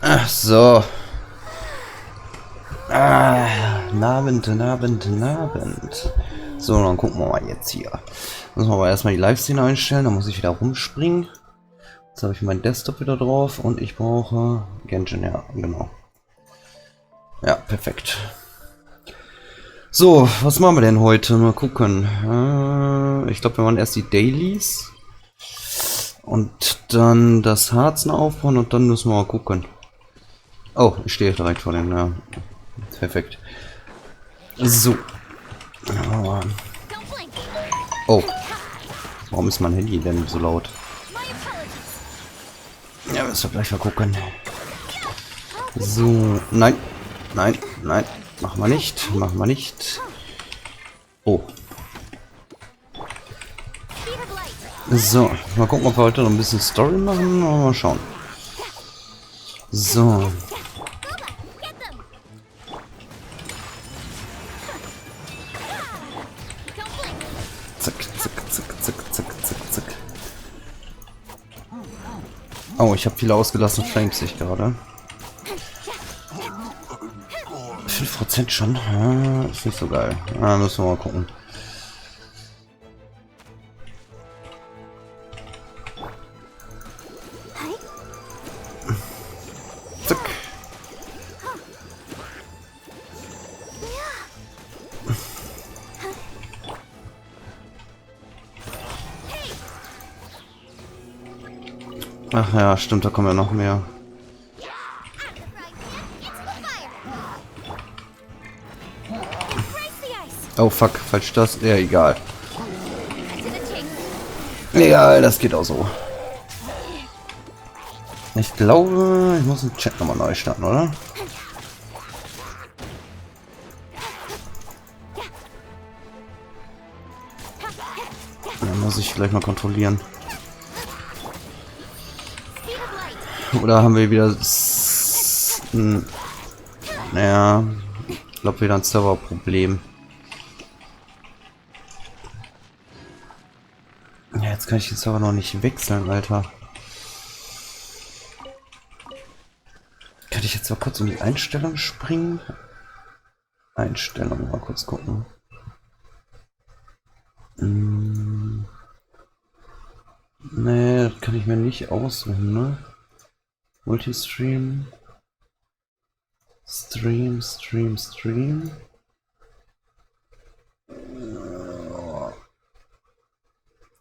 Ach so. Abend. So, dann gucken wir mal jetzt hier. Müssen wir aber erstmal die Live-Szene einstellen, dann muss ich wieder rumspringen. Jetzt habe ich meinen Desktop wieder drauf und ich brauche Genshin, ja, genau. Ja, perfekt. So, was machen wir denn heute? Mal gucken. Ich glaube, wir machen erst die Dailies. Und dann das Harzen aufbauen und dann müssen wir mal gucken. Oh, ich stehe direkt vor dem, ja. Perfekt. So. Oh. Warum ist mein Handy denn so laut? Ja, müssen wir gleich mal gucken. So. Nein. Nein. Machen wir nicht. Oh. So. Mal gucken, ob wir heute noch ein bisschen Story machen. Mal schauen. So. Zack. Oh, ich habe viele ausgelassene Flames, sehe ich gerade. 5% schon? Ja, ist nicht so geil. Ja, müssen wir mal gucken. Zack. Ach ja, stimmt, da kommen ja noch mehr. Oh fuck, falsch das? Ja, egal. Egal, das geht auch so. Ich glaube, ich muss den Chat nochmal neu starten, oder? Dann muss ich vielleicht mal kontrollieren. Oder haben wir wieder... Naja, ich glaube wieder ein Serverproblem. Ja, jetzt kann ich den Server noch nicht wechseln, Alter. Kann ich jetzt mal kurz in die Einstellung springen? Einstellung, mal kurz gucken. Nee, das kann ich mir nicht aussuchen, ne? Multistream. Stream.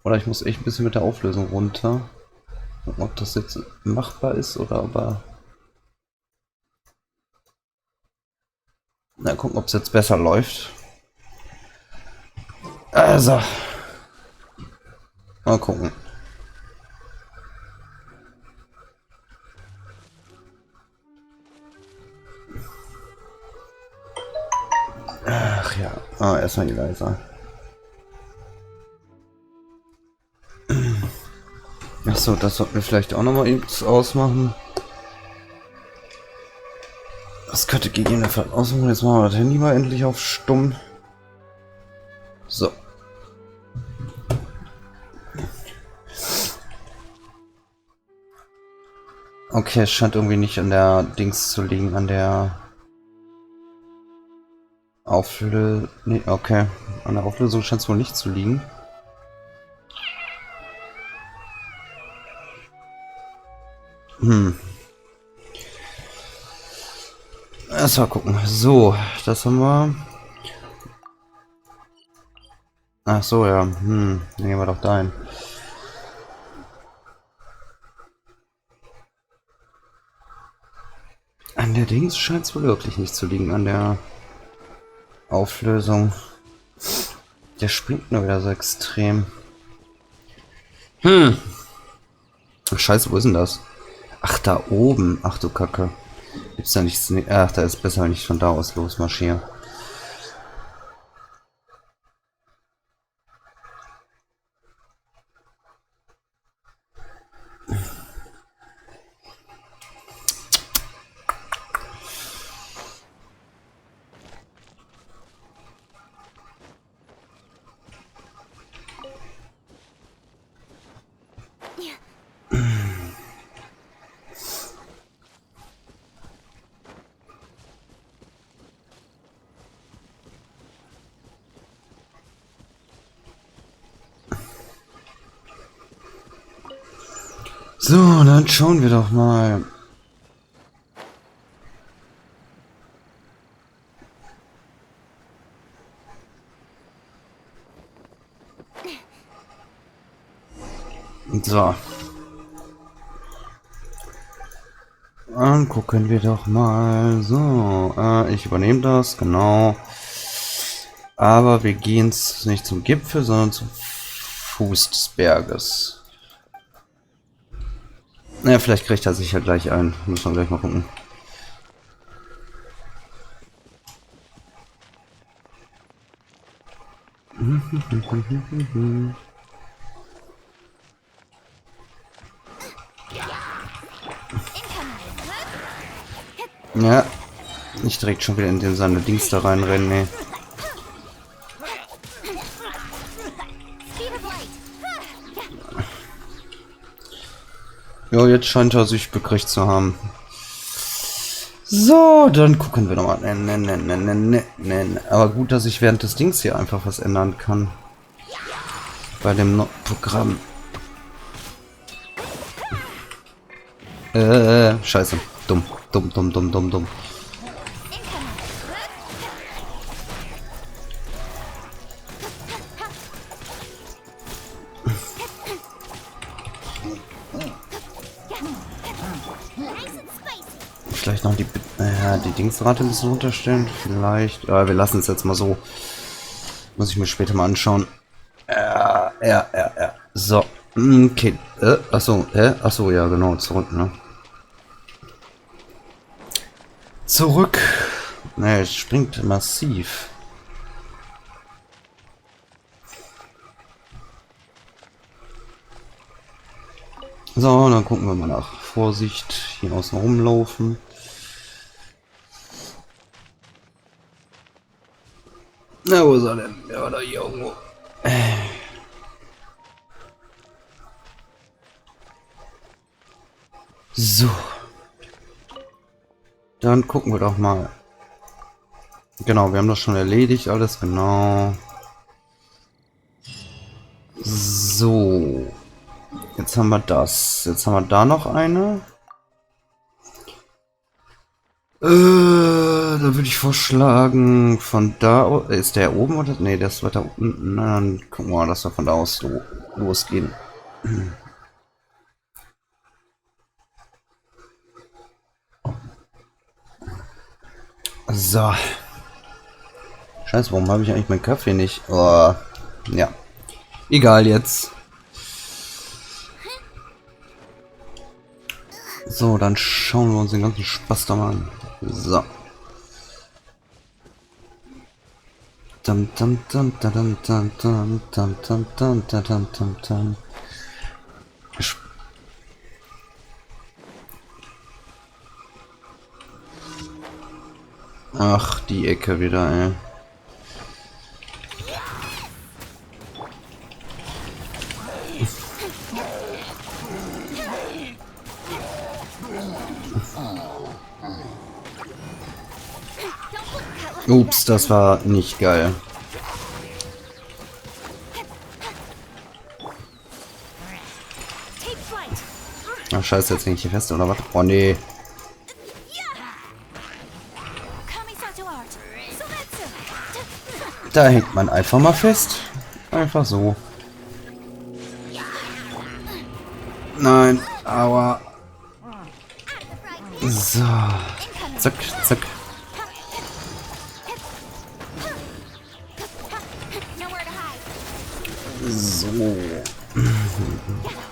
Oder ich muss echt ein bisschen mit der Auflösung runter. Gucken, ob das jetzt machbar ist oder aber... Na, gucken, ob es jetzt besser läuft. Also. Mal gucken. Ach ja. Erstmal die leiser. Achso, das sollten wir vielleicht auch nochmal eben ausmachen. Das könnte gegebenenfalls ausmachen. Jetzt machen wir das Handy mal endlich auf stumm. So. Okay, es scheint irgendwie nicht an der Dings zu liegen, an der Auflösung. Nee, okay. An der Auflösung scheint es wohl nicht zu liegen. Erst mal gucken. So, das haben wir. Ach so, ja. Dann gehen wir doch dahin. An der Dings scheint es wohl wirklich nicht zu liegen, an der Auflösung. Der springt nur wieder so extrem. Ach, scheiße, wo ist denn das? Ach, da oben. Ach du Kacke. Gibt's da nichts? Ach, da ist besser, wenn ich von da aus losmarschiere. So, dann schauen wir doch mal. So. Dann gucken wir doch mal. So, ich übernehme das, genau. Aber wir gehen nicht zum Gipfel, sondern zum Fuß des Berges. Naja, vielleicht kriegt er sich ja gleich ein. Müssen wir gleich mal gucken. Ja, nicht direkt schon wieder in den seine Dings da reinrennen, nee. Ja, jetzt scheint er sich bekriegt zu haben. So, dann gucken wir nochmal. Aber gut, dass ich während des Dings hier einfach was ändern kann. Bei dem Programm. Scheiße. Dumm. Dumm. Vielleicht noch die Dingsrate ein bisschen runterstellen. Vielleicht. Ja, wir lassen es jetzt mal so. Muss ich mir später mal anschauen. Ja. So. Okay. Achso, achso, ja, genau. Zurück, ne? Zurück. Ne, es springt massiv. So, dann gucken wir mal nach. Vorsicht, hier außen rumlaufen. Na, wo ist er denn? Ja, da hier irgendwo. So. Dann gucken wir doch mal. Genau, wir haben das schon erledigt, alles genau. So. Jetzt haben wir das. Jetzt haben wir da noch eine. Da würde ich vorschlagen, von da aus. Ist der oben oder? Ne, der ist weiter unten. Na, dann gucken wir mal, dass wir von da aus losgehen. So. Scheiße, warum habe ich eigentlich meinen Kaffee nicht? Oh, ja. Egal jetzt. So, dann schauen wir uns den ganzen Spaß da mal an. So. Ach, die Ecke wieder, ey. Ups, das war nicht geil. Ach, scheiße, jetzt hänge ich hier fest, oder was? Oh, nee. Da hängt man einfach mal fest. Einfach so. Nein, aber... So. Zack. So.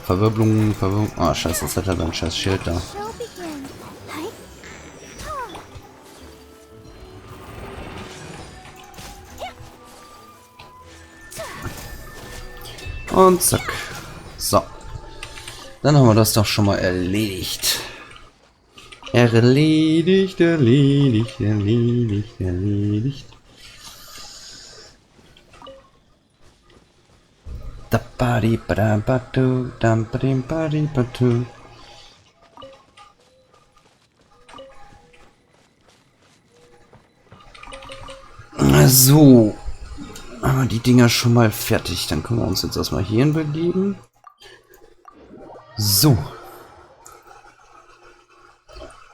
Verwirbelung. Ah, scheiße, jetzt hat er sein scheiß Schild da. Und zack. So. Dann haben wir das doch schon mal erledigt. Erledigt. So. Haben wir die Dinger schon mal fertig. Dann können wir uns jetzt erstmal hierhin begeben. So.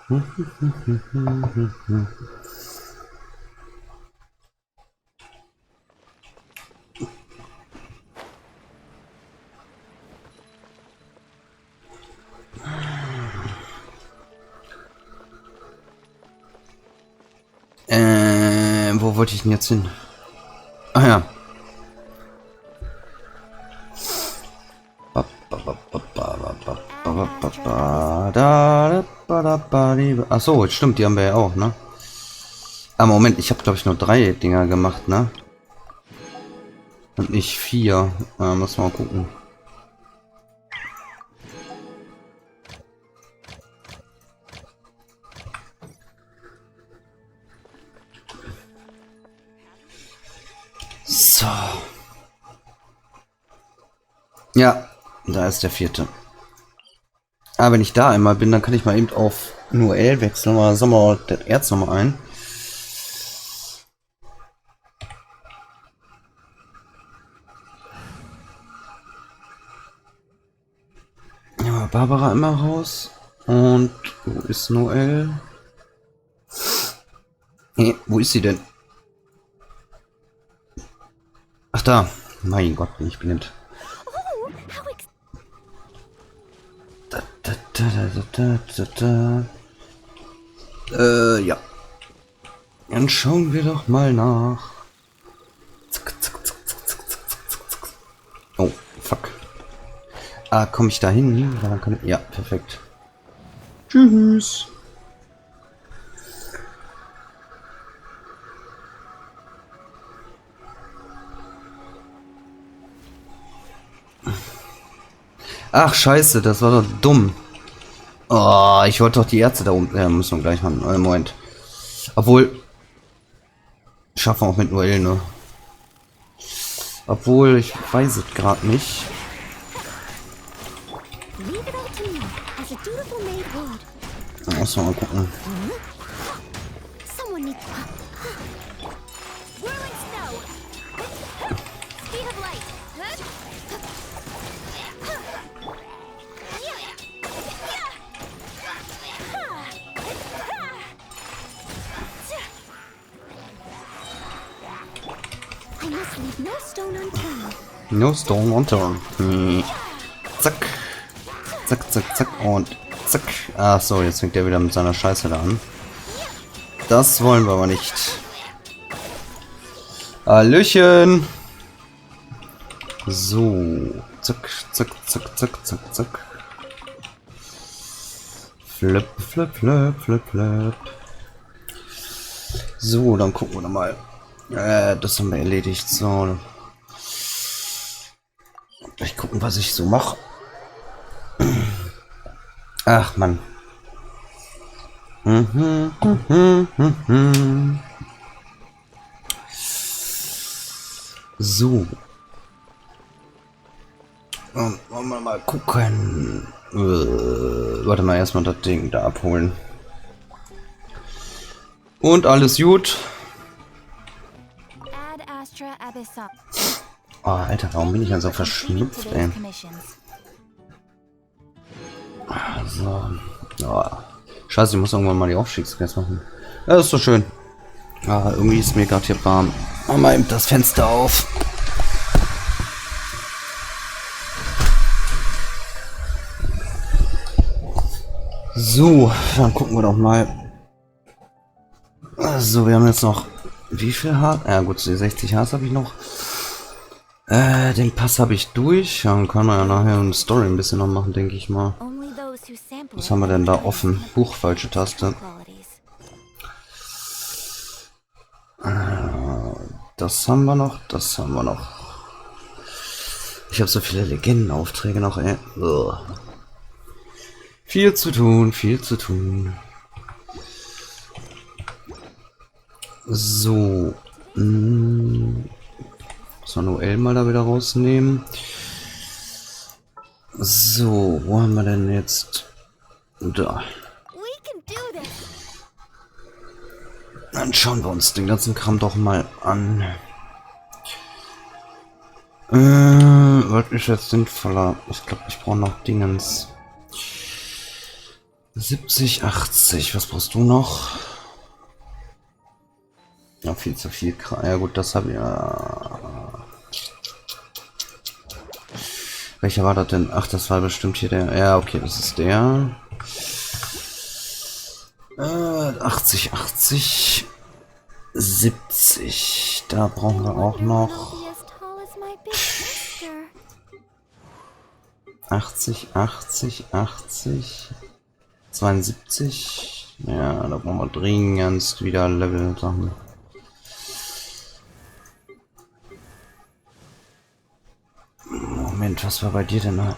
Wo wollte ich denn jetzt hin? Ah ja. Ach so, stimmt, die haben wir ja auch, ne? Ah, Moment, ich habe glaube ich nur 3 Dinger gemacht, ne? Und nicht 4. Muss mal gucken. So. Ja, da ist der 4. Ah, wenn ich da einmal bin, dann kann ich mal eben auf Noel wechseln. Mal sagen wir mal das Erz nochmal ein. Ja, Barbara immer raus. Und wo ist Noel? Hey, wo ist sie denn? Ach da. Mein Gott, bin ich blind. Ja. Dann schauen wir doch mal nach. Zack, zack, zack, zack, zack, zack, zack, zack. Oh, fuck. Ah, komme ich da hin? Ja, perfekt. Tschüss. Ach, scheiße, das war doch dumm. Oh, ich wollte doch die Ärzte da unten. Ja, müssen wir gleich machen. Moment. Obwohl. Schaffen wir auch mit Noel, ne? Obwohl, ich weiß es gerade nicht. Muss mal gucken. No stone unturned. Zack. Zack, zack, zack und zack. Ach so, jetzt fängt der wieder mit seiner Scheiße da an. Das wollen wir aber nicht. Hallöchen. So. Zack, zack, zack, zack, zack, zack. Flip, flip, flip, flip, flip. So, dann gucken wir noch mal. Das haben wir erledigt. So. Gleich gucken, was ich so mache. Ach, Mann. So. Wollen wir mal gucken. Warte mal, erstmal das Ding da abholen. Und alles gut. Oh, Alter, warum bin ich denn so verschnupft, ey? So. Oh. Scheiße, ich muss irgendwann mal die Aufstiegsquest machen. Ja, das ist so schön. Ah, irgendwie ist mir gerade hier warm. Mach mal eben das Fenster auf. So, dann gucken wir doch mal. So, wir haben jetzt noch... Wie viel Harz? Ja gut, die 60 Harz habe ich noch. Den Pass habe ich durch. Dann kann man ja nachher eine Story ein bisschen noch machen, denke ich mal. Was haben wir denn da offen? Huch, falsche Taste. Das haben wir noch, das haben wir noch. Ich habe so viele Legendenaufträge noch, ey. Ugh. Viel zu tun, viel zu tun. So. So, Noel mal da wieder rausnehmen. So, wo haben wir denn jetzt? Da. Dann schauen wir uns den ganzen Kram doch mal an. Was ist jetzt sinnvoller? Ich glaube, ich brauche noch Dingens. 70, 80. Was brauchst du noch? Ja, viel zu viel. Ja gut, das habe ich ja. Welcher war das denn? Ach, das war bestimmt hier der. Ja, okay, das ist der. 80, 80. 70. Da brauchen wir auch noch. 80, 80, 80. 72. Ja, da brauchen wir dringend wieder Level-Sachen. Moment, was war bei dir denn?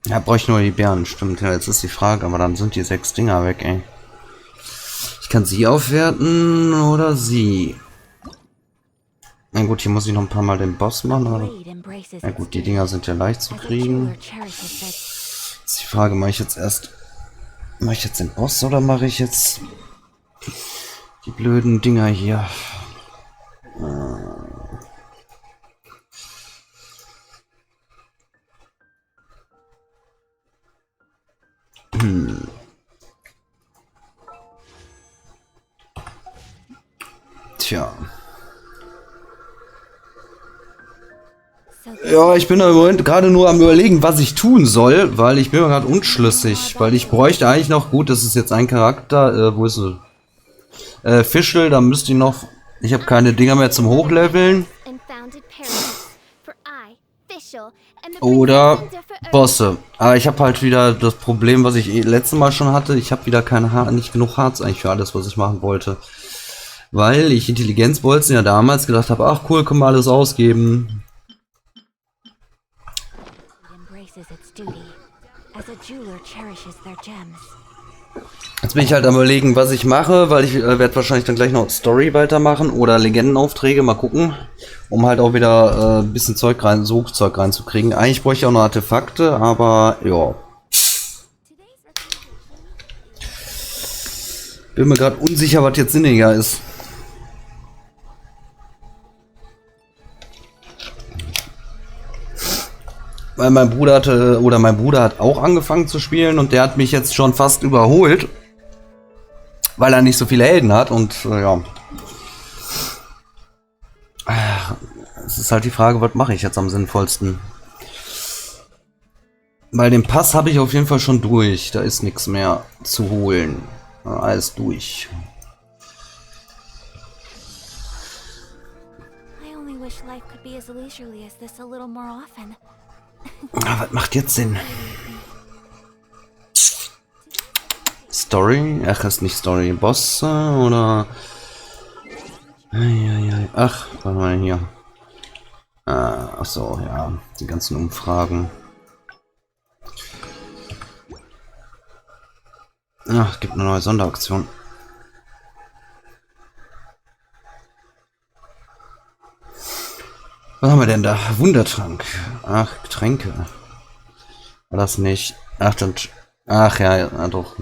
Ja, brauche ich nur die Bären, stimmt. Ja, jetzt ist die Frage, aber dann sind die 6 Dinger weg, ey. Ich kann sie aufwerten oder sie. Na gut, hier muss ich noch ein paar Mal den Boss machen. Aber na gut, die Dinger sind ja leicht zu kriegen. Ist die Frage, mache ich jetzt den Boss oder mache ich jetzt die blöden Dinger hier? Tja. Ja, ich bin da im Moment gerade nur am Überlegen, was ich tun soll, weil ich bin mir gerade unschlüssig, weil ich bräuchte eigentlich noch, gut, das ist jetzt ein Charakter, wo ist er? Fischl, da müsste ich noch, ich habe keine Dinger mehr zum Hochleveln. Oder Bosse. Aber ich habe halt wieder das Problem, was ich letztes Mal schon hatte, ich habe wieder nicht genug Harz eigentlich für alles, was ich machen wollte. Weil ich Intelligenzbolzen ja damals gedacht habe, ach cool, können wir alles ausgeben. Jetzt bin ich halt am Überlegen, was ich mache, weil ich werde wahrscheinlich dann gleich noch Story weitermachen oder Legendenaufträge, mal gucken, um halt auch wieder ein bisschen Suchzeug reinzukriegen. Eigentlich bräuchte ich auch noch Artefakte, aber ja. Bin mir gerade unsicher, was jetzt sinniger ist. Weil mein Bruder hat auch angefangen zu spielen und der hat mich jetzt schon fast überholt, weil er nicht so viele Helden hat und ja. Es ist halt die Frage, was mache ich jetzt am sinnvollsten? Weil den Pass habe ich auf jeden Fall schon durch, da ist nichts mehr zu holen. Alles durch. Was macht jetzt Sinn? Story? Ach, ist nicht Story. Bosse oder... Ach, was war denn hier? Ach so, ja. Die ganzen Umfragen. Ach, es gibt eine neue Sonderaktion. Was haben wir denn da? Wundertrank. Ach, Getränke. War das nicht? Ach, dann... Ach ja, ja, doch.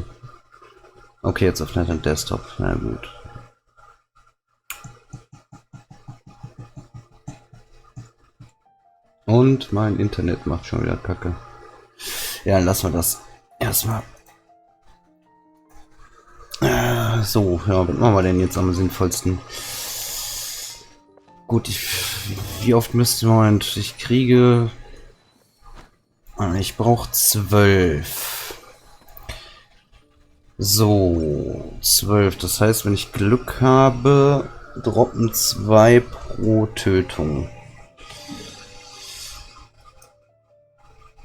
Okay, jetzt öffnet den Desktop. Na gut. Und mein Internet macht schon wieder Kacke. Ja, dann lassen wir das erstmal. So, ja, was machen wir denn jetzt am sinnvollsten? Gut, wie oft müsste Moment, ich kriege... Ich brauche 12. So, 12. Das heißt, wenn ich Glück habe, droppen 2 pro Tötung.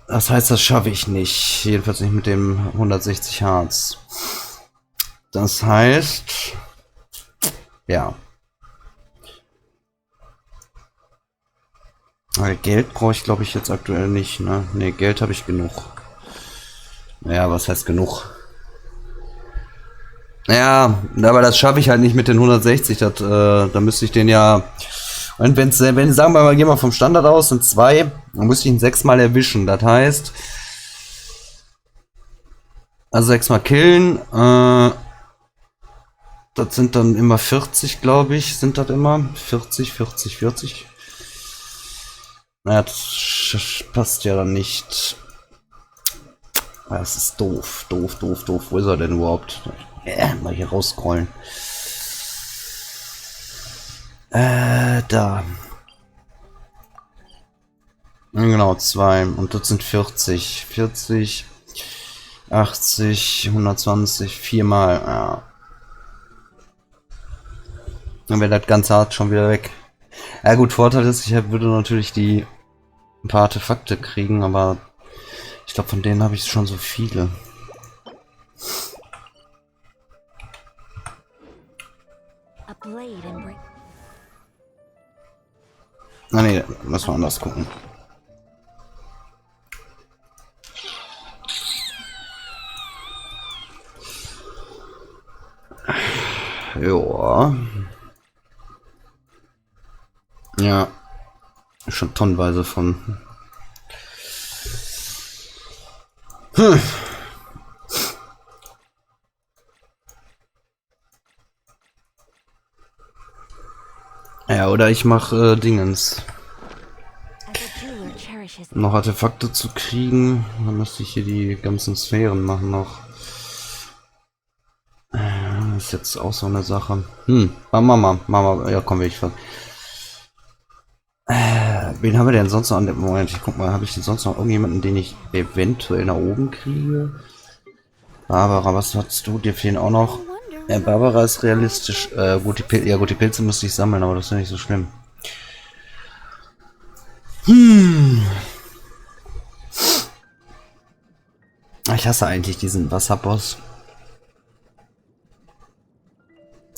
Das heißt, das schaffe ich nicht. Jedenfalls nicht mit dem 160 Harz. Das heißt... Ja. Geld brauche ich, glaube ich, jetzt aktuell nicht, ne? Ne, Geld habe ich genug. Ja, was heißt genug? Ja, aber das schaffe ich halt nicht mit den 160. Da müsste ich den ja... Und wenn sagen wir mal, gehen wir vom Standard aus, sind 2, dann müsste ich ihn 6 Mal erwischen. Das heißt... Also 6 Mal killen. Das sind dann immer 40, glaube ich. Sind das immer? 40, 40, 40. Naja, das passt ja dann nicht. Das ist doof, doof, doof, doof. Wo ist er denn überhaupt? Mal hier rausscrollen. Da. Genau, 2. Und das sind 40. 40, 80, 120, 4 Mal. Ja. Dann wäre das ganze hart schon wieder weg. Ja gut, Vorteil ist, würde natürlich ein paar Artefakte kriegen, aber ich glaube, von denen habe ich schon so viele. Na nee, müssen wir anders gucken. Joa. Ja. Schon tonnenweise von. Ja, oder ich mache Dingens. Noch Artefakte zu kriegen. Dann müsste ich hier die ganzen Sphären machen noch. Ist jetzt auch so eine Sache. Mama, ja komm, will ich ver. Wen haben wir denn sonst noch an dem Moment? Ich guck mal, habe ich denn sonst noch irgendjemanden, den ich eventuell nach oben kriege? Barbara, was hast du? Dir fehlen auch noch. Barbara ist realistisch. Gut, die Pilze müsste ich sammeln, aber das ist ja nicht so schlimm. Ich hasse eigentlich diesen Wasserboss.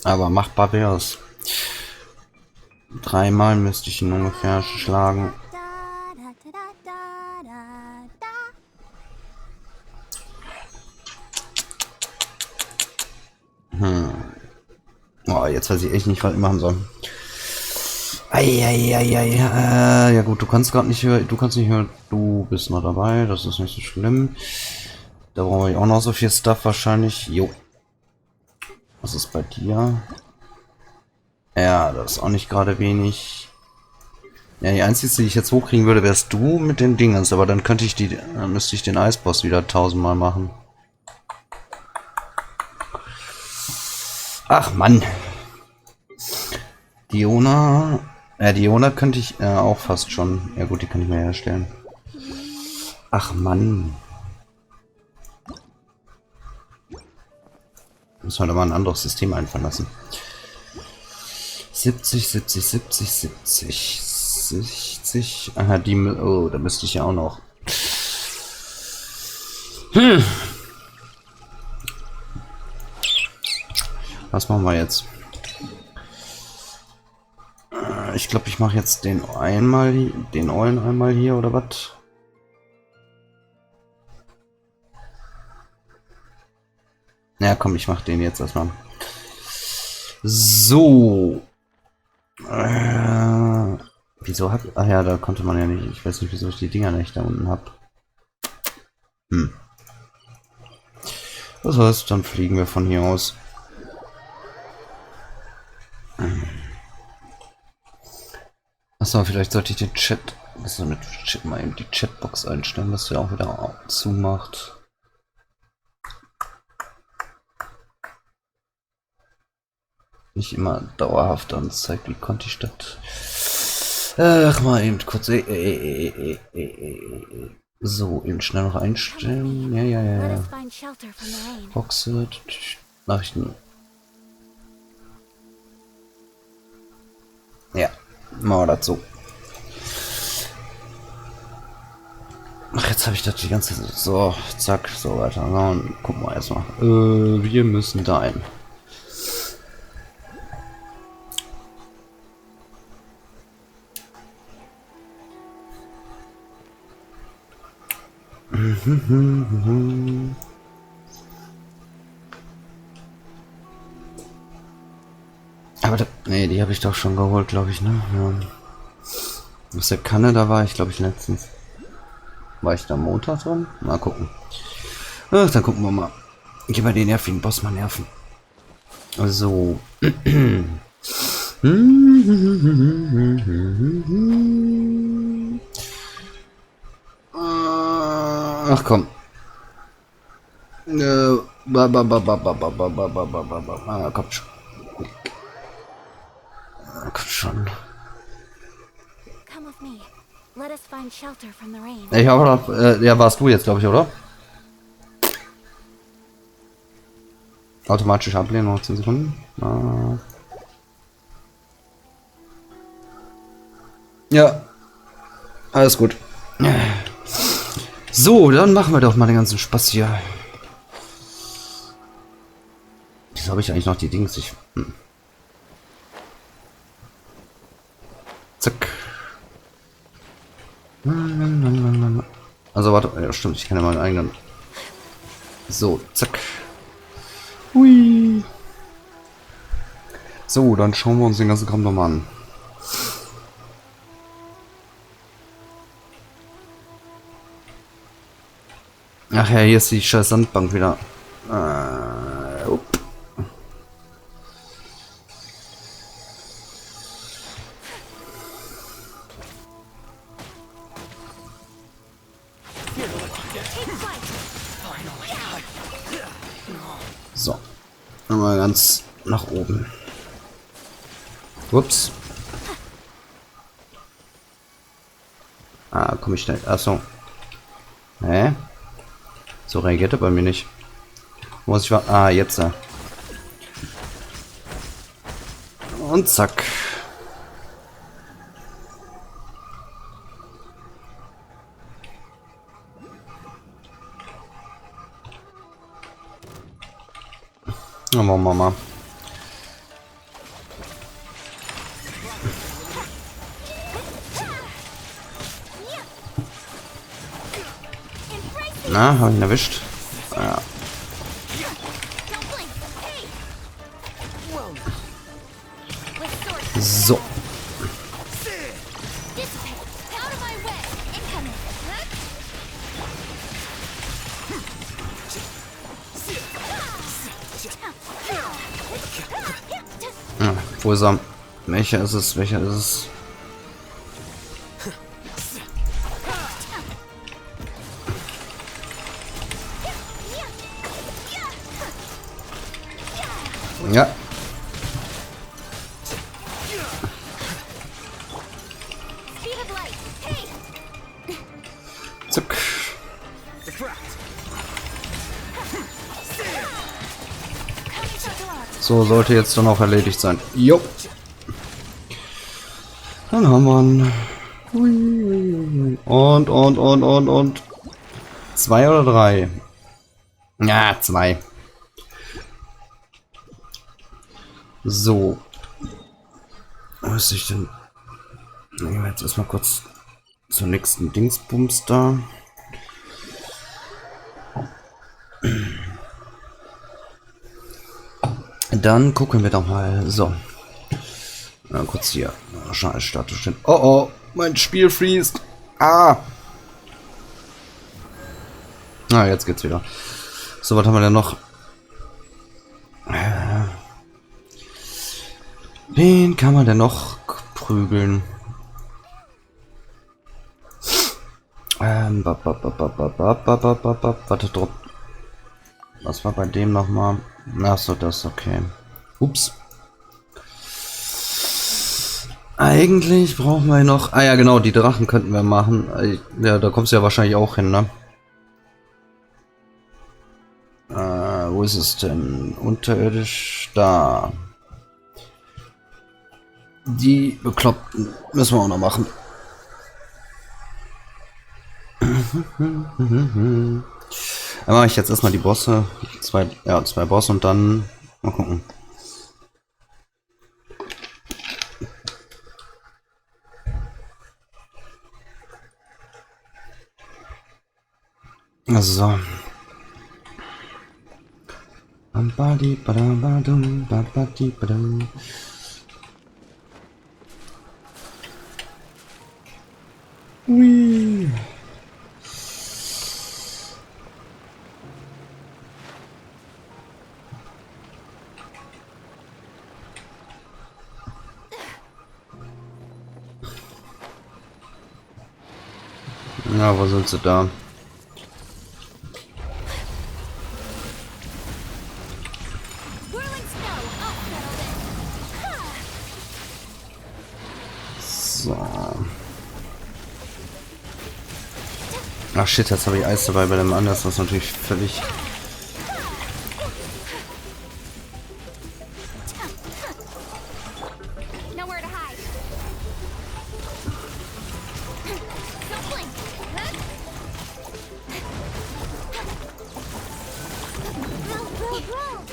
Aber machbar wär's. 3-mal müsste ich ihn ungefähr schlagen. Oh, jetzt weiß ich echt nicht, was ich machen soll. Ja gut, du kannst gerade nicht hören, du bist noch dabei, das ist nicht so schlimm. Da brauche ich auch noch so viel Stuff wahrscheinlich. Jo. Was ist bei dir? Ja, das ist auch nicht gerade wenig. Ja, die einzige, die ich jetzt hochkriegen würde, wärst du mit den Dingens, aber dann müsste ich den Eisboss wieder 1000-mal machen. Ach Mann. Diona könnte ich auch fast schon. Ja gut, die kann ich mir herstellen. Ach Mann. Muss halt aber ein anderes System einfallen lassen. 70, 70, 70, 70, 60. Aha, oh, da müsste ich ja auch noch. Was machen wir jetzt? Ich glaube, ich mache jetzt den Eulen einmal hier, oder was? Ja, komm, ich mache den jetzt erstmal. So. Wieso hat... Ach ja, da konnte man ja nicht... Ich weiß nicht, wieso ich die Dinger nicht da unten habe. Das heißt, dann fliegen wir von hier aus. Achso, vielleicht sollte ich den Chat... Also mit Chat mal eben die Chatbox einstellen, dass der auch wieder zumacht. Nicht immer dauerhaft anzeigt, wie konnte ich das? Ach, mal eben kurz. So, eben schnell noch einstellen. Ja. Boxe, Nachrichten. Ja, machen wir das so. Ach, jetzt habe ich das die ganze Zeit. So, zack, so weiter. Und gucken wir erstmal. Wir müssen da ein. Aber nee, die habe ich doch schon geholt, glaube ich, ne? Ja. Was der Kanada war, ich glaube ich letztens. War ich da Montag drin? Mal gucken. Ach, dann gucken wir mal. Ich bei den nervigen Boss mal nerven. So. Ach komm. Kommt schon. Kommt schon. Come with me. Let us find shelter from the rain. Ich habe ja, warst du jetzt, glaube ich, oder? Automatisch ablehnen, noch 10 Sekunden. Ja, alles gut. So, dann machen wir doch mal den ganzen Spaß hier. Wieso habe ich eigentlich noch die Dings? Zack. Also warte, ja stimmt, ich kann ja meinen eigenen. So, zack. Hui. So, dann schauen wir uns den ganzen Kram nochmal an. Ach ja, hier ist die scheiß Sandbank wieder. Up. So. Mal ganz nach oben. Ups. Ah, komm ich schnell. Achso. Hä? So reagiert er bei mir nicht. Muss ich war. Ah, jetzt. Und zack. Na, machen wir mal. Na, hab ich ihn erwischt? Ja. So. Ja, wo ist er? Welcher ist es? Welcher ist es? Ja. Zack. So, sollte jetzt dann auch erledigt sein. Jo. Dann haben wir ihn. Und. 2 oder 3? Ja, 2. So. Was ist ich denn? Gehen wir jetzt erstmal kurz zur nächsten Dingsbums da. Dann gucken wir doch mal. So. Kurz hier. Scheiß Status stehen. Oh oh, mein Spiel freest. Ah. Ah, jetzt geht's wieder. So, was haben wir denn noch? Wen kann man denn noch prügeln? Warte, drauf. Was war bei dem nochmal? Achso, das okay. Ups. Eigentlich brauchen wir noch. Ah ja, genau, die Drachen könnten wir machen. Ja, da kommst du ja wahrscheinlich auch hin, ne? Wo ist es denn? Unterirdisch da. Die Bekloppten müssen wir auch noch machen. Dann mache ich jetzt erstmal die Bosse. Zwei Bosse und dann mal gucken. Also. Ui. Ja, wo sind sie da? Ach shit, jetzt habe ich Eis dabei bei dem anderen. Das ist natürlich völlig... Nowhere to hide. Don't blink.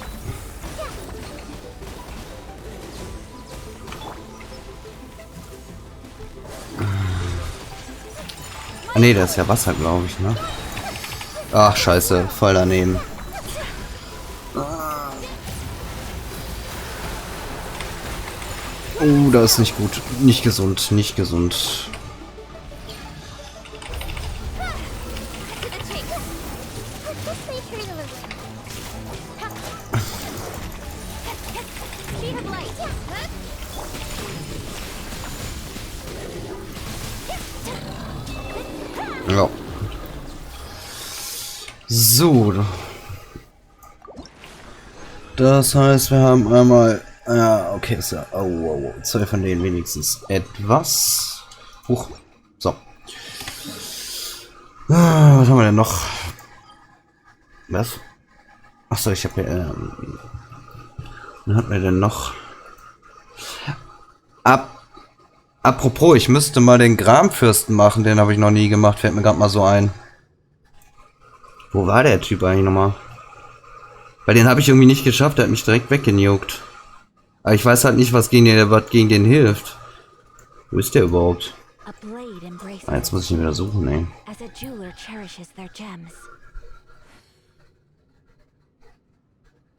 Ah, nee, das ist ja Wasser, glaube ich, ne? Ach, scheiße, voll daneben. Oh, das ist nicht gut. Nicht gesund, nicht gesund. Ja. So. Das heißt, wir haben einmal... Ja, okay, ist ja... Oh, 2 von denen wenigstens etwas. Huch. So. Was haben wir denn noch? Was? Achso, ich habe ja... was hatten wir denn noch? Apropos, ich müsste mal den Gramfürsten machen. Den habe ich noch nie gemacht. Fällt mir gerade mal so ein. Wo war der Typ eigentlich nochmal? Weil den habe ich irgendwie nicht geschafft. Der hat mich direkt weggenugt. Aber ich weiß halt nicht, was gegen den hilft. Wo ist der überhaupt? Ah, jetzt muss ich ihn wieder suchen, ey.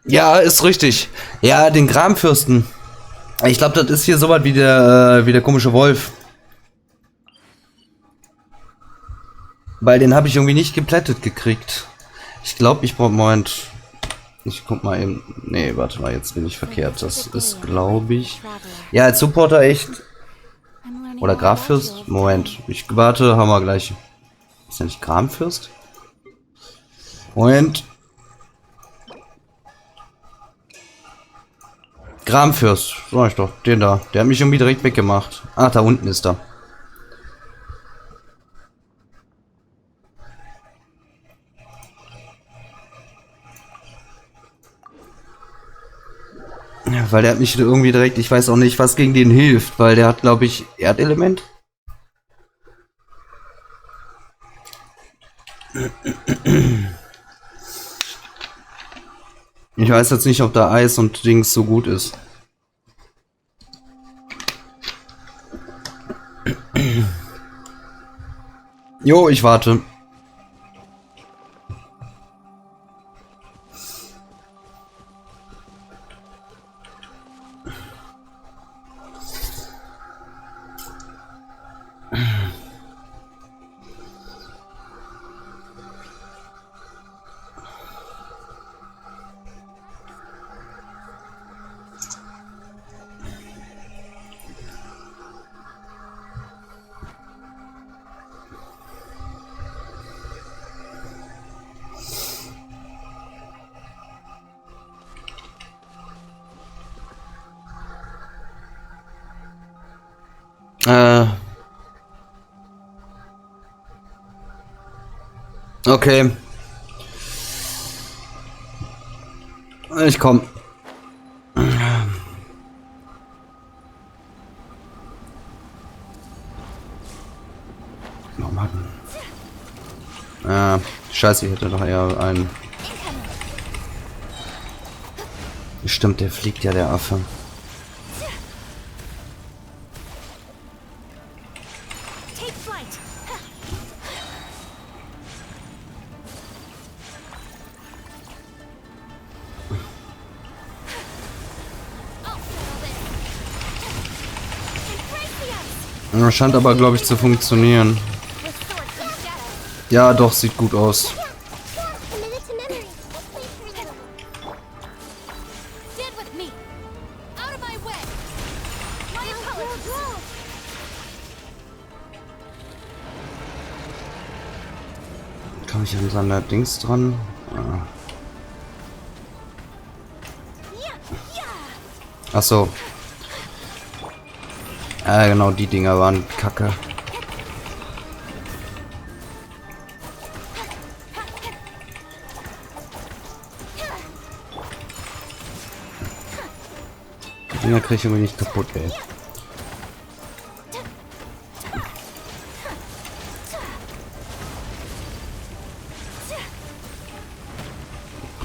Ja, ist richtig. Ja, den Gramfürsten. Ich glaube, das ist hier so was wie der komische Wolf. Weil den habe ich irgendwie nicht geplättet gekriegt. Ich glaube, ich brauche... Moment. Ich guck mal eben... Nee, warte mal, jetzt bin ich verkehrt. Das ist, glaube ich... Ja, als Supporter echt... Oder Graffürst? Moment. Ich warte, haben wir gleich. Ist ja nicht Gramfürst? Moment. Gramfürst. Sag ich doch. Den da. Der hat mich irgendwie direkt weggemacht. Ah, da unten ist er. Ja, weil der hat mich irgendwie direkt... Ich weiß auch nicht, was gegen den hilft. Weil der hat, glaube ich, Erdelement. Ich weiß jetzt nicht, ob da Eis und Dings so gut ist. Jo, ich warte. Okay. Ich komm. Oh Mann. Scheiße, ich hätte doch eher einen. Stimmt, der fliegt ja, der Affe. Scheint aber, glaube ich, zu funktionieren. Ja, doch, sieht gut aus. Komme ich an seiner Dings dran? Ah. Ach so. Genau, die Dinger waren kacke. Dinger kriege ich irgendwie nicht kaputt, ey.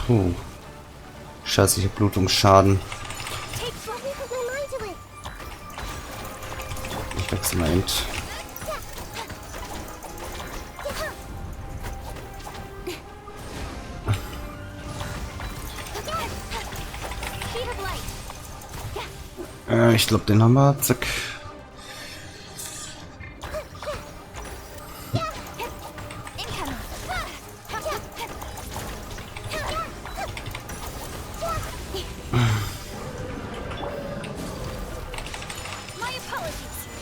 Puh. Scheiße, ich hab Blutungsschaden. Ich wechsle mal eben. Ich glaube, den haben wir. Zack.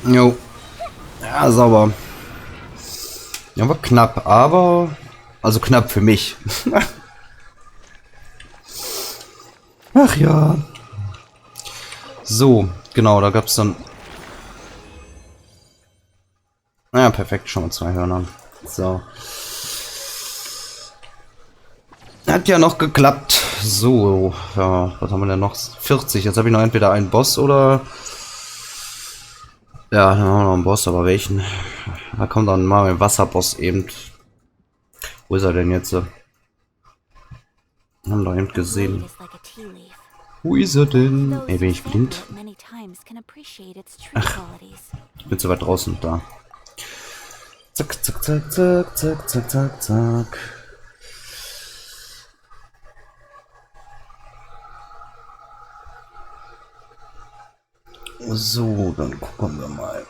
Jo. Ja, sauber. Ja, war knapp, aber... Also knapp für mich. Ach ja. So, genau, da gab es dann... Naja, perfekt, schon mal 2 Hörner. So. Hat ja noch geklappt. So, ja, was haben wir denn noch? 40. Jetzt habe ich noch entweder einen Boss oder... Ja, dann haben wir noch einen Boss, aber welchen? Da kommt dann mal ein Wasserboss eben. Wo ist er denn jetzt? Haben wir eben gesehen. Wo ist er denn? Ey, bin ich blind? Ach, ich bin zu weit draußen. Da. Zack, zack, zack, zack, zack, zack, zack, zack. So, dann gucken wir mal.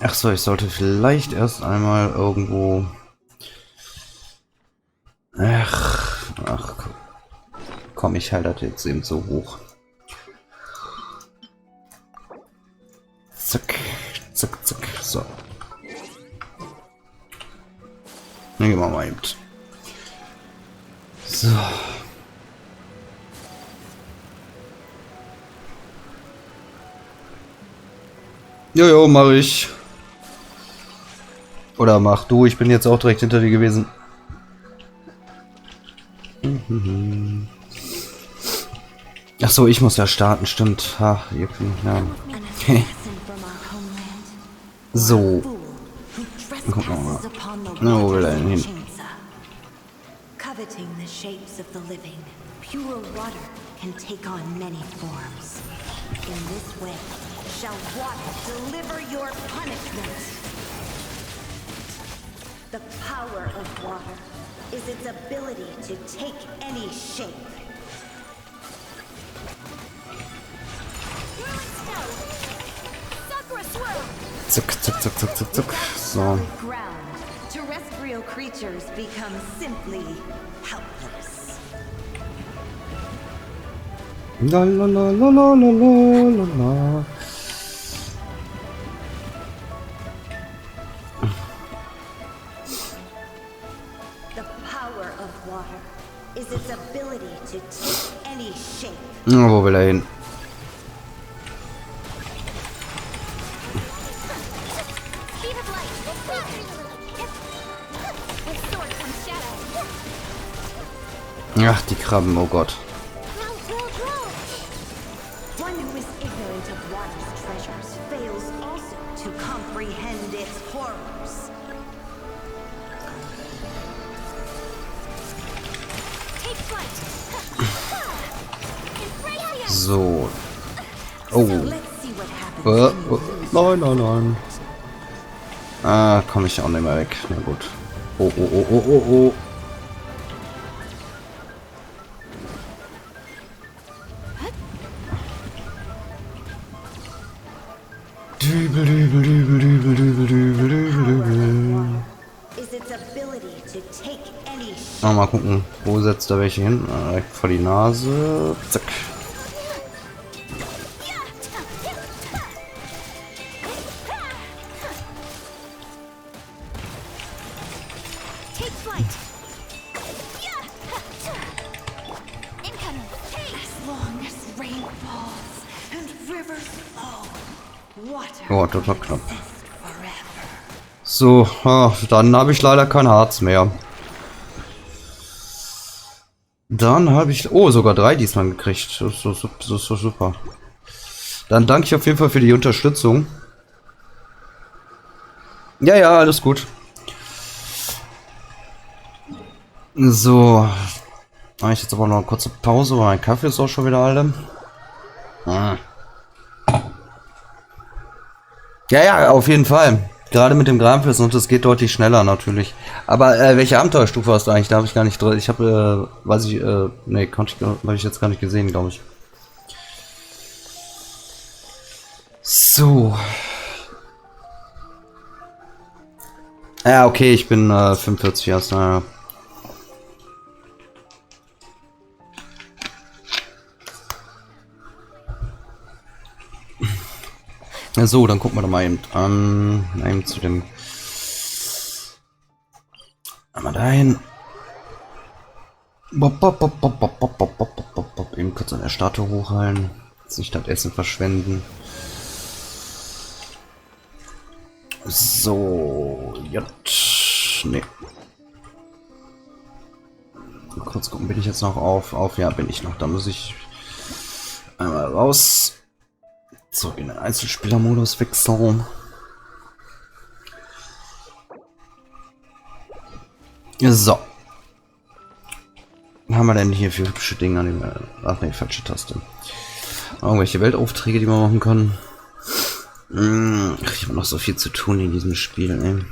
Ach so, ich sollte vielleicht erst einmal irgendwo... Ach, komm, ich halte das jetzt eben so hoch. Zack, zack, zack, so. Dann gehen wir mal eben. So. Jojo, mach ich. Oder mach du, ich bin jetzt auch direkt hinter dir gewesen. Ach so, ich muss ja starten, stimmt. Ha, ihr könnt, ja. So. Gucken wir mal. Na, wo will er denn hin? Coveting the shapes of the living, pure water can take on many forms. In this way, shall water deliver your punishment. The power of water is its ability to take any shape. Zack, zack, zack, zack, zack, zack. So. Terrestrial creatures become simply helpless. La la la la la la la la. The power of water is its ability to take any shape. Na, wo will er hin? Ach, die Krabben, oh Gott. One who is ignorant of water's treasures fails also to comprehend its horrors. So. Oh. Nein, nein, nein. Ah, komme ich auch nicht mehr weg. Na gut. Oh, oh, oh, oh, oh, oh. Dübel, dübel, dübel, dübel, dübel, dübel, dübel, dübel. Mal gucken, wo setzt er welche hin? Direkt vor die Nase. Zack. Oh, das war knapp. So, dann habe ich leider kein Harz mehr. Dann habe ich... Oh, sogar 3 diesmal gekriegt. Das ist so super. Dann danke ich auf jeden Fall für die Unterstützung. Ja, ja, alles gut. So. Mache ich jetzt aber noch eine kurze Pause, weil mein Kaffee ist auch schon wieder alle. Ah. Ja, ja, auf jeden Fall. Gerade mit dem Granfest und es geht deutlich schneller natürlich. Aber welche Abenteuerstufe hast du eigentlich? Da habe ich gar nicht drin. Ich habe, weiß ich, nee, habe ich jetzt gar nicht gesehen, glaube ich. So. Ja, okay, ich bin 45 erst, naja. So, dann gucken wir doch mal eben an. Eben zu dem. Einmal dahin. Eben kurz an der Statue hochhalten. Jetzt nicht das Essen verschwenden. So, jetzt. Nee. Kurz gucken, bin ich jetzt noch auf? Ja, bin ich noch. Da muss ich einmal raus. Zurück in den Einzelspielermodus wechseln. So. Was haben wir denn hier für hübsche Dinge? Ach ne, falsche Taste. Irgendwelche Weltaufträge, die wir machen können. Ich habe noch so viel zu tun in diesem Spiel, ey.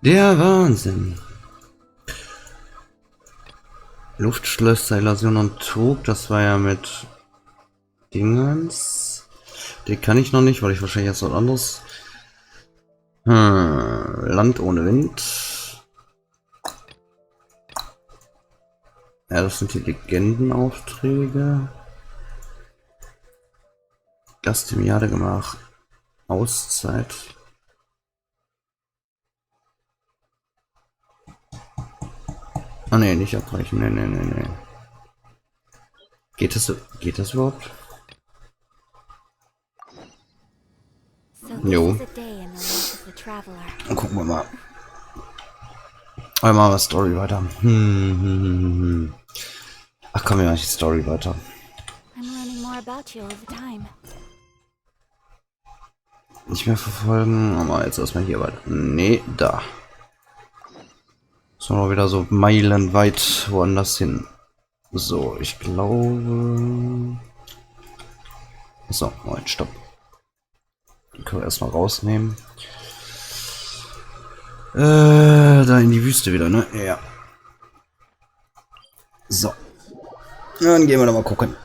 Der Wahnsinn. Luftschlösser, Illusion und Trug, das war ja mit Dingens. Den kann ich noch nicht, weil ich wahrscheinlich jetzt was anderes. Land ohne Wind. Ja, das sind die Legendenaufträge. Gast im Jadegemach. Auszeit. Ah ne, nicht abbrechen. Ne. Geht das überhaupt? Jo. Dann gucken wir mal. Einmal mal Story weiter. Ach komm, ja, nicht Story weiter. Nicht mehr verfolgen. Aber jetzt erstmal hier weiter. Nee, da. Sollen wir wieder so meilenweit woanders hin. So, ich glaube. So, Moment, stopp. Den können wir erstmal rausnehmen. Da in die Wüste wieder, ne? Ja. So. Dann gehen wir doch mal gucken.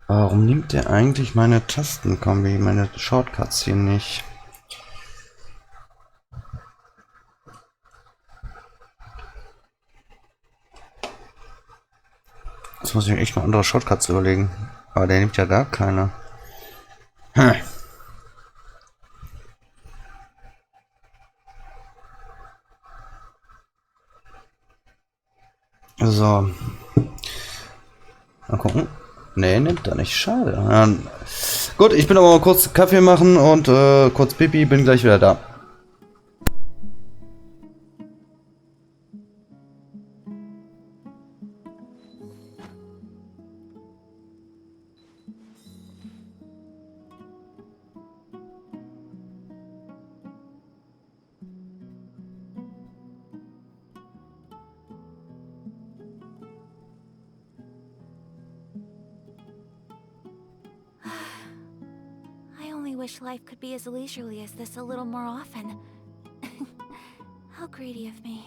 Warum nimmt der eigentlich meine Tastenkombi, meine Shortcuts hier nicht? Jetzt muss ich mir echt mal andere Shortcuts überlegen. Aber der nimmt ja gar keine. So. Mal gucken. Nee, nimmt er nicht. Schade. Gut, ich bin aber mal kurz Kaffee machen und kurz Pipi. Bin gleich wieder da. Wish life could be as leisurely as this a little more often. How greedy of me.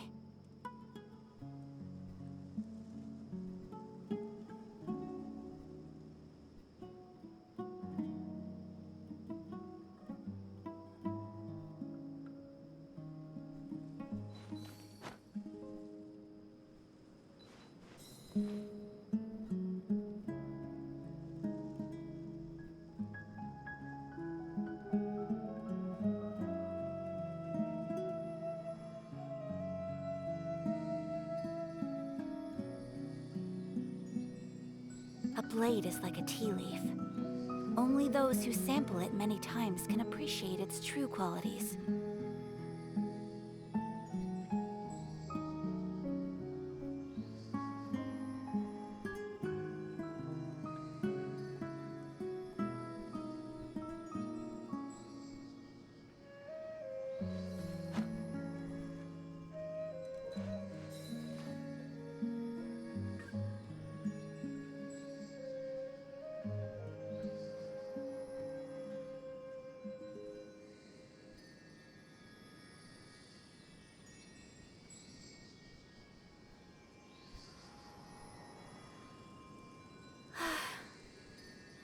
A blade is like a tea leaf. Only those who sample it many times can appreciate its true qualities.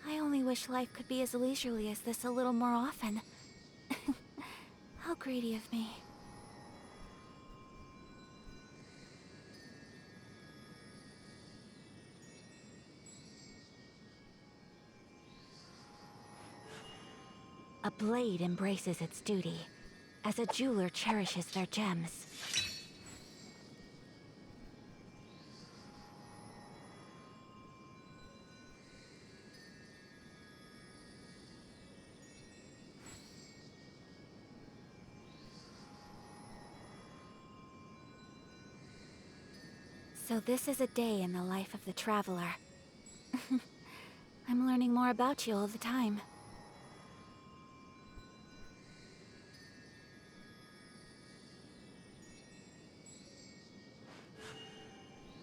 I only wish life could be as leisurely as this a little more often. How greedy of me. A blade embraces its duty, as a jeweler cherishes their gems. So this is a day in the life of the traveler. I'm learning more about you all the time.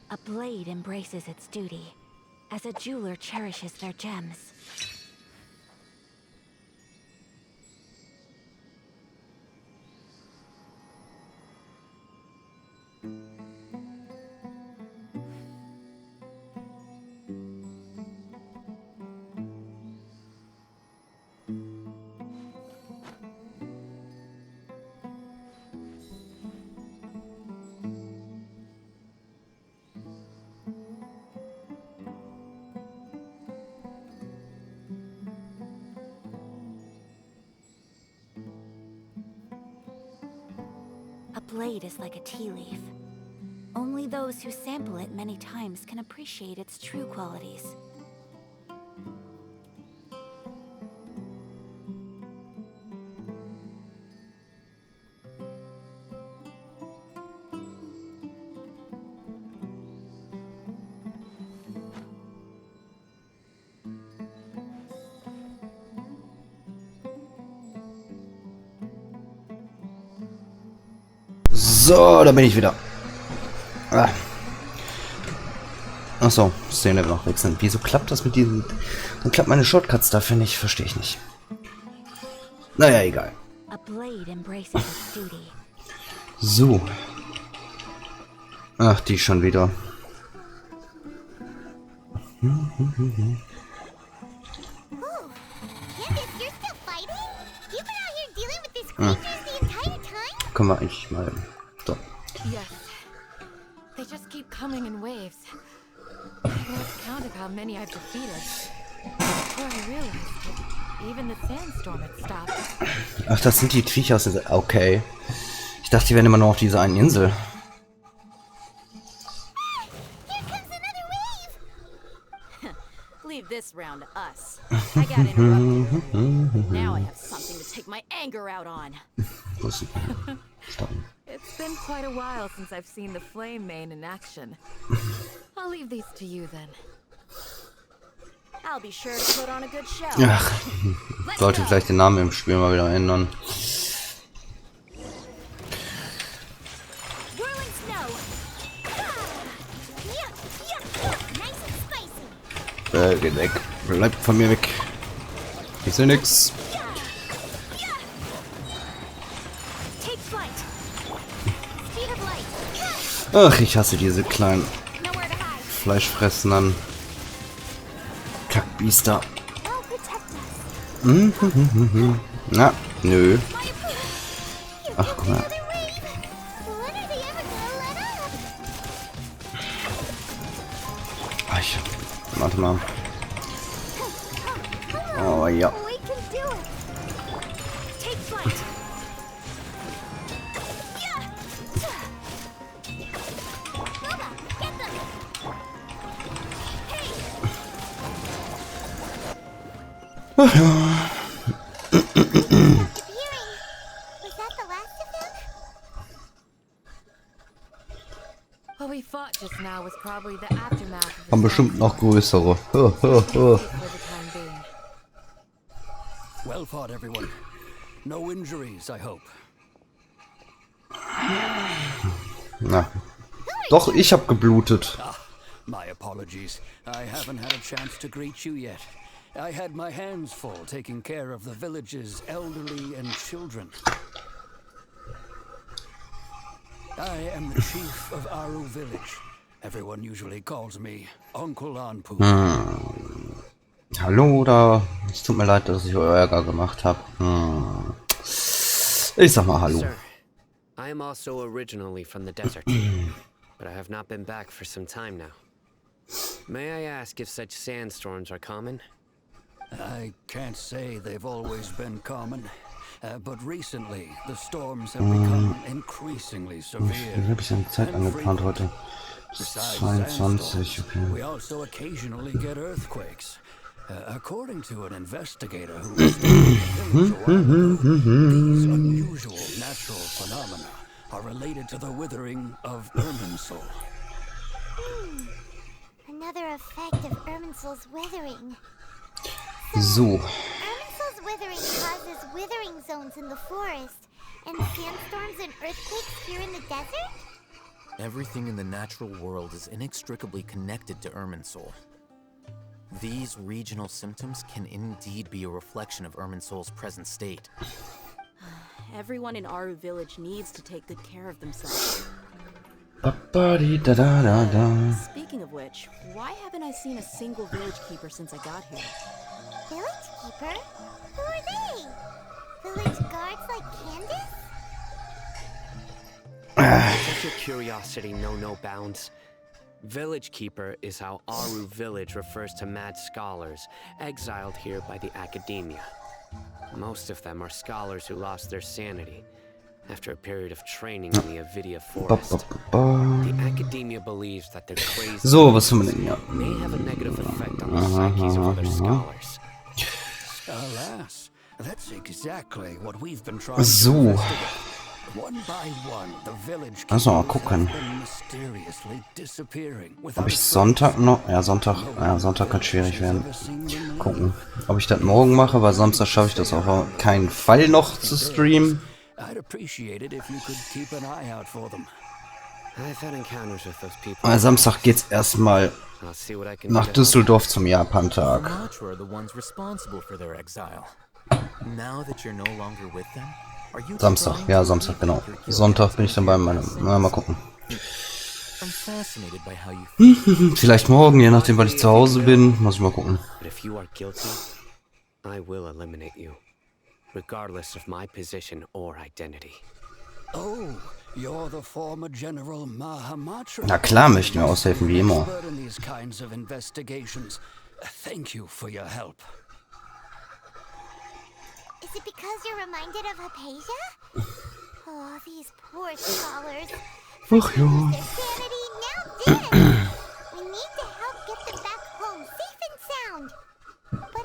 A blade embraces its duty, as a jeweler cherishes their gems. A blade is like a tea leaf. Only those who sample it many times can appreciate its true qualities. So, da bin ich wieder. Ah. Achso, Szene noch wechseln. Wieso klappt das mit diesen... Dann klappt meine Shortcuts dafür nicht, verstehe ich nicht. Naja, egal. So. Ach, die schon wieder. Können wir eigentlich mal... So. Yes. They just keep coming in waves. I lost count of how many I've defeated. Before I realized it, even the sandstorm had stopped. Ach, das sind die Viecher aus der... Okay. Ich dachte, die wären immer noch auf dieser einen Insel. Leave this round to us. I got interrupted. Now I have something to take my anger out on. It's been quite a while since I've seen the flame main in action. I'll leave these to you then. I'll be sure to put on a good show. Ach, sollte vielleicht den Namen im Spiel mal wieder ändern. Geht weg. Bleibt von mir weg. Ich sehe nix. Ach, ich hasse diese kleinen fleischfressenden Kackbiester. Na, nö. Ach, guck mal. Warte mal. Oh ja. Disappearing. Was that the last of them? What we fought just now was probably the aftermath of the Haben bestimmt noch größere. for the time being. Well fought, everyone. No injuries, I hope. Na. Doch, ich hab geblutet. Ah, my apologies. I haven't had a chance to greet you yet. I had my hands full taking care of the village's elderly and children. I am the chief of Aru village. Everyone usually calls me Uncle Anpu. Hallo, da. Es tut mir leid, dass ich euer Ärger gemacht habe. Ich sag mal hallo. Sir, I am also originally from the desert, but I have not been back for some time now. May I ask if such sandstorms are common? I can't say they've always been common, but recently the storms have become increasingly severe. Wie habe ich eine Zeit angeplant heute? Besides 22, sandstorms, okay. we also occasionally get earthquakes. According to an investigator who was these unusual natural phenomena are related to the withering of Irminsul. Another effect of Irminsul's withering. So. Irminsul's withering causes withering zones in the forest, and sandstorms and earthquakes here in the desert? Everything in the natural world is inextricably connected to Irminsul. These regional symptoms can indeed be a reflection of Irminsul's present state. Everyone in Aru village needs to take good care of themselves. Ba-ba-di-da-da-da-da. Speaking of which, why haven't I seen a single village keeper since I got here? Village keeper? Who are they? Village guards like Candace? Does your curiosity know no bounds? Village Keeper is how Aru village refers to mad scholars exiled here by the academia. Most of them are scholars who lost their sanity after a period of training in the Avidia forest. The academia believes that their crazy So, was haben wir denn hier? may have a negative effect on the psyches of other scholars. Alas, that's exactly what we've been trying to So. investigate. One by one, the village Lass mal keepers gucken. have been mysteriously disappearing Ob without ich a Sonntag noch? Ja, Sonntag kann schwierig werden. Gucken. Ob ich das morgen mache, weil Samstag schaffe ich das auf keinen Fall noch zu streamen. I'd appreciate it if you could keep an eye out for them. I've had encounters with those people. Weil Samstag geht's erstmal I'll see what I can do nach to help. Düsseldorf zum Japantag. Sumatra are the ones responsible for their exile. Now that you're no longer with them, are you Samstag, trying ja, to Samstag, genau. recreate your Sonntag bin ich dann bei meinem. past? Mal gucken. I'm fascinated by how you feel. Vielleicht morgen, je nachdem, wann ich zu Hause bin. Muss ich mal gucken. But if you are guilty, I will eliminate you, regardless of my position or identity. Oh, you're the former General Mahamatra. Na klar, möchten wir aushelfen, wie immer. Expert in these kinds of investigations. Thank you for your help. Is it because you're reminded of Hypatia? Oh, these poor scholars. Ach ja. Their sanity, now dead. We need to help get them back home, safe and sound. But,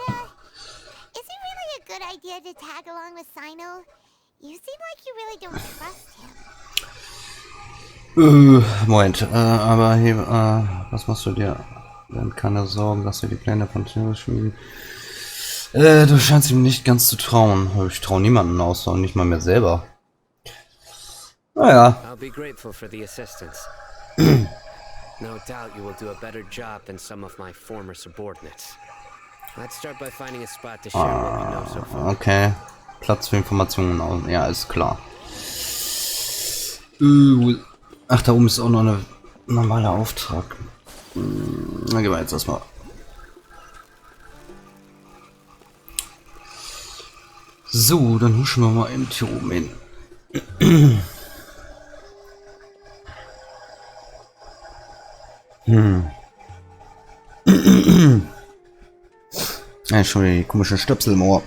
is it really a good idea to tag along with Sino? You seem like you really don't trust him. Moment, aber hier, was machst du dir? Dann keine Sorgen, dass wir die Pläne von Theo schmieden. Du scheinst ihm nicht ganz zu trauen. Ich traue niemanden außer nicht mal mir selber. Naja. I'll be grateful for the assistance. No doubt you will do a better job than some of my former subordinates. Let's start by finding a spot to share what we know so far. Okay. Platz für Informationen. Ja, ist klar. Ach, da oben ist auch noch ein normaler Auftrag. Dann gehen wir jetzt erstmal. So, dann huschen wir mal eben hier oben hin. Ja, schon die komischen Stöpsel im Ohr.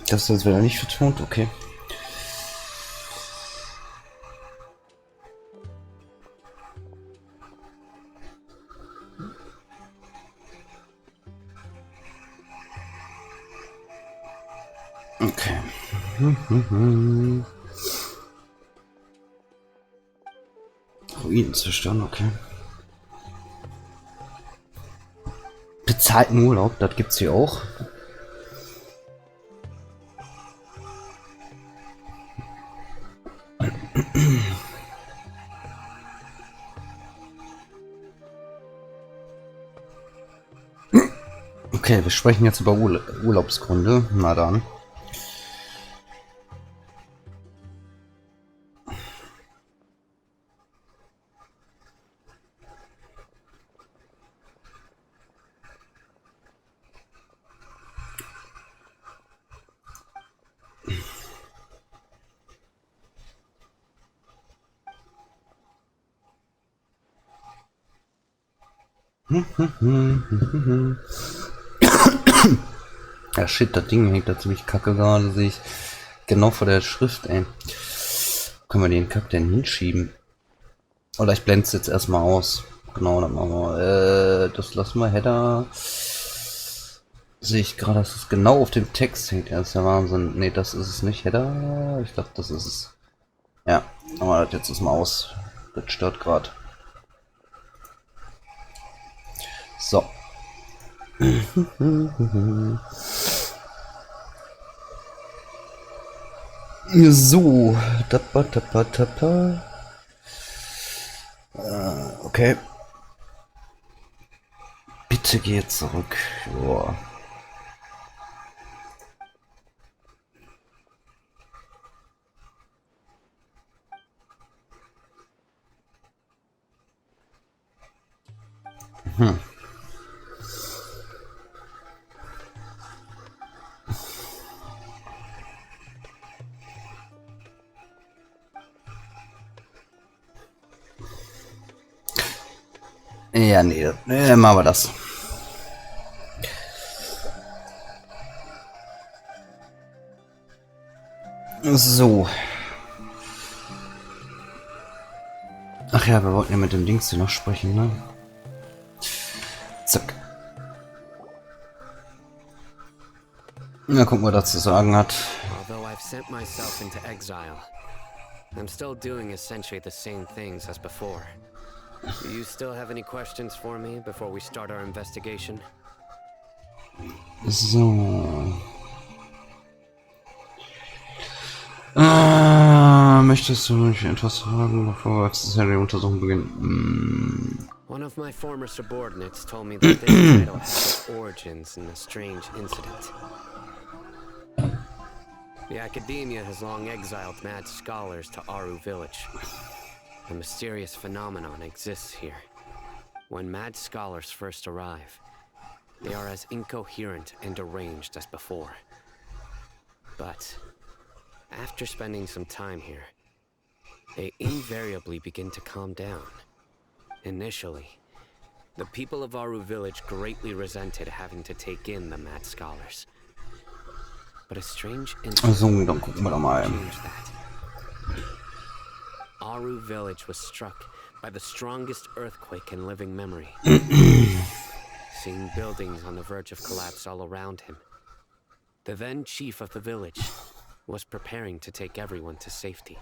Das ist jetzt wieder nicht vertont, okay. Okay. Ruinen zerstören, okay. Bezahlten Urlaub, das gibt's hier auch. Okay, wir sprechen jetzt über Urlaubsgründe. Na dann. Ja, shit, das Ding hängt da ziemlich kacke gerade, sehe ich. Genau vor der Schrift, ey. Wo können wir den Kack denn hinschieben? Oder ich blende es jetzt erstmal aus. Genau, dann machen wir. Das lassen wir. Header. Sehe ich gerade, dass es genau auf dem Text hängt. Das ist ja Wahnsinn. Ne, das ist es nicht. Header. Ich dachte, das ist es. Ja, machen wir das jetzt erstmal aus. Das stört gerade. So. So. Okay. Bitte geh zurück. Joa. Ja, nee, machen wir das. So. Ach ja, wir wollten ja mit dem Dings hier noch sprechen, ne? Zack. Na, gucken, was er zu sagen hat. Although I've sent myself into exile, I'm still doing essentially the same things as before. Do you still have any questions for me before we start our investigation? So. Möchtest du mich etwas fragen, bevor wir die Untersuchung beginnen? One of my former subordinates told me that this title had its origins in a strange incident. The Academia has long exiled mad scholars to Aru Village. A mysterious phenomenon exists here. When mad scholars first arrive, they are as incoherent and deranged as before. But after spending some time here, they invariably begin to calm down. Initially, the people of Aru Village greatly resented having to take in the mad scholars. But a strange incident dann gucken wir da mal. changed that. Aru Village was struck by the strongest earthquake in living memory. Seeing buildings on the verge of collapse all around him, the then chief of the village was preparing to take everyone to safety.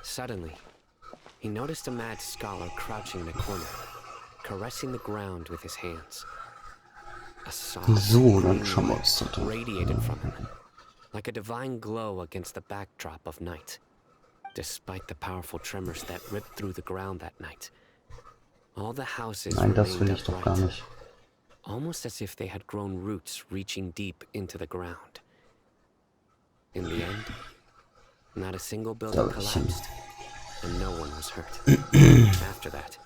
Suddenly, he noticed a mad scholar crouching in a corner, caressing the ground with his hands. A soft So, dann green schauen wir light uns das an. radiated from him, like a divine glow against the backdrop of night. Despite the powerful tremors that ripped through the ground that night, all the houses Nein, das will remained ich doch gar upright, nicht. almost as if they had grown roots reaching deep into the ground. In the end, not a single building collapsed, and no one was hurt. After that,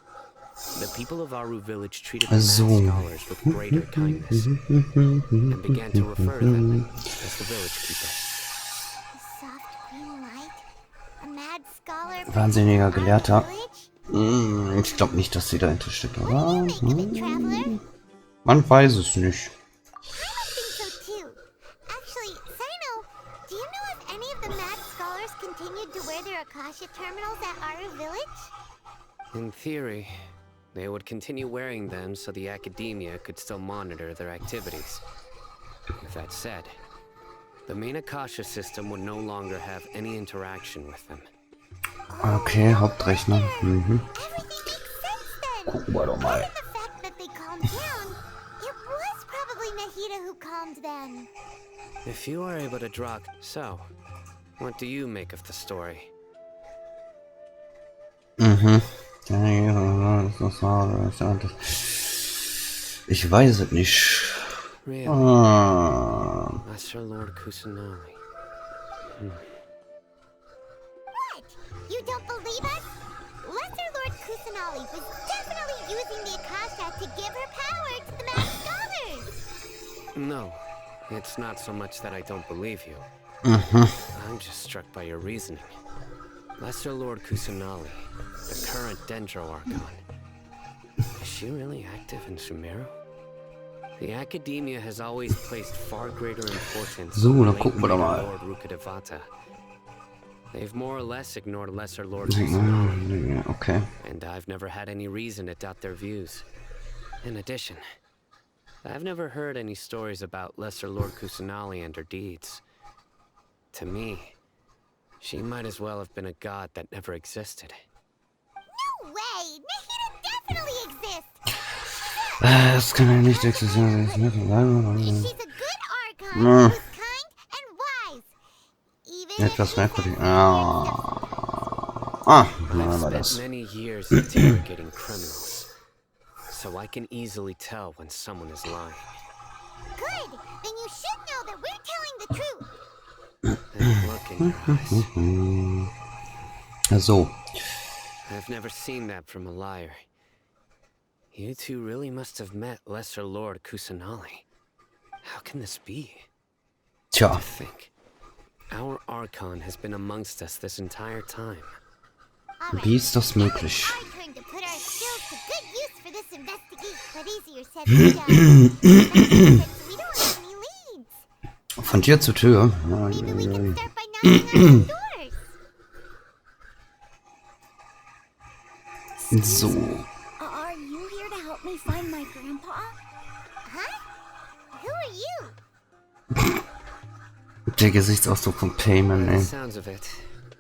the people of Aru Village treated the mad scholars with greater kindness, and began to refer to them as the village keeper. A soft green light? A mad scholar Wahnsinniger protecting our Gelehrter. village? Ich glaube nicht, dass sie dahinter steckt, What do aber you make of it, traveler? man weiß es nicht. I think so too. Actually, Sino, Akasha terminals at Aru Village? In theory, they would continue wearing them so the academia could still monitor their activities. With that said, the main Akasha system would no longer have any interaction with them. Okay, Hauptrechner. Mhm. Everything makes sense then. Gucken wir doch mal. Given the fact that they calmed down, it was probably Nahida who calmed them. If you are able to draw... So, what do you make of the story? Mhm. Ich weiß es nicht. Really? Ah. Master Lord Kusanagi. What? You don't believe us? Lesser Lord Kusanali was definitely using the Akasha to give her power to the Mad Scholars. No, it's not so much that I don't believe you. I'm just struck by your reasoning. Lesser Lord Kusanali, the current Dendro Archon. Is she really active in Sumeru? The Academia has always placed far greater importance So, on dann late gucken wir doch Greater mal. Lord Rukkhadevata. They've more or less ignored Lesser Lord Kusanali, Okay. and I've never had any reason to doubt their views. In addition, I've never heard any stories about Lesser Lord Kusanali and her deeds. To me, she might as well have been a god that never existed. No way! Nahida definitely exists! Das kann ja nicht existieren. She's a good Archon Ah. who's kind and wise. Even if Etwas she's merkwürdig. had Ah, I've machen wir spent das. many years interrogating criminals, so I can easily tell when someone is lying. good, then you should know that we're telling the truth. And look in your eyes. So. I've never seen that from a liar. You two really must have met Lesser Lord Kusanali. How can this be? Tja. To think, our Archon has been amongst us this entire time. All right, Wie ist das now möglich? it's our turn to put our skills to good use for this investigation. But easier said than done. Since we don't have any leads. Von Tür zu Tür. Maybe we can start by knocking on some doors. So. Are you here to help me find my grandpa? Huh? Who are you? Der Gesichtsausdruck von Payman, By the ey. sounds of it,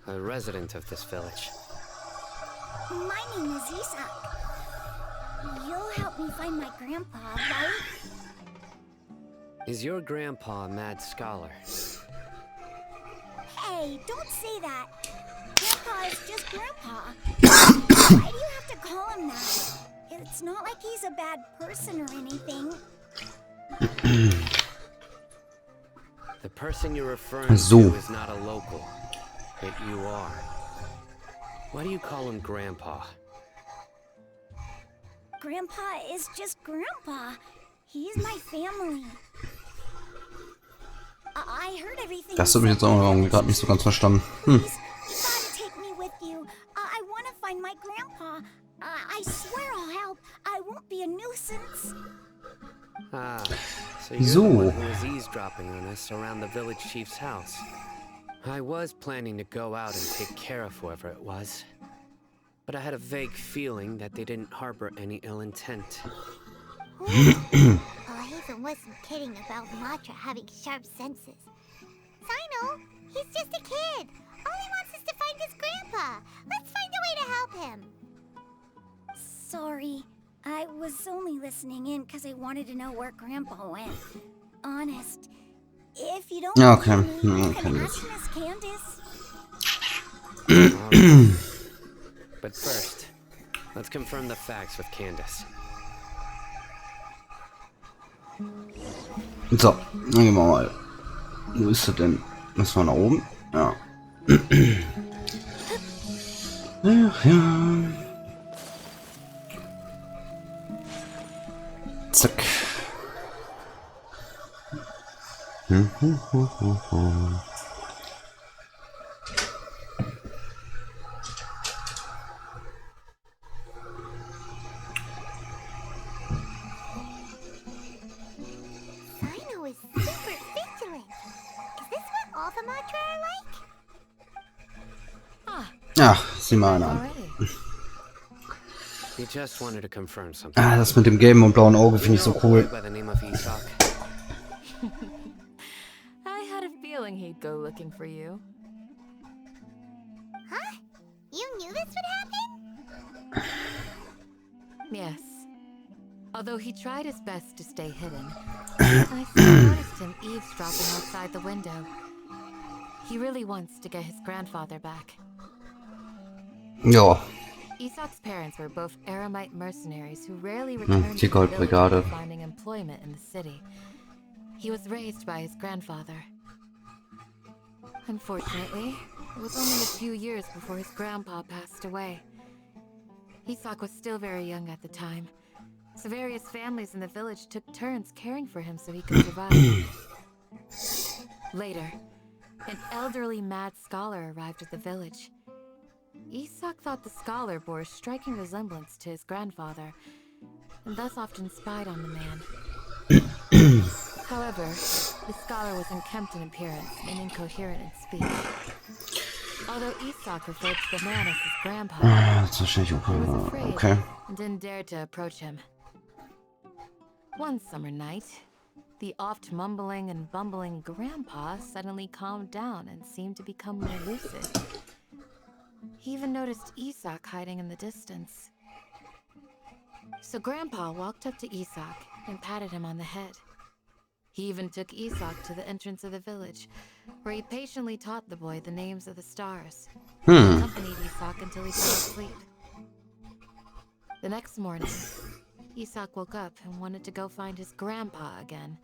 a resident of this village. My name is Isak. You'll help me find my grandpa, right? Is your grandpa a mad scholar? Hey, don't say that. Grandpa is just Grandpa. Why do you have to call him that? It's not like he's a bad person or anything. The person you're referring So. to is not a local, but you are. Why do you call him Grandpa? Grandpa is just Grandpa. He's my family. I heard everything. Das habe ich jetzt auch irgendwie gerade nicht so ganz verstanden. Please, you gotta take me with you. I want to find my grandpa. I swear I'll help. I won't be a nuisance. Ah, so you're So. the one who was eavesdropping on us around the village chief's house. I was planning to go out and take care of whoever it was, but I had a vague feeling that they didn't harbor any ill intent. Haven wasn't kidding about Matra having sharp senses. Sino, he's just a kid. All he wants is to find his grandpa. Let's find a way to help him. Sorry, I was only listening in because I wanted to know where Grandpa went. Honest. If you don't Okay. believe me, you Okay. can ask Miss Candace. But first, let's confirm the facts with Candace. So, dann gehen wir mal. Wo ist er denn? Das war nach oben? Ja. Ach ja. Zack. Sino is super vigilant. Is this what all the Matra are like? Ah, Ach, sieh mal einer an. Already. He just wanted to confirm something. Ah, das mit dem gelben und blauen Auge finde ich so cool. By the name of Isak. I had a feeling he'd go looking for you. Huh? You knew this would happen? Yes. Although he tried his best to stay hidden, I still noticed him eavesdropping outside the window. He really wants to get his grandfather back. Ja. Isak's parents were both Aramite mercenaries who rarely returned die to the village Goldbrigade. after finding employment in the city. He was raised by his grandfather. Unfortunately, it was only a few years before his grandpa passed away. Isak was still very young at the time, so various families in the village took turns caring for him so he could survive. Later, an elderly mad scholar arrived at the village. Isak thought the scholar bore a striking resemblance to his grandfather, and thus often spied on the man. However, the scholar was unkempt in appearance and incoherent in speech. Although Isak referred to the man as his grandpa, Das ist wahrscheinlich he was auch. afraid Okay. and didn't dare to approach him. One summer night, the oft mumbling and bumbling grandpa suddenly calmed down and seemed to become more lucid. He even noticed Isak hiding in the distance. So Grandpa walked up to Isak and patted him on the head. He even took Isak to the entrance of the village, where he patiently taught the boy the names of the stars. He accompanied Isak until he fell asleep. The next morning, Isak woke up and wanted to go find his grandpa again,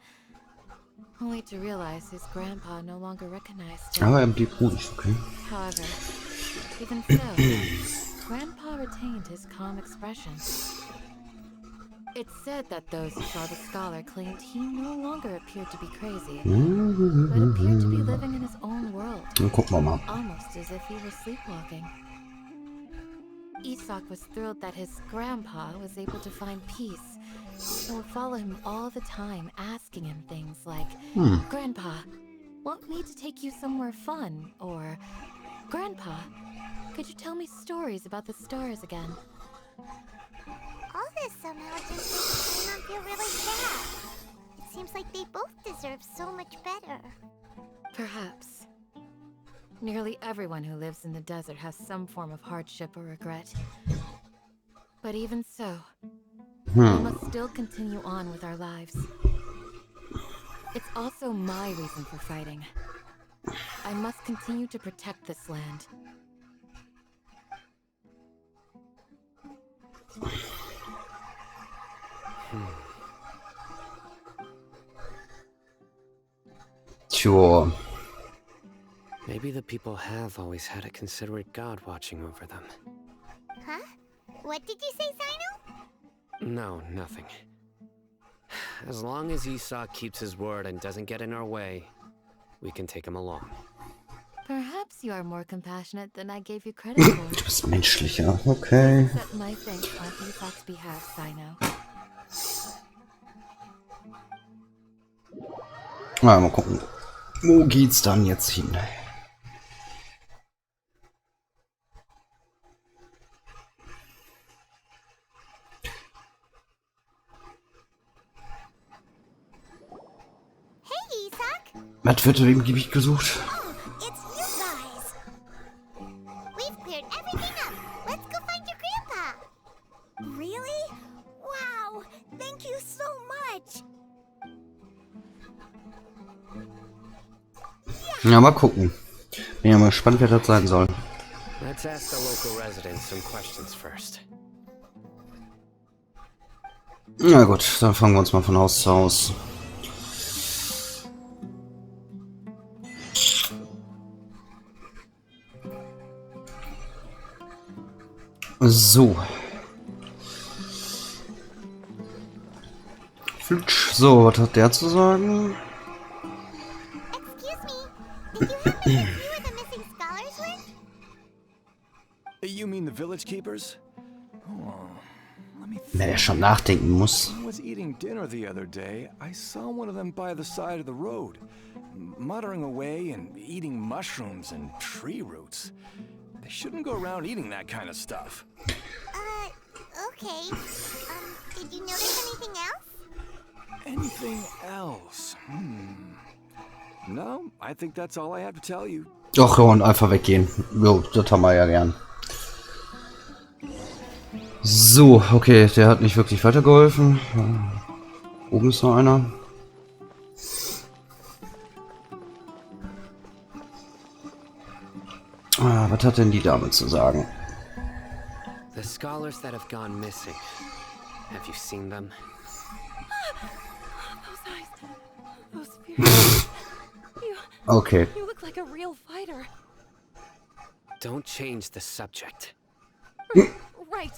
only to realize his grandpa no longer recognized him. Aber er blieb ruhig, okay. However, even so, Grandpa retained his calm expression. It's said that those who saw the scholar claimed he no longer appeared to be crazy, but appeared to be living in his own world, Dann gucken wir mal. almost as if he were sleepwalking. Isak was thrilled that his grandpa was able to find peace, and would follow him all the time, asking him things like, Grandpa, want me to take you somewhere fun? Or, Grandpa, could you tell me stories about the stars again? All this somehow just makes Paimon feel really sad. It seems like they both deserve so much better. Perhaps. Nearly everyone who lives in the desert has some form of hardship or regret. But even so, we must still continue on with our lives. It's also my reason for fighting. I must continue to protect this land. Tja. Maybe the people have always had a considerate god watching over them. Huh? What did you say, Sino? No, nothing. As long as Isak keeps his word and doesn't get in our way, we can take him along. Perhaps you are more compassionate than I gave you credit for. Du bist menschlicher, okay. Accept my thanks on Isak's behalf, Sino. Mal gucken. Wo geht's dann jetzt hin? Hey, Isak! Was wird in dem Gebiet gesucht? Oh, it's you guys! We've cleared everything up. Let's go find your grandpa. Really? Wow! Thank you so much! Ja, mal gucken. Bin ja mal gespannt, wer das sein soll. Let's ask the local residents some questions first. Na gut, dann fangen wir uns mal von Haus zu Haus. So. Flutsch. So, was hat der zu sagen? Excuse me. Did you happen to see where the missing scholars went? You mean the village keepers? Oh, let me Wenn er think. schon nachdenken muss. I was eating dinner the other day. I saw one of them by the side of the road, muttering away and eating mushrooms and tree roots. They shouldn't go around eating that kind of stuff. Okay. Did you notice anything else? Anything else? No, I think that's all I have to tell you. Doch, ja, und einfach weggehen. Jo, das haben wir ja gern. So, okay, der hat nicht wirklich weitergeholfen. Oben ist noch einer. Ah, was hat denn die Dame zu sagen? The scholars that have gone missing. Have you seen them? Those eyes. Those fierce. Okay. You look like a real fighter. Don't change the subject. Right.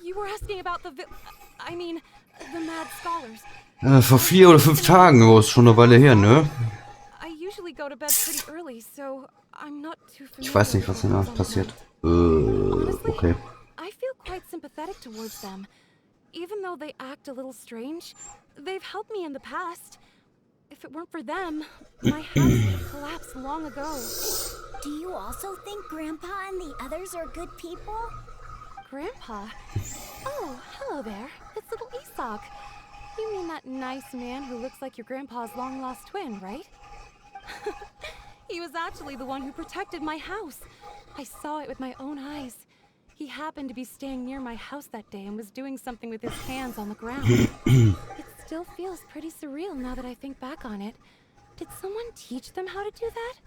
You were asking about the the mad scholars. Vor 4 oder 5 Tagen, oh, ist schon eine Weile her, ne? I usually go to bed pretty early, so I'm not too familiar. Ich weiß nicht, was danach passiert. Honestly, Okay. I feel quite sympathetic towards them. Even though they act a little strange, they've helped me in the past. If it weren't for them, my house would have collapsed long ago. Do you also think Grandpa and the others are good people? Grandpa? Oh, hello there. It's little Isak. You mean that nice man who looks like your grandpa's long-lost twin, right? He was actually the one who protected my house. I saw it with my own eyes. He happened to be staying near my house that day and was doing something with his hands on the ground. It still feels pretty surreal now that I think back on it. Did someone teach them how to do that?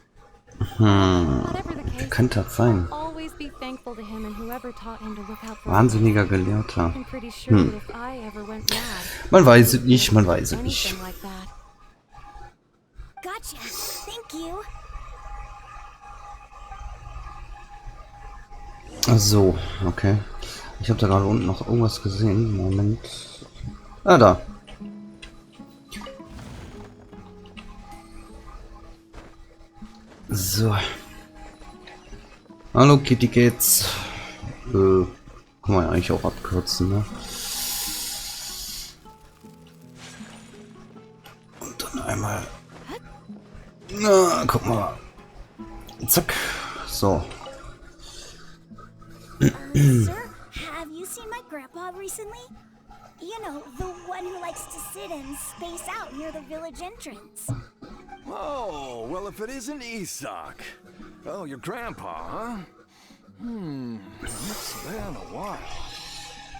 Whatever the case, Könnte das sein. I'll always be thankful to him and whoever taught him to look out for Wahnsinniger Gelehrter. I'm pretty sure that if I ever went mad, Man weiß es nicht, man weiß es nicht. anything like that. Gotcha. Thank you. So, okay. Ich habe da gerade unten noch irgendwas gesehen. Moment. Ah, da. So. Hallo Kitty Kids. Kann man ja eigentlich auch abkürzen, ne? Und dann einmal. Na, guck mal. Zack. So. Sir, have you seen my grandpa recently? You know, the one who likes to sit and space out near the village entrance. Oh, well, if it isn't Isak. Oh, your grandpa, huh? It's been a while.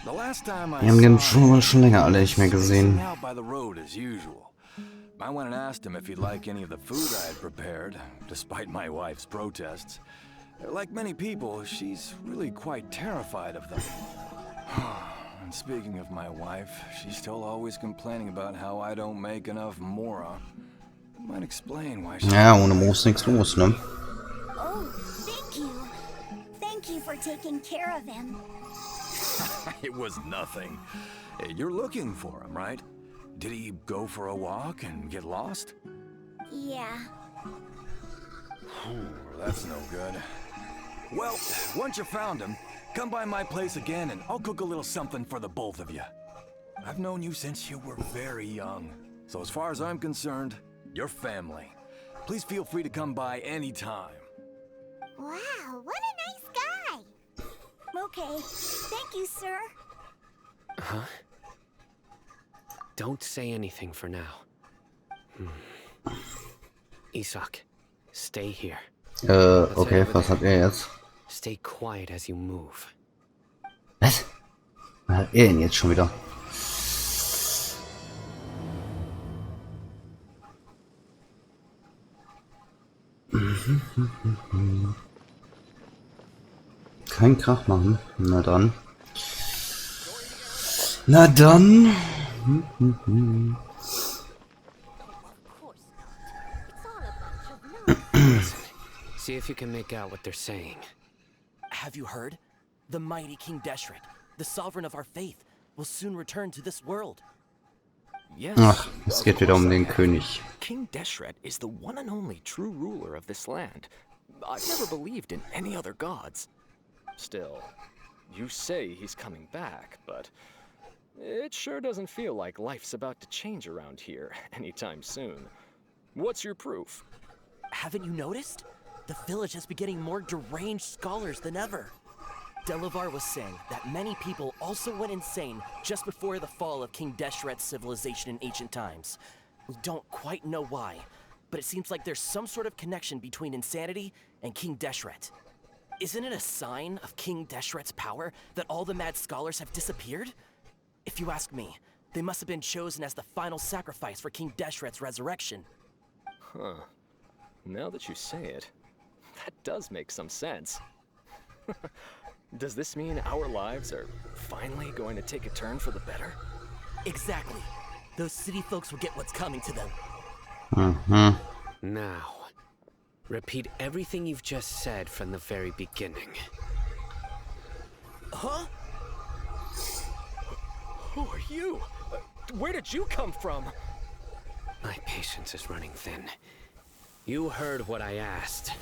The last time I Wir haben den saw schon länger alle nicht mehr gesehen. him out by the road as usual. I went and asked him if he'd like any of the food I had prepared, despite my wife's protests. Like many people, she's really quite terrified of them. And speaking of my wife, she's still always complaining about how I don't make enough mora. Might explain why she... Ja, ohne Moos nichts los, ne? Oh, thank you. Thank you for taking care of him. It was nothing. Hey, you're looking for him, right? Did he go for a walk and get lost? Yeah. That's no good. Well, once you found him, come by my place again and I'll cook a little something for the both of you. I've known you since you were very young. So as far as I'm concerned, you're family. Please feel free to come by anytime. Wow, what a nice guy. Okay, thank you, sir. Huh? Don't say anything for now. Isak, stay here. Okay, was hat er jetzt? Stay quiet as you move. Was? Was hat er denn jetzt schon wieder? Kein Krach machen. Na dann. Na dann. See if you can make out what they're saying. Have you heard? The mighty King Deshret, the sovereign of our faith, will soon return to this world. Yes. Ach, es geht wieder den König. King Deshret is the one and only true ruler of this land. I've never believed in any other gods. Still, you say he's coming back, but it sure doesn't feel like life's about to change around here anytime soon. What's your proof? Haven't you noticed? the village has been getting more deranged scholars than ever. Delavar was saying that many people also went insane just before the fall of King Deshret's civilization in ancient times. We don't quite know why, but it seems like there's some sort of connection between insanity and King Deshret. Isn't it a sign of King Deshret's power that all the mad scholars have disappeared? If you ask me, they must have been chosen as the final sacrifice for King Deshret's resurrection. Huh. Now that you say it, that does make some sense. Does this mean our lives are finally going to take a turn for the better? Exactly. Those city folks will get what's coming to them. Now, repeat everything you've just said from the very beginning. Huh? Who are you? Where did you come from? My patience is running thin. You heard what I asked.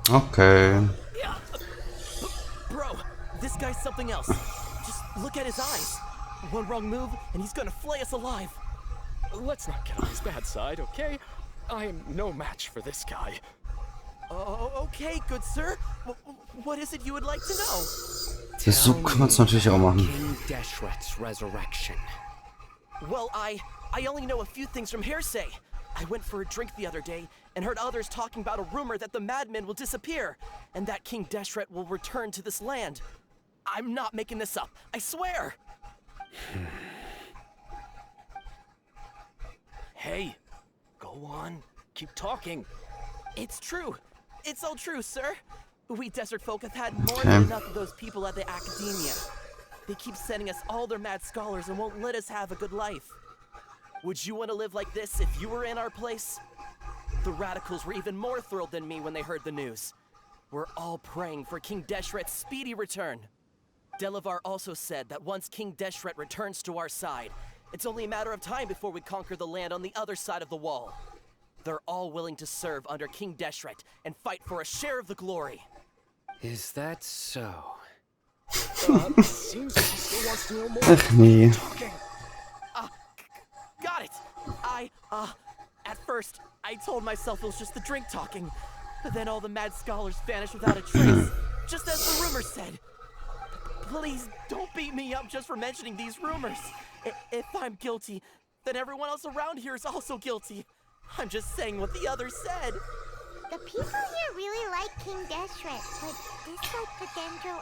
Okay. Yeah. Bro, this guy's something else. Just look at his eyes. One wrong move, and he's gonna flay us alive. Let's not get on his bad side, okay? I am no match for this guy. Oh, okay, good sir. What is it you would like to know? So kann man es natürlich auch machen. King Deshret's resurrection. Well, I only know a few things from hearsay. I went for a drink the other day and heard others talking about a rumor that the madmen will disappear and that King Deshret will return to this land. I'm not making this up, I swear! Hey, go on. Keep talking. It's true. It's all true, sir. We desert folk have had more than enough of those people at the academia. They keep sending us all their mad scholars and won't let us have a good life. Would you want to live like this if you were in our place? The radicals were even more thrilled than me when they heard the news. We're all praying for King Deshret's speedy return. Delavar also said that once King Deshret returns to our side, it's only a matter of time before we conquer the land on the other side of the wall. They're all willing to serve under King Deshret and fight for a share of the glory. Is that so? Seems like he still wants to know more. Ach nee. Talking. Got it! At first, I told myself it was just the drink talking. But then all the mad scholars vanished without a trace, just as the rumors said. Please don't beat me up just for mentioning these rumors. If I'm guilty, then everyone else around here is also guilty. I'm just saying what the others said. The people here really like King Deshret, but dislike the Dendro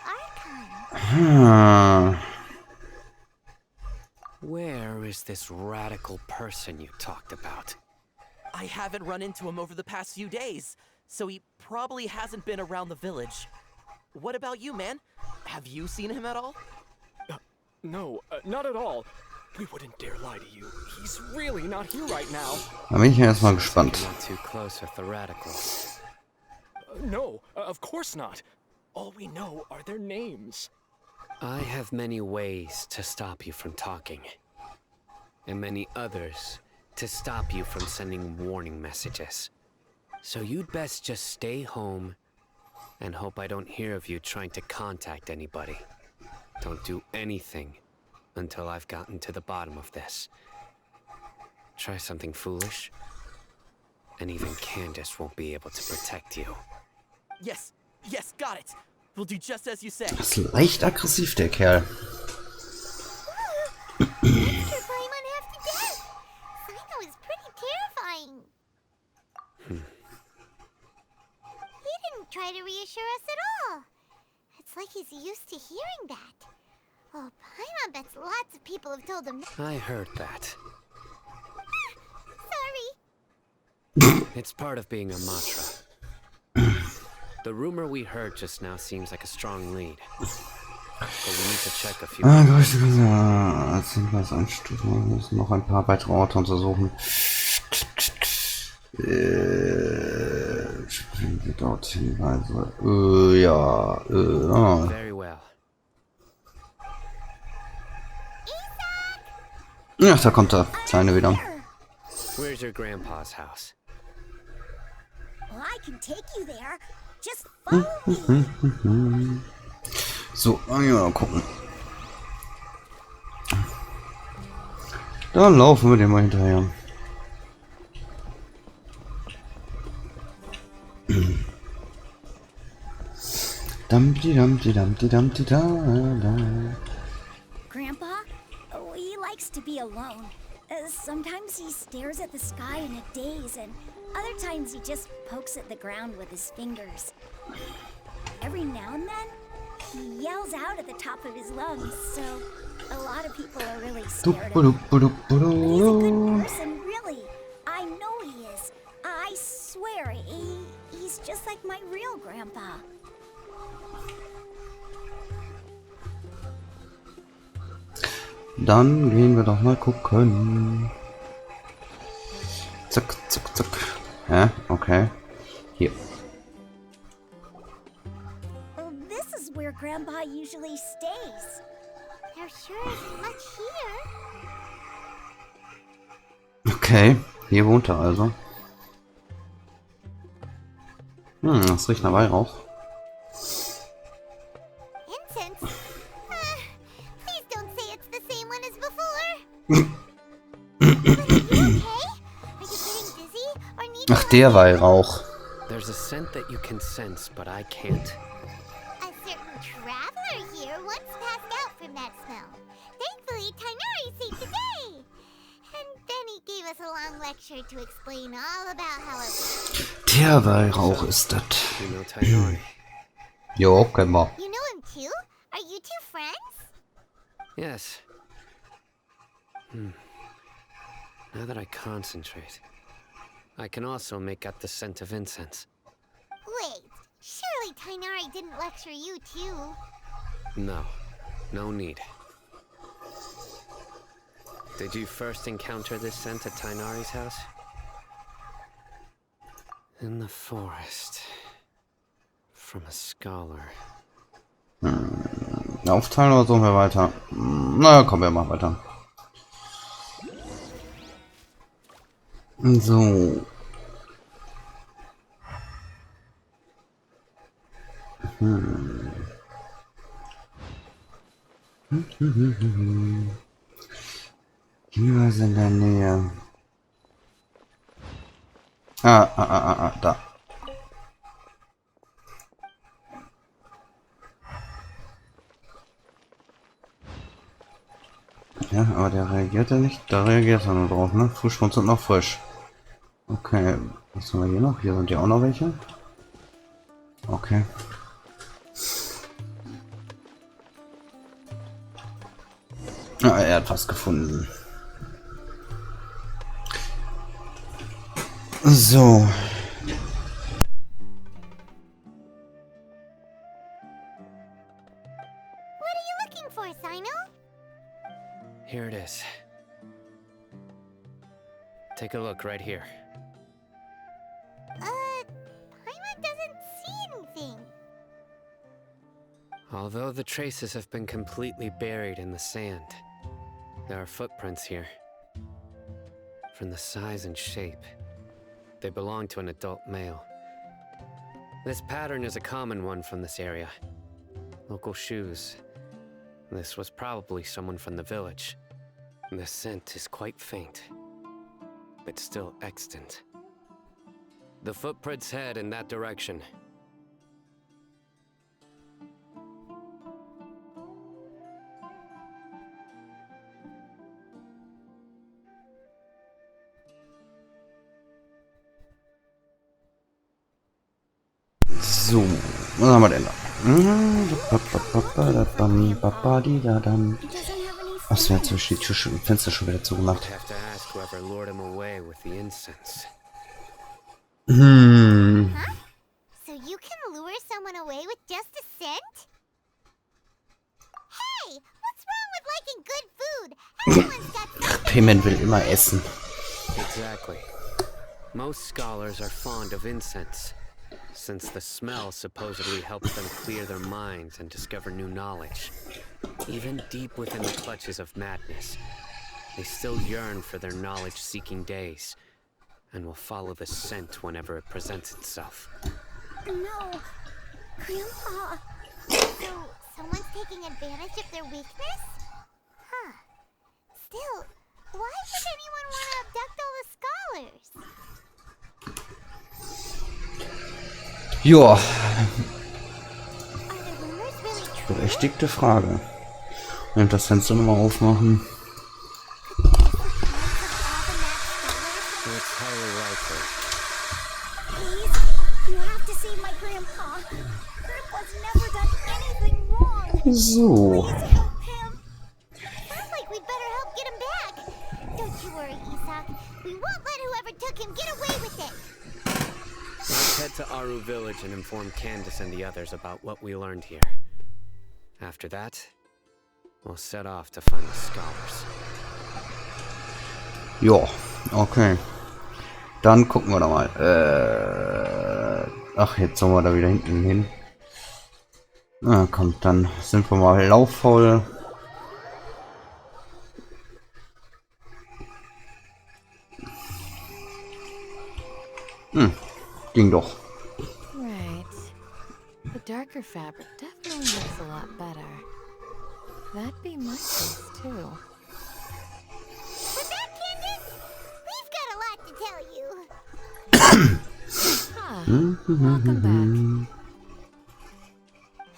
Archon. Where is this radical person you talked about? I haven't run into him over the past few days, so he probably hasn't been around the village. What about you, man? Have you seen him at all? No, not at all. We wouldn't dare lie to you. He's really not here right now. Da bin ich ja erstmal gespannt. You're not too close with the radicals. No, of course not. All we know are their names. I have many ways to stop you from talking, and many others to stop you from sending warning messages. So you'd best just stay home and hope I don't hear of you trying to contact anybody. Don't do anything until I've gotten to the bottom of this. Try something foolish, and even Candace won't be able to protect you. Yes, got it. We'll do just as you say. Das ist leicht aggressiv, der Kerl. Extra Paimon have to death. Sino is pretty terrifying. He didn't try to reassure us at all. It's like he's used to hearing that. Oh, Paimon bets lots of people have told him that. I heard that. Sorry. It's part of being a Matra. The rumor we heard just now seems like a strong lead. But we need to check a few. Als Hinweis einstufen, wir müssen noch ein paar weitere Orte untersuchen. Sprechen Sie dort Hinweise. Ja. Very well. Ach, da kommt der Kleine wieder. Where's your grandpa's house? Well, I can take you there. Just follow me. So, ja, gucken. Dann laufen wir dem mal hinterher. Grandpa? Oh, he likes to be alone. Sometimes he stares at the sky in a daze, and other times he just pokes at the ground with his fingers. Every now and then, he yells out at the top of his lungs, so a lot of people are really scared of him. But he's a good person, really. I know he is. I swear, he's just like my real grandpa. Dann gehen wir doch mal gucken. Zack, zack, zack. Hä? Okay. Hier. This is where Grandpa usually stays. There sure isn't much here. Okay, hier wohnt er also. Das riecht nach Weihrauch. Incense? Please don't say it's the same one as before. But are you okay? Are you getting dizzy or need Ach, der Weihrauch. There's a scent that you can sense, but I can't. A certain traveler here once passed out from that smell. Thankfully, Tainari saved the day. And then he gave us a long lecture to explain all about how it... Der Weihrauch ist das. You know Tainari? Jo, kennen wir. You know him too? Are you two friends? Yes. Now that I concentrate, I can also make out the scent of incense. Wait, surely Tainari didn't lecture you too? No, no need. Did you first encounter this scent at Tainari's house? In the forest. From a scholar. Aufteilen oder so wir weiter? Na, komm, wir machen weiter. So. Hier ist in der Nähe. Da. Ja, aber der reagiert ja nicht. Da reagiert er nur drauf, ne? Frischwund sind noch frisch. Okay, was haben wir hier noch? Hier sind ja auch noch welche. Okay. Ah, er hat was gefunden. So. What are you looking for, Sino? Here it is. Take a look right here. Paimon doesn't see anything. Although the traces have been completely buried in the sand, there are footprints here. From the size and shape, they belong to an adult male. This pattern is a common one from this area. Local shoes. This was probably someone from the village. The scent is quite faint, but still extant. The footprints head in that direction. So, was haben wir denn da? Achso, jetzt habe ich die Fenster schon wieder zugemacht. So you can lure someone away with just a scent? Hey, what's wrong with liking good food? Everyone's got something. Payment will immer essen. Exactly. Most scholars are fond of incense, since the smell supposedly helps them clear their minds and discover new knowledge. Even deep within the clutches of madness, they still yearn for their knowledge-seeking days, and will follow the scent whenever it presents itself. No, Grandpa. So someone's taking advantage of their weakness? Huh. Still, why would anyone want to abduct all the scholars? Joa. Are there Berechtigte Frage. Und das Fenster nochmal aufmachen. It's highly likely. Please, you have to save my grandpa. Grandpa's never done anything wrong. So. Please help him. Sounds like we'd better help get him back. Don't you worry, Isak. We won't let whoever took him get away with it. Let's head to Aru Village and inform Candace and the others about what we learned here. After that, we'll set off to find the scholars. Ja, okay. Dann gucken wir da mal. Ach, jetzt sollen wir da wieder hinten hin. Na, kommt, dann sind wir mal laufvoll. Ging doch. Right. The darker fabric definitely looks a lot better. That'd be my taste too. We're back, Candace. We've got a lot to tell you. Welcome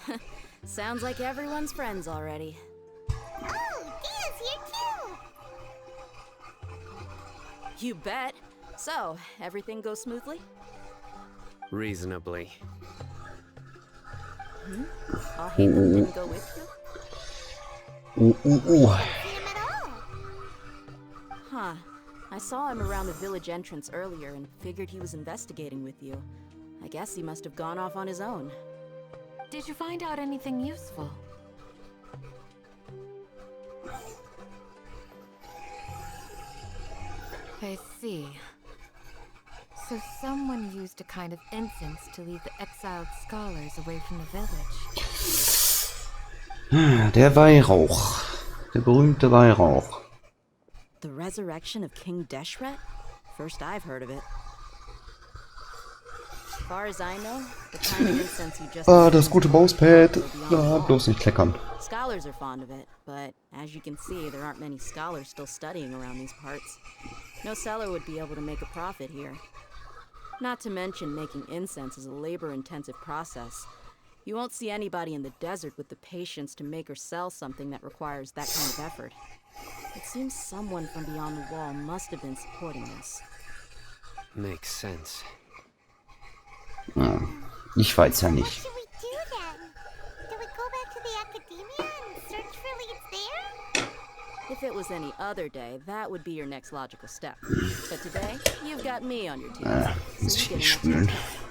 back. Sounds like everyone's friends already. Oh, Dia's here too. You bet. So, everything goes smoothly? Reasonably. Alhaitham didn't go with you? See him at all. Huh. I saw him around the village entrance earlier and figured he was investigating with you. I guess he must have gone off on his own. Did you find out anything useful? I see. So someone used a kind of incense to lead the exiled scholars away from the village. Der Weihrauch. Der berühmte Weihrauch. The resurrection of King Deshret? First I've heard of it. As far as I know, the kind of incense you just Das gute Mauspad. Bloß nicht kleckern. Scholars are fond of it, but as you can see, there aren't many scholars still studying around these parts. No seller would be able to make a profit here. Not to mention making incense is a labor-intensive process. You won't see anybody in the desert with the patience to make or sell something that requires that kind of effort. It seems someone from beyond the wall must have been supporting this. Makes sense. Ich weiß ja What nicht. should we do then? Do we go back to the academia and search for leads there? If it was any other day, that would be your next logical step. But today, you've got me on your team. Muss ich So you nicht get an spülen. extra.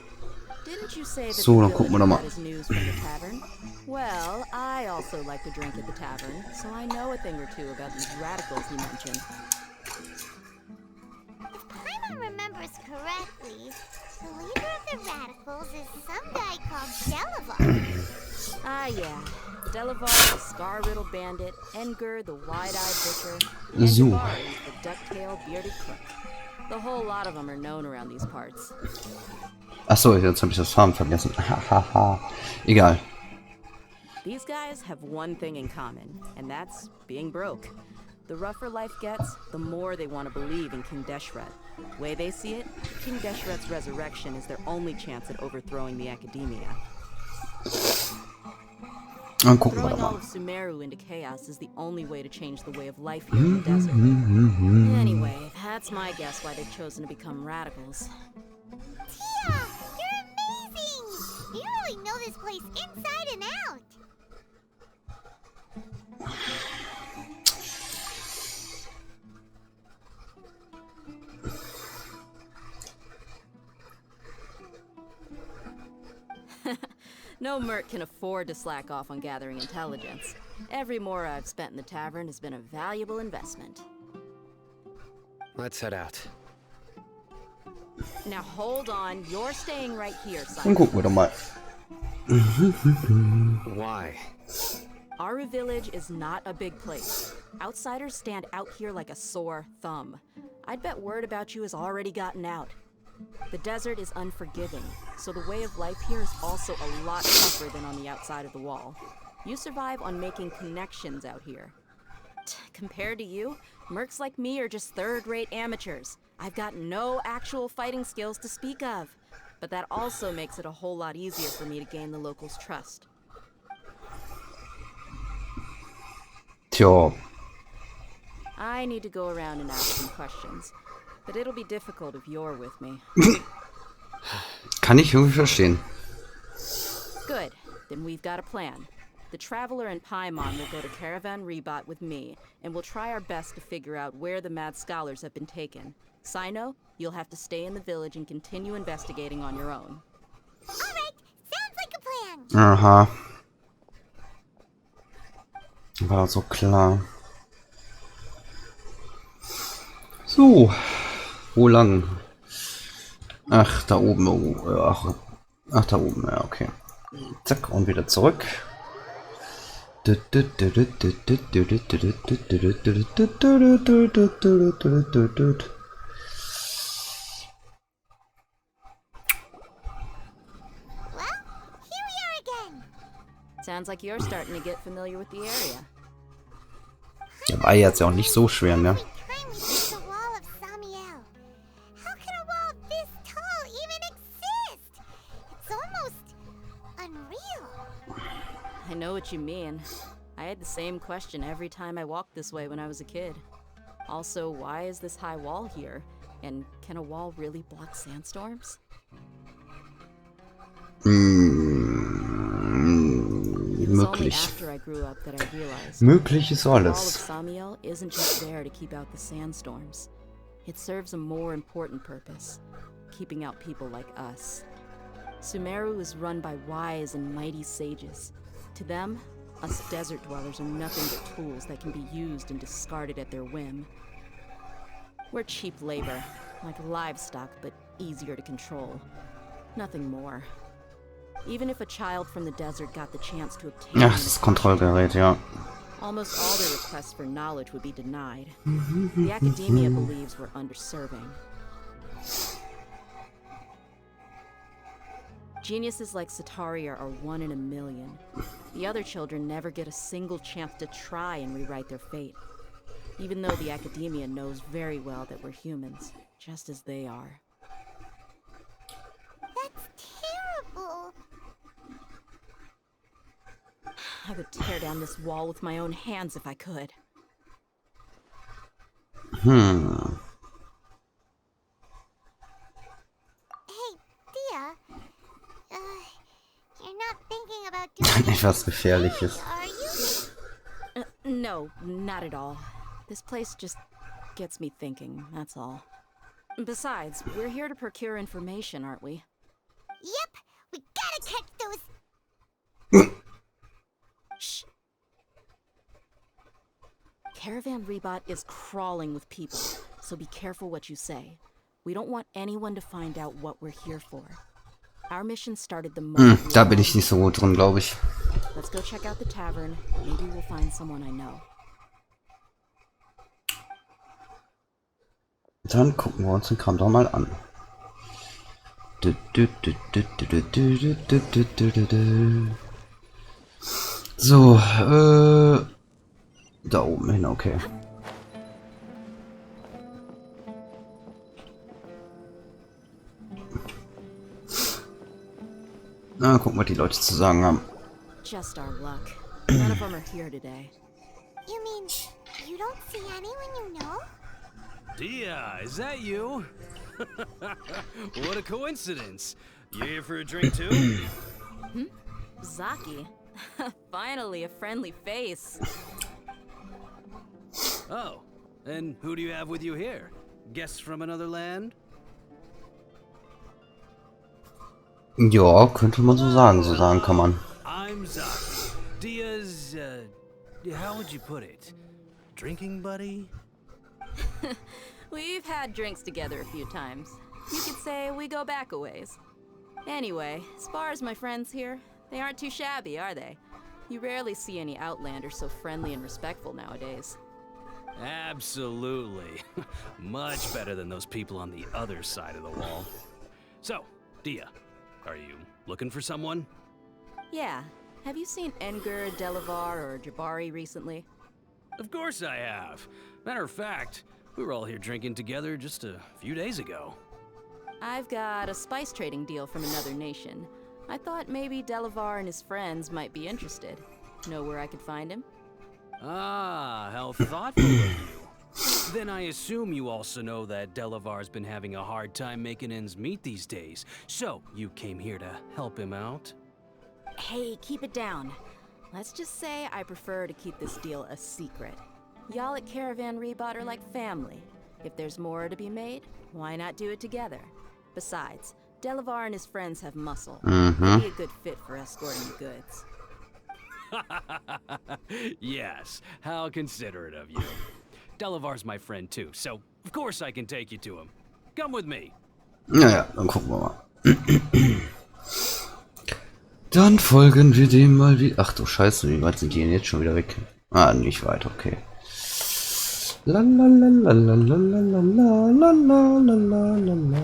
Didn't you say that So, the dann gucken wir doch village mal. got his news from the tavern? Well, I also like to drink at the tavern, so I know a thing or two about these radicals you mentioned. If Paimon remembers correctly, the leader of the radicals is some guy called Delavar. Ah, yeah. Delavar, the scar-riddled bandit, Engur, the wide-eyed butcher, and So. Jabari, the duck-tailed bearded crook. The whole lot of them are known around these parts. Achso, jetzt habe ich das Farben vergessen. Hahaha. Egal. These guys have one thing in common, and that's being broke. The rougher life gets, the more they want to believe in King Deshret. Way they see it, King Deshret's resurrection is their only chance at overthrowing the academia. Dann gucken wir Throwing doch all mal. of Sumeru into chaos is the only way to change the way of life here in the desert. Anyway, that's my guess why they've chosen to become radicals. Tia, you're amazing! You really know this place inside and out. No merc can afford to slack off on gathering intelligence. Every mora I've spent in the tavern has been a valuable investment. Let's head out. Now hold on, you're staying right here, Dann Simon. gucken wir doch mal. Why? Aru Village is not a big place. Outsiders stand out here like a sore thumb. I'd bet word about you has already gotten out. The desert is unforgiving, so the way of life here is also a lot tougher than on the outside of the wall. You survive on making connections out here. Compared to you, mercs like me are just third-rate amateurs. I've got no actual fighting skills to speak of. But that also makes it a whole lot easier for me to gain the locals' trust. Tja, I need to go around and ask some questions, but it'll be difficult if you're with me. kann ich irgendwie verstehen. Good. Then we've got a plan. The Traveler and Paimon will go to Caravan Rebot with me, and we'll try our best to figure out where the Mad Scholars have been taken. Sino, you'll have to stay in the village and continue investigating on your own. Alright, sounds like a plan. Aha. War so klar. So. Wo lang? Ach, da oben. Oh, ach, da oben. Ja, okay. Zack, und wieder zurück. Well, here we are again. Sounds like you're starting to get familiar with the area. Der war jetzt ja auch nicht so schwer, ne? Every time we see the wall of Samiel. How can a wall this tall even exist? It's almost unreal. I know what you mean. I had the same question every time I walked this way when I was a kid. Also, why is this high wall here? And can a wall really block sandstorms? It was only Möglich. after I grew up that I realized Möglich ist the wall of alles. Samiel isn't just there to keep out the sandstorms. It serves a more important purpose, keeping out people like us. Sumeru is run by wise and mighty sages. To them, us desert dwellers are nothing but tools that can be used and discarded at their whim. We're cheap labor, like livestock, but easier to control. Nothing more. Even if a child from the desert got the chance to obtain Ach, das Kontrollgerät, ja. almost all their requests for knowledge would be denied. The academia believes we're underserving. Geniuses like Sataria are one in a million. The other children never get a single chance to try and rewrite their fate. Even though the academia knows very well that we're humans, just as they are. That's terrible. I would tear down this wall with my own hands if I could. Hey, Dia. You're not thinking about doing Etwas Gefährliches. are you? No, not at all. This place just gets me thinking, that's all. Besides, we're here to procure information, aren't we? Yep, we gotta catch those. Shh. Caravan Rebot is crawling with people, so be careful what you say. We don't want anyone to find out what we're here for. Our mission started the moment we Da bin ich arrived. nicht so gut drin, glaube ich. Let's go check out the tavern. Maybe we'll find someone I know. Dann gucken wir uns den Kram doch mal an. So, da oben hin, okay. Na, gucken, was die Leute zu sagen haben. Just our luck. None of them are here today. You mean you don't see anyone you know? Dia, is that you? What a coincidence. You here for a drink too? Zaki. Finally, a friendly face. Oh, and who do you have with you here? Guests from another land? Ja, könnte man so sagen. So sagen kann man. I'm Zaki. Dia's, how would you put it? Drinking buddy? We've had drinks together a few times. You could say we go back a ways. Anyway, as far as my friends here, they aren't too shabby, are they? You rarely see any Outlanders so friendly and respectful nowadays. Absolutely. Much better than those people on the other side of the wall. So, Dia, are you looking for someone? Yeah. Have you seen Engur, Delavar, or Jabari recently? Of course I have. Matter of fact, we were all here drinking together just a few days ago. I've got a spice trading deal from another nation. I thought maybe Delavar and his friends might be interested. Know where I could find him? Ah, how thoughtful of you. Then I assume you also know that Delavar's been having a hard time making ends meet these days. So, you came here to help him out? Hey, keep it down. Let's just say I prefer to keep this deal a secret. Y'all at Caravan Rebot are like family. If there's more to be made, why not do it together? Besides, Delavar and his friends have muscle. He'd be a good fit for escorting the goods. Yes, how considerate of you. Delavar's my friend too, so of course I can take you to him. Come with me. Naja, dann gucken wir mal. Dann folgen wir dem mal wie. Ach du Scheiße, wie weit sind die denn jetzt schon wieder weg? Ah, nicht weit, okay. La la la la la la la la la la la la la.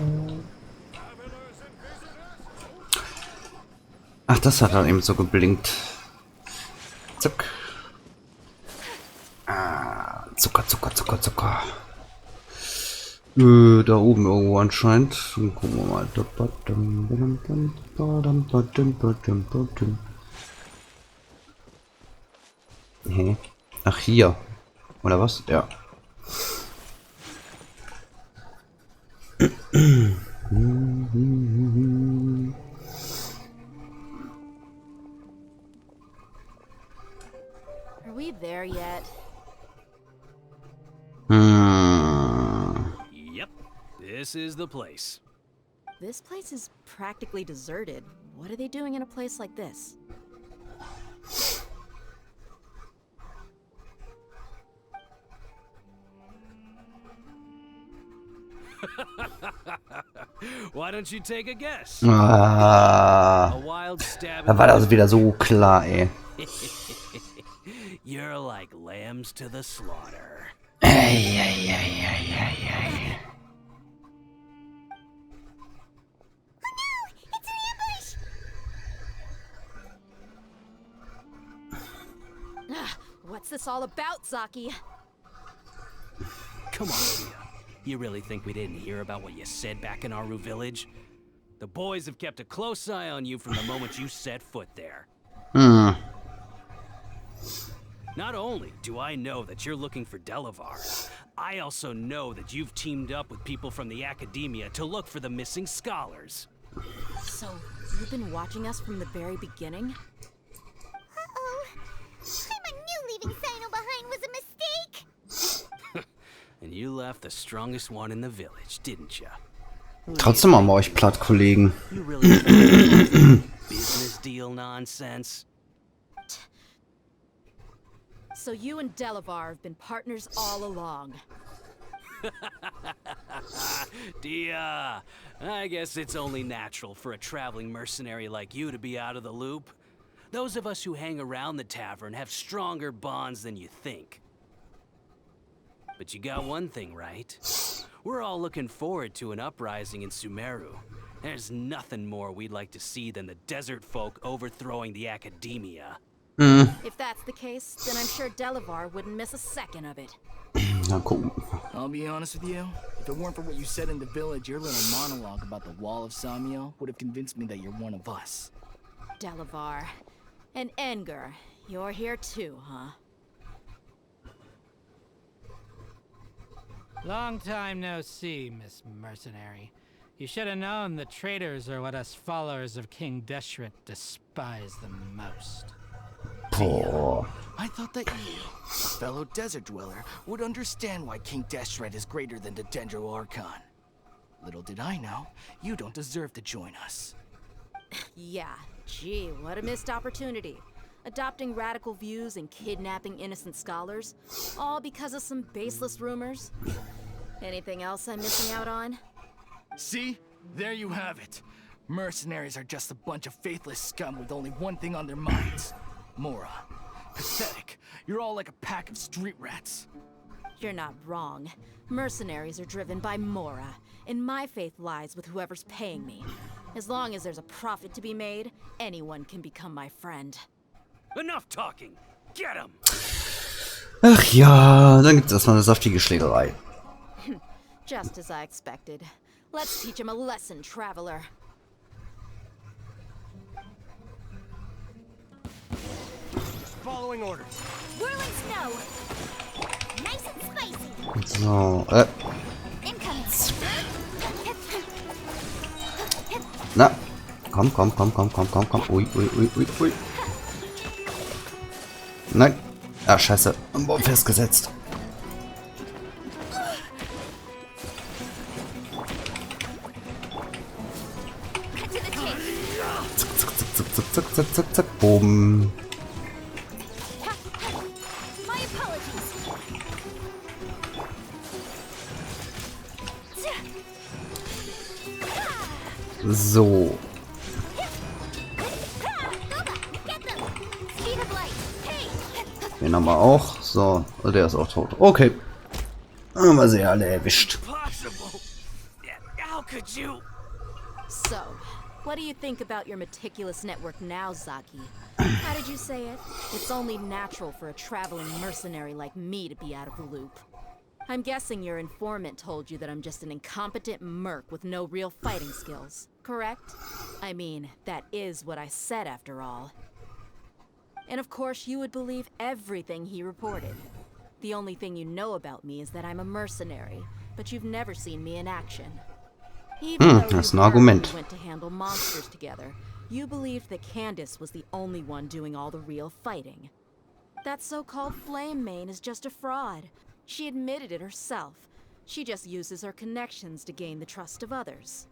Ach, das hat dann eben so geblinkt. Zack. Ah, Zucker, Zucker, Zucker, Zucker. Da oben irgendwo anscheinend. Dann gucken wir mal. Hä? Ach, hier. Oder was? Ja. Are we there yet? Yep, this is the place. This place is practically deserted. What are they doing in a place like this? Why don't you take a guess? Ah, A wild stab. da war das wieder so klar, ey. You're like lambs to the slaughter. Ei, ei, ei, ei, ei, ei. What's this all about, Zaki? Come on, Leah. You really think we didn't hear about what you said back in Aru village? The boys have kept a close eye on you from the moment you set foot there. Not only do I know that you're looking for Delavar, I also know that you've teamed up with people from the Academia to look for the missing scholars. So, you've been watching us from the very beginning? Uh-oh. I knew leaving Sino behind was a mistake. And you left the strongest one in the village, didn't you? Trotzdem haben wir euch platt, Kollegen. You really think business deal nonsense? So you and Delavar have been partners all along. Dia, I guess it's only natural for a traveling mercenary like you to be out of the loop. Those of us who hang around the tavern have stronger bonds than you think. But you got one thing right. We're all looking forward to an uprising in Sumeru. There's nothing more we'd like to see than the desert folk overthrowing the Academia. If that's the case, then I'm sure Delavar wouldn't miss a second of it. Na gucken. I'll be honest with you. If it weren't for what you said in the village, your little monologue about the Wall of Samiel would have convinced me that you're one of us. Delavar. And Enger, you're here too, huh? Long time no see, Miss Mercenary. You should have known the traitors are what us followers of King Deshret despise the most. Boah. I thought that you, a fellow desert dweller, would understand why King Deshret is greater than the Dendro Archon. Little did I know, you don't deserve to join us. Yeah, gee, what a missed opportunity. Adopting radical views and kidnapping innocent scholars, all because of some baseless rumors. Anything else I'm missing out on? See? There you have it. Mercenaries are just a bunch of faithless scum with only one thing on their minds. Mora. Pathetic. You're all like a pack of street rats. You're not wrong. Mercenaries are driven by Mora, and my faith lies with whoever's paying me. As long as there's a profit to be made, anyone can become my friend. Enough talking! Get him! Ach ja, dann gibt's erstmal eine saftige Schlägerei. Just as I expected. Let's teach him a lesson, traveler. Following orders. Whirling snow. Nice and spicy. So, Incoming. na. Komm, komm, komm, komm, komm, komm, komm. Ui, ui, ui, ui, ui. Nein. Ah, scheiße. Am Baum festgesetzt. Zack, zack, zack, zack, zack, zack, zack, zack, zack. Boom. My apologies. So. Speed of light. Hey. Den haben wir auch. So. Und der ist auch tot. Okay. Haben wir sie alle erwischt. Impossible. How could you? So, what do you think about your meticulous network now, Zaki? How did you say it? It's only natural for a traveling mercenary like me to be out of the loop. I'm guessing your informant told you that I'm just an incompetent merc with no real fighting skills, correct? I mean, that is what I said after all. And of course you would believe everything he reported. The only thing you know about me is that I'm a mercenary, but you've never seen me in action. Even though das ist you ein Argument. went to handle monsters together, you believed that Candace was the only one doing all the real fighting. That so-called Flame Mane is just a fraud. She admitted it herself. She just uses her connections to gain the trust of others.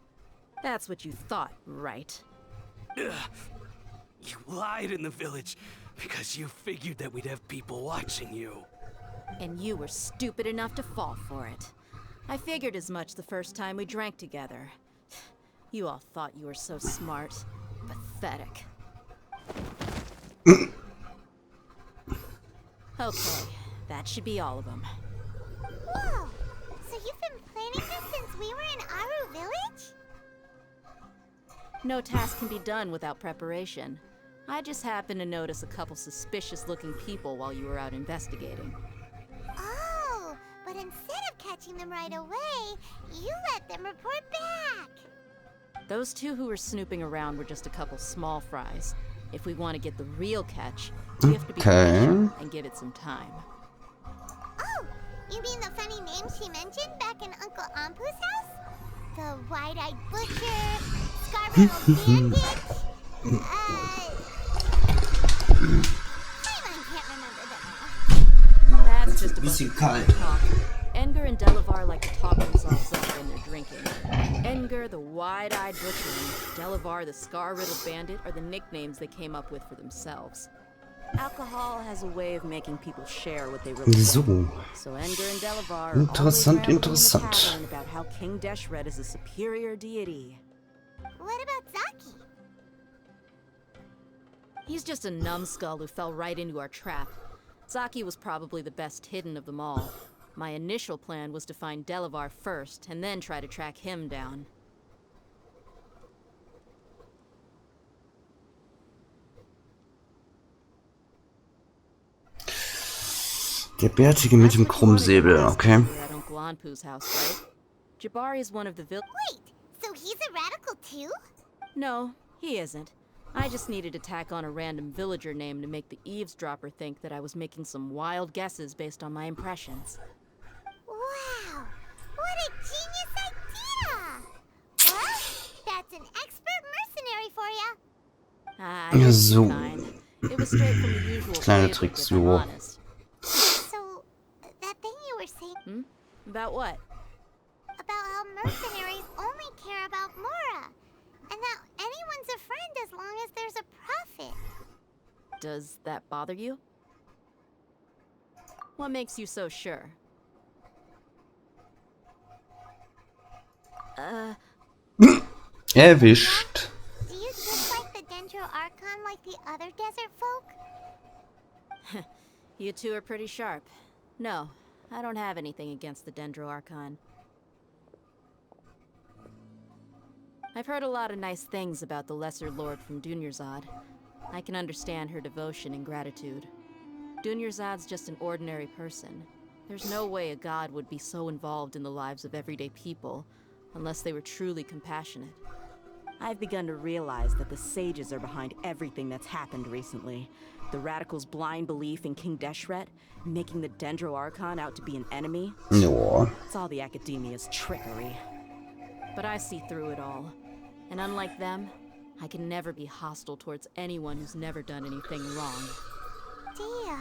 That's what you thought, right? You lied in the village because you figured that we'd have people watching you. And you were stupid enough to fall for it. I figured as much the first time we drank together. You all thought you were so smart. Pathetic. Okay, that should be all of them. Whoa! So you've been planning this since we were in Aru Village? No task can be done without preparation. I just happened to notice a couple suspicious-looking people while you were out investigating. Oh, but instead of catching them right away, you let them report back. Those two who were snooping around were just a couple small fries. If we want to get the real catch, we have to be patient and give it some time. Oh, you mean the funny name she mentioned back in Uncle Ampu's house? The wide-eyed butcher, scar-riddled bandit, Paimon can't remember them all. That's just a bunch of talk. Edgar and Delavar like to talk themselves up when they're drinking. Edgar, the wide-eyed butcher, and Delavar, the scar-riddled bandit, are the nicknames they came up with for themselves. Alcohol has a way of making people share what they really So. want. So Edgar and Delavar are Interessant, always interessant. in the tavern about how King Deshret is a superior deity. What about Zaki? He's just a numbskull who fell right into our trap. Zaki was probably the best hidden of them all. My initial plan was to find Delavar first, and then try to track him down. Der Bärtige mit dem Krummsäbel, okay. At Uncle Anpu's house, right? Jabari is one of the Wait, so he's a radical too? No, he isn't. I just needed to tack on a random villager name to make the eavesdropper think that I was making some wild guesses based on my impressions. Wow, what a genius idea! Well, that's an expert mercenary for you. Ah, Ja, you're so. kind. It was straight from the usual Kleine playbook, Tricks, if I'm jo. honest. So, that thing you were saying About what? about how mercenaries only care about Mora, and that anyone's a friend as long as there's a profit. Does that bother you? What makes you so sure? Erwischt. Do you dislike the Dendro Archon like the other desert folk? You two are pretty sharp. No, I don't have anything against the Dendro Archon. I've heard a lot of nice things about the Lesser Lord from Dunyarzad. I can understand her devotion and gratitude. Dunyarzad's just an ordinary person. There's no way a god would be so involved in the lives of everyday people, unless they were truly compassionate. I've begun to realize that the sages are behind everything that's happened recently. The Radicals' blind belief in King Deshret, making the Dendro Archon out to be an enemy. Ja. It's all the Academia's trickery. But I see through it all. And unlike them, I can never be hostile towards anyone who's never done anything wrong. Dear.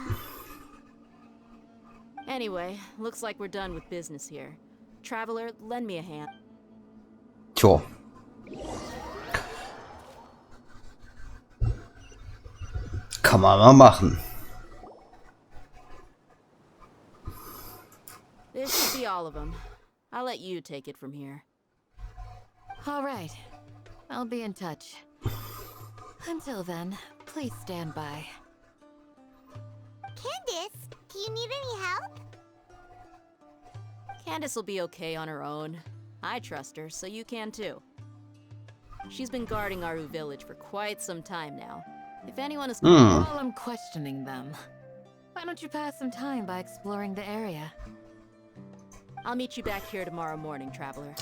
Anyway, looks like we're done with business here. Traveler, lend me a hand. Tja. Kann man mal machen. This should be all of them. I'll let you take it from here. All right. I'll be in touch. Until then, please stand by. Candace, do you need any help? Candace will be okay on her own. I trust her, so you can too. She's been guarding Aru village for quite some time now. If anyone is While I'm questioning them, why don't you pass some time by exploring the area? I'll meet you back here tomorrow morning, Traveler.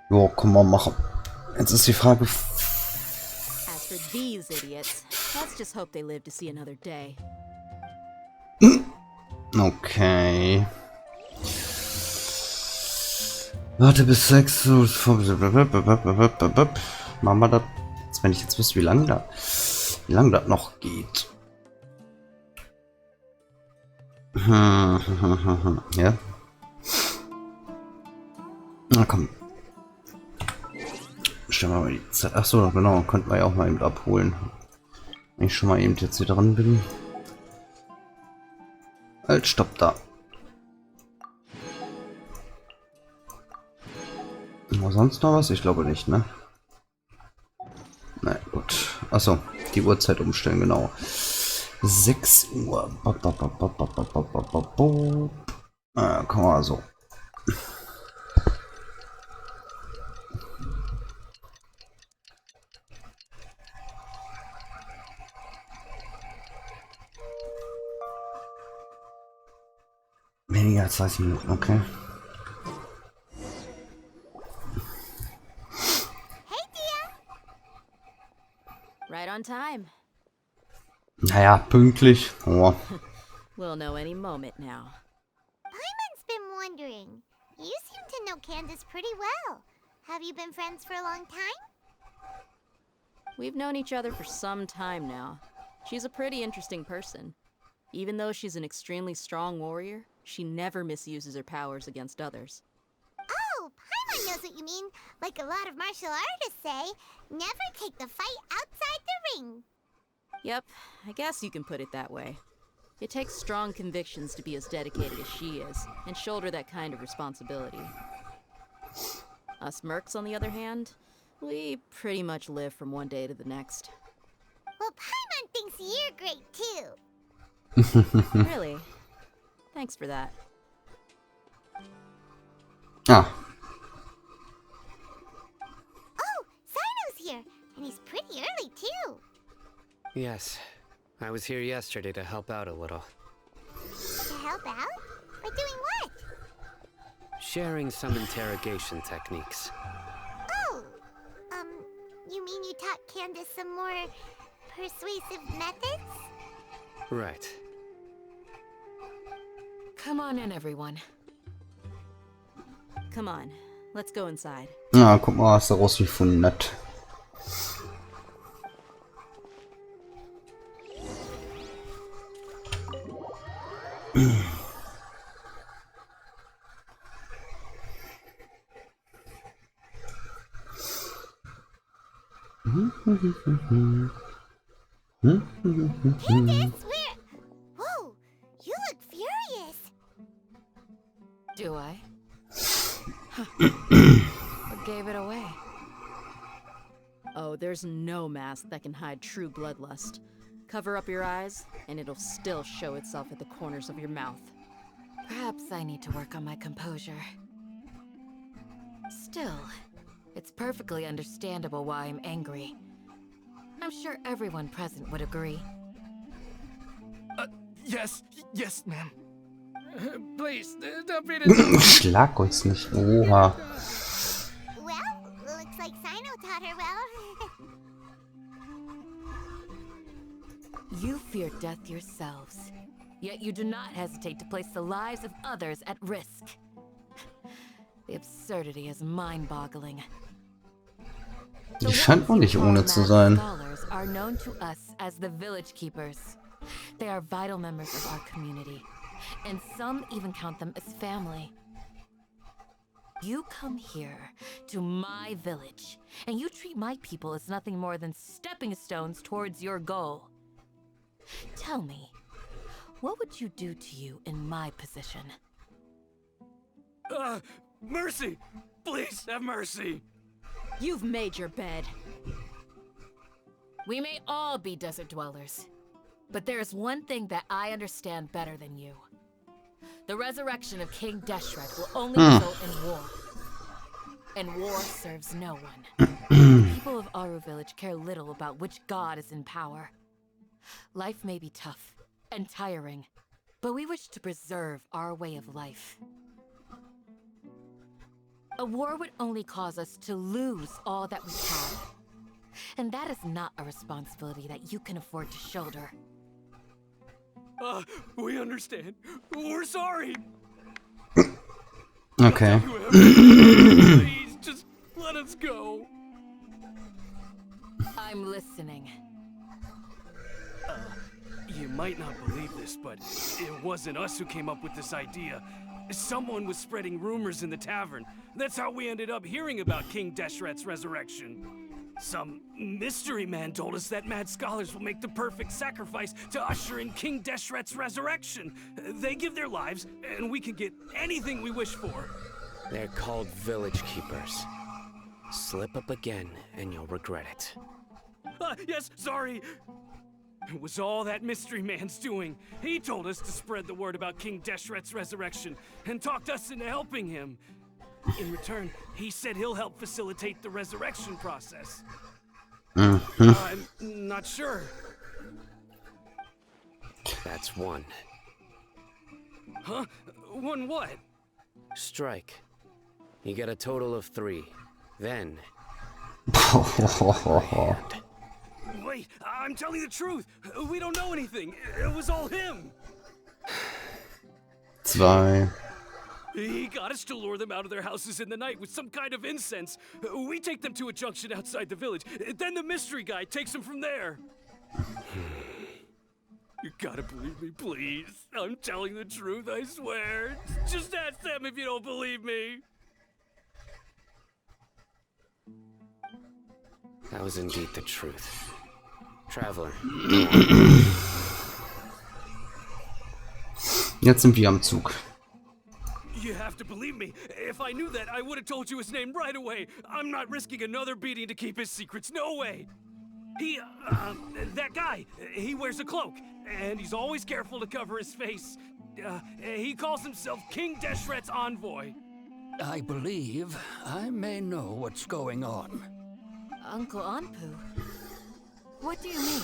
Jo, kann man machen. Jetzt ist die Frage. As for these idiots, let's just hope they live to see another day. Okay. Warte bis 6 Uhr. Machen wir das. Jetzt, wenn ich jetzt wüsste, wie lange das noch geht. Ja. Na komm. Stellen wir mal die Zeit. Achso, genau. Könnten wir ja auch mal eben abholen. Wenn ich schon mal eben jetzt hier dran bin. Halt, stopp da. War sonst noch was? Ich glaube nicht, ne? Nein, gut. Achso, die Uhrzeit umstellen, genau. 6 Uhr. Komm mal so. Weniger als 30 Minuten, okay. Right on time. Naja, pünktlich. Oh. We'll know any moment now. Paimon's been wondering. You seem to know Candace pretty well. Have you been friends for a long time? We've known each other for some time now. She's a pretty interesting person. Even though she's an extremely strong warrior, she never misuses her powers against others. Oh, Paimon knows what you mean. Like a lot of martial artists say, never take the fight outside the ring. Yep, I guess you can put it that way. It takes strong convictions to be as dedicated as she is, and shoulder that kind of responsibility. Us mercs, on the other hand, we pretty much live from one day to the next. Well, Paimon thinks you're great too. Really? Thanks for that. Ah. Oh, Sino's here, and he's pretty early too. Yes. I was here yesterday to help out a little. To help out? By doing what? Sharing some interrogation techniques. Oh, you mean you taught Candace some more persuasive methods? Right. Come on in, everyone. Come on, let's go inside. Na, guck mal, was da rausgefunden hat. Candace, where? Whoa, you look furious. Do I? What gave it away? Oh, there's no mask that can hide true bloodlust. Cover up your eyes, and it'll still show itself at the corners of your mouth. Perhaps I need to work on my composure. Still, it's perfectly understandable why I'm angry. I'm sure everyone present would agree. Yes, ma'am. Please, don't beat Schlag uns nicht. Oha. Well, looks like Sino taught her well. You fear death yourselves. Yet you do not hesitate to place the lives of others at risk. The absurdity is mind-boggling. Die scheint wohl nicht ohne zu sein. Scholars are known to us as the Village Keepers. They are vital members of our community, and some even count them as family. You come here to my village, and you treat my people as nothing more than stepping stones towards your goal. Tell me, what would you do to you in my position? Mercy! Please have mercy! You've made your bed. We may all be desert dwellers, but there is one thing that I understand better than you. The resurrection of King Deshret will only result in war. And war serves no one. The people of Aru Village care little about which god is in power. Life may be tough and tiring, but we wish to preserve our way of life. A war would only cause us to lose all that we have. And that is not a responsibility that you can afford to shoulder. We understand. We're sorry. Okay. Please, just let us go. I'm listening. You might not believe this, but it wasn't us who came up with this idea. Someone was spreading rumors in the tavern. That's how we ended up hearing about King Deshret's resurrection. Some mystery man told us that mad scholars will make the perfect sacrifice to usher in King Deshret's resurrection. They give their lives, and we can get anything we wish for. They're called Village Keepers. Slip up again, and you'll regret it. Yes, sorry. It was all that mystery man's doing. He told us to spread the word about King Deshret's resurrection, and talked us into helping him. In return, he said he'll help facilitate the resurrection process. I'm not sure. That's one. Huh? One what? Strike. You get a total of 3. Then... Wait, I'm telling the truth. We don't know anything. It was all him. 2. He got us to lure them out of their houses in the night with some kind of incense. We take them to a junction outside the village. Then the mystery guy takes them from there. You gotta believe me, please. I'm telling the truth, I swear. Just ask them if you don't believe me. That was indeed the truth. Traveler. Jetzt sind wir am Zug. You have to believe me. If I knew that, I would have told you his name right away. I'm not risking another beating to keep his secrets. No way. That guy, he wears a cloak, and he's always careful to cover his face. He calls himself King Deshret's envoy. I believe I may know what's going on. Uncle Anpu? What do you mean?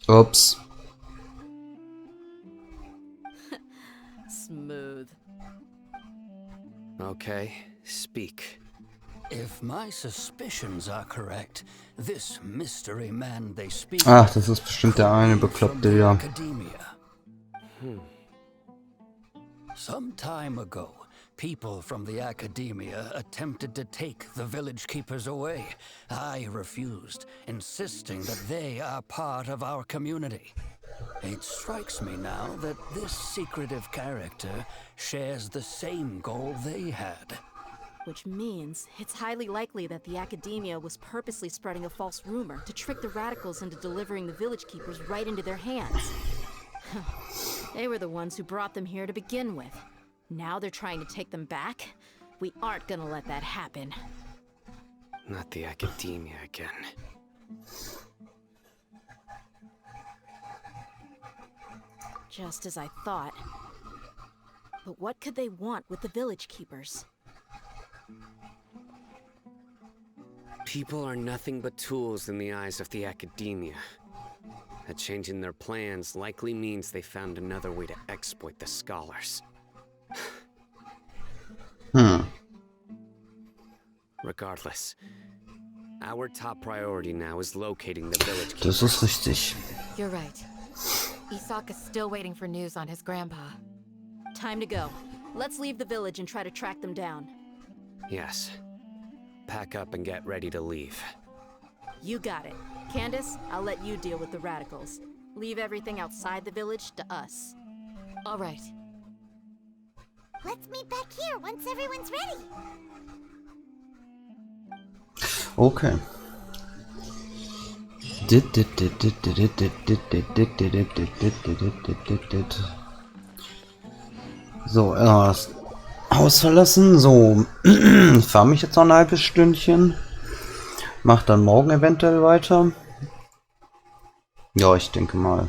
Oops. Smooth. Okay, speak. If my suspicions are correct, this mystery man they speak Ach, das ist bestimmt der eine Bekloppte, ja. Academia. Some time ago, people from the Academia attempted to take the Village Keepers away. I refused, insisting that they are part of our community. It strikes me now that this secretive character shares the same goal they had. Which means it's highly likely that the Academia was purposely spreading a false rumor to trick the radicals into delivering the Village Keepers right into their hands. They were the ones who brought them here to begin with. Now they're trying to take them back? We aren't gonna let that happen. Not the Academia again. Just as I thought. But what could they want with the Village Keepers? People are nothing but tools in the eyes of the Academia. A change in their plans likely means they found another way to exploit the scholars. Regardless, our top priority now is locating the village keeper. Das ist richtig. You're right. Isak is still waiting for news on his grandpa. Time to go. Let's leave the village and try to track them down. Yes. Pack up and get ready to leave. You got it. Candace, I'll let you deal with the radicals. Leave everything outside the village to us. All right. Let's meet back here once everyone's ready. Okay. So, das Haus verlassen. So, ich fahre mich jetzt noch ein halbes Stündchen. Mach dann morgen eventuell weiter. Ja, ich denke mal.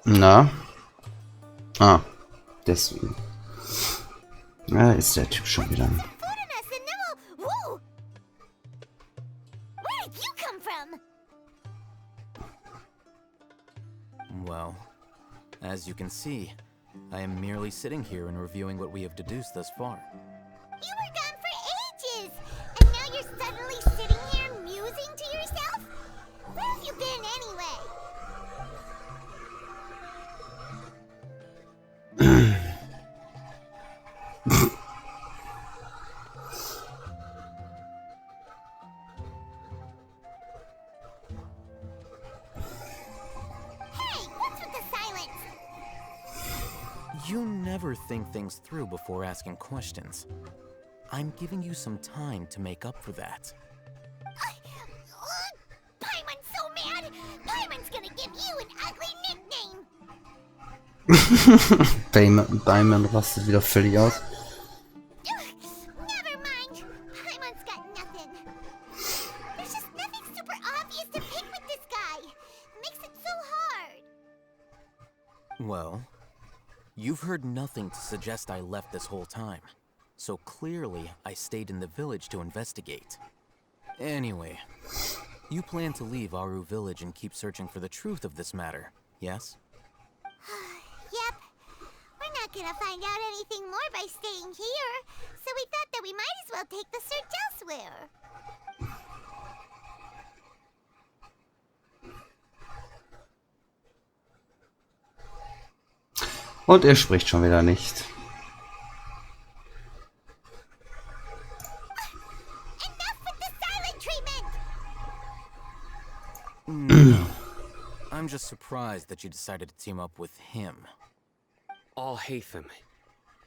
Na? Ah, deswegen. Ja, ist der Typ schon wieder. Where did you come from? Well, as you can see, I am merely sitting here and reviewing what we have deduced thus far. You were gone for ages, and now you're suddenly sitting here musing to yourself? Where have you been anyway? You never think things through before asking questions. I'm giving you some time to make up for that. Paimon's so mad! Paimon's gonna give you an ugly nickname! Paimon rastet wieder völlig aus. Never mind. Paimon's got nothing. There's just nothing super obvious to pick with this guy. It makes it so hard. Well, you've heard nothing to suggest I left this whole time. So clearly, I stayed in the village to investigate. Anyway, you plan to leave Aru village and keep searching for the truth of this matter, yes? Yep. We're not gonna find out anything more by staying here, so we thought that we might as well take the search elsewhere. Und er spricht schon wieder nicht. I'm just surprised that you decided to team up with him. All Hatham,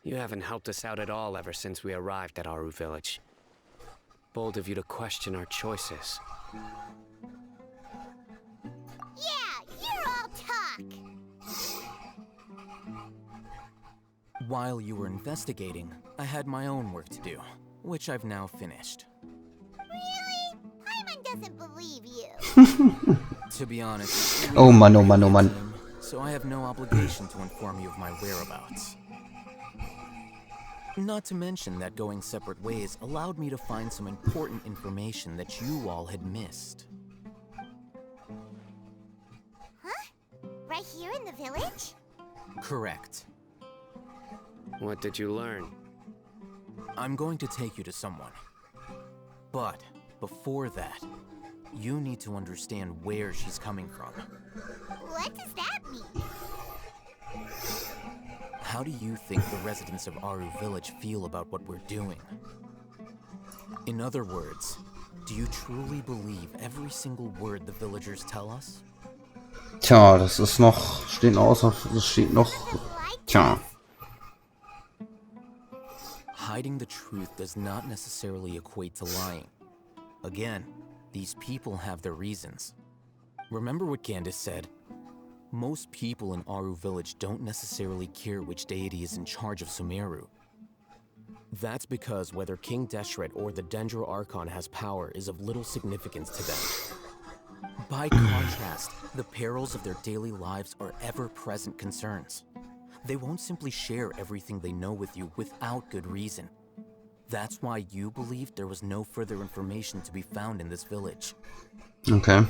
you haven't helped us out at all ever since we arrived at Aru village. Bold of you to question our choices. Yeah, you're all talk. While you were investigating, I had my own work to do, which I've now finished. Really? Paimon doesn't believe you. To be honest, Oh Mann, oh Mann, oh Mann. So I have no obligation to inform you of my whereabouts. Not to mention that going separate ways allowed me to find some important information that you all had missed. Huh? Right here in the village? Correct. What did you learn? I'm going to take you to someone. But before that, you need to understand where she's coming from. What does that mean? How do you think the residents of Aru village feel about what we're doing? In other words, do you truly believe every single word the villagers tell us? Tja, das ist noch, das steht noch, tja. Hiding the truth does not necessarily equate to lying. Again, these people have their reasons. Remember what Candace said? Most people in Aru village don't necessarily care which deity is in charge of Sumeru. That's because whether King Deshret or the Dendro Archon has power is of little significance to them. By contrast, the perils of their daily lives are ever-present concerns. They won't simply share everything they know with you without good reason. That's why you believed there was no further information to be found in this village. Okay.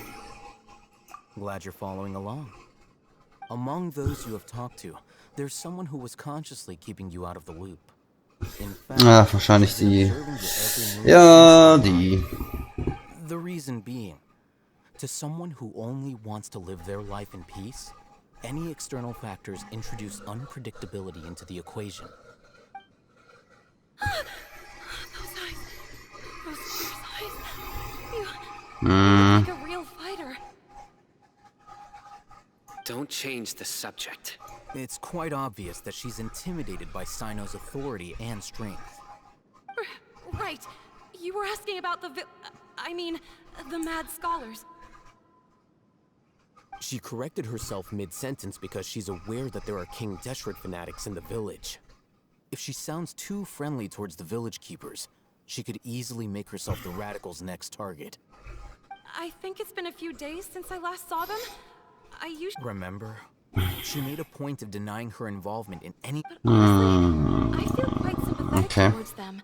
Glad you're following along. Among those you have talked to, There's someone who was consciously keeping you out of the loop. In fact, Ah, wahrscheinlich die. observing your every move Ja, since die. the reason being, to someone who only wants to live their life in peace, any external factors introduce unpredictability into the equation. Those eyes. Those fierce eyes. You Hm. look like a real fighter. Don't change the subject. It's quite obvious that she's intimidated by Sino's authority and strength. Right. You were asking about the mad scholars. She corrected herself mid-sentence because she's aware that there are King Deshret fanatics in the village. If she sounds too friendly towards the village keepers, she could easily make herself the radicals' next target. I think it's been a few days since I last saw them. I usually Remember? She made a point of denying her involvement in any... I feel quite sympathetic Okay. towards them.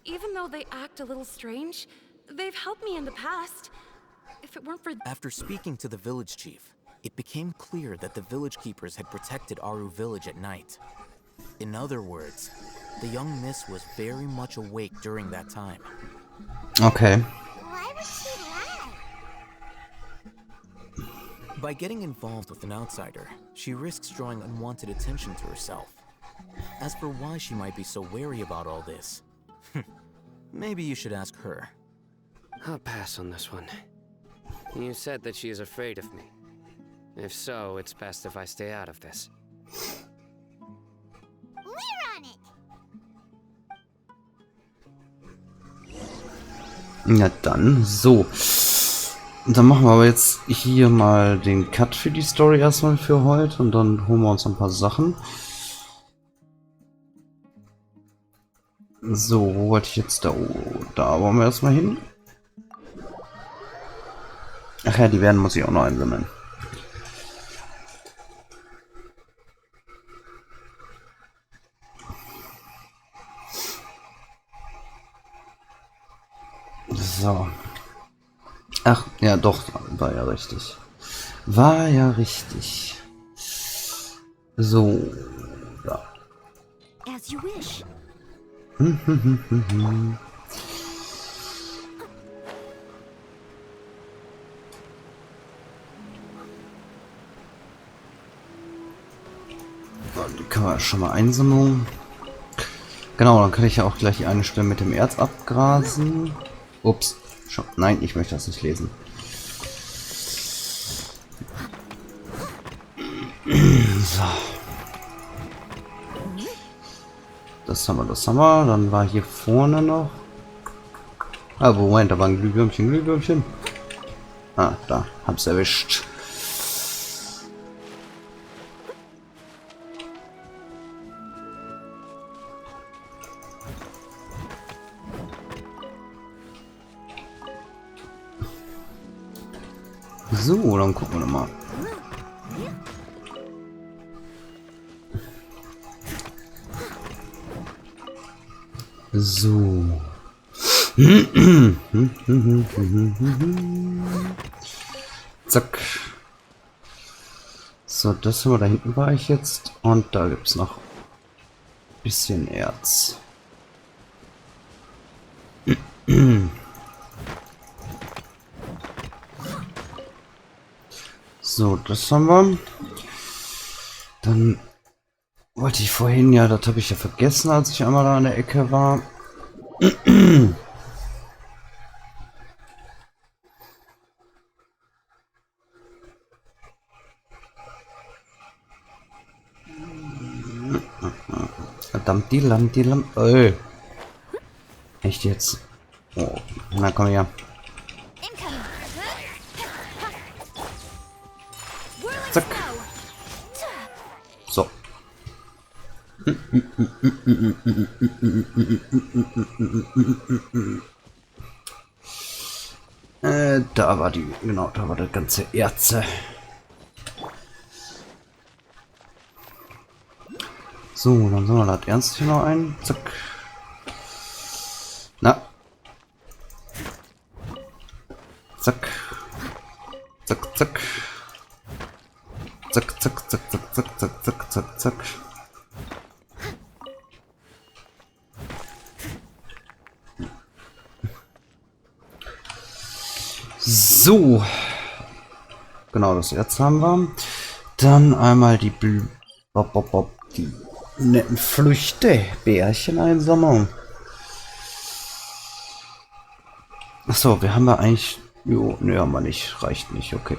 Even though they act a little strange, they've helped me in the past. If it weren't for... After speaking to the village chief, it became clear that the village keepers had protected Aru village at night. In other words, the young miss was very much awake during that time. Okay. Why would she lie? By getting involved with an outsider, she risks drawing unwanted attention to herself. As for why she might be so wary about all this, maybe you should ask her. I'll pass on this one. You said that she is afraid of me. If so, it's best if I stay out of this. We're on it. Ja, dann so. Dann machen wir aber jetzt hier mal den Cut für die Story erstmal für heute und dann holen wir uns ein paar Sachen. So, wo wollte ich jetzt da? Oh, da wollen wir erstmal hin. Ach ja, die werden muss ich auch noch einsammeln. So. Ach, ja doch, war ja richtig. War ja richtig. So. Ja. As you wish. Die kann man schon mal einsammeln. Genau, dann kann ich ja auch gleich eine Stelle mit dem Erz abgrasen. Ups. Schon. Nein, ich möchte das nicht lesen. So. Das haben wir, das haben wir. Dann war hier vorne noch. Ah, Moment, da war ein Glühwürmchen, Glühwürmchen. Ah, da, hab's erwischt. So, dann gucken wir mal. So. Zack. So, das haben wir, da hinten war ich jetzt. Und da gibt es noch ein bisschen Erz. So, das haben wir. Dann wollte ich vorhin, ja, das habe ich ja vergessen, als ich einmal da an der Ecke war. Verdammt, die Lampe. Echt jetzt? Oh, na komm her. Zack. So. Da war die, genau, da war das ganze Erze. So, dann sollen wir das Ernst hier noch ein. Zack. Na. Zack. Zack, zack. Zack, zack, zack, zack, zack, zack, zack, zack, zack. So. Genau, das Erz haben wir. Dann einmal die die netten Früchte. Bärchen einsammeln. Achso, wir haben ja eigentlich... Jo, ne, haben wir nicht. Reicht nicht, okay.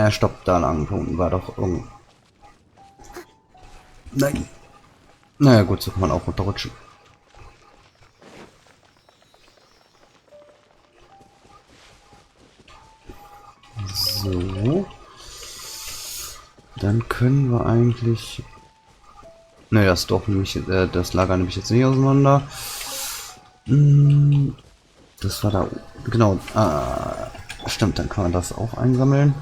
Stopp, da lang. Unten war doch irgend... Nein. Naja, gut, so kann man auch runterrutschen. So. Dann können wir eigentlich... Ne, das Dorf nämlich, das Lager nehme ich jetzt nicht auseinander. Das war da... Genau. Stimmt, dann kann man das auch einsammeln.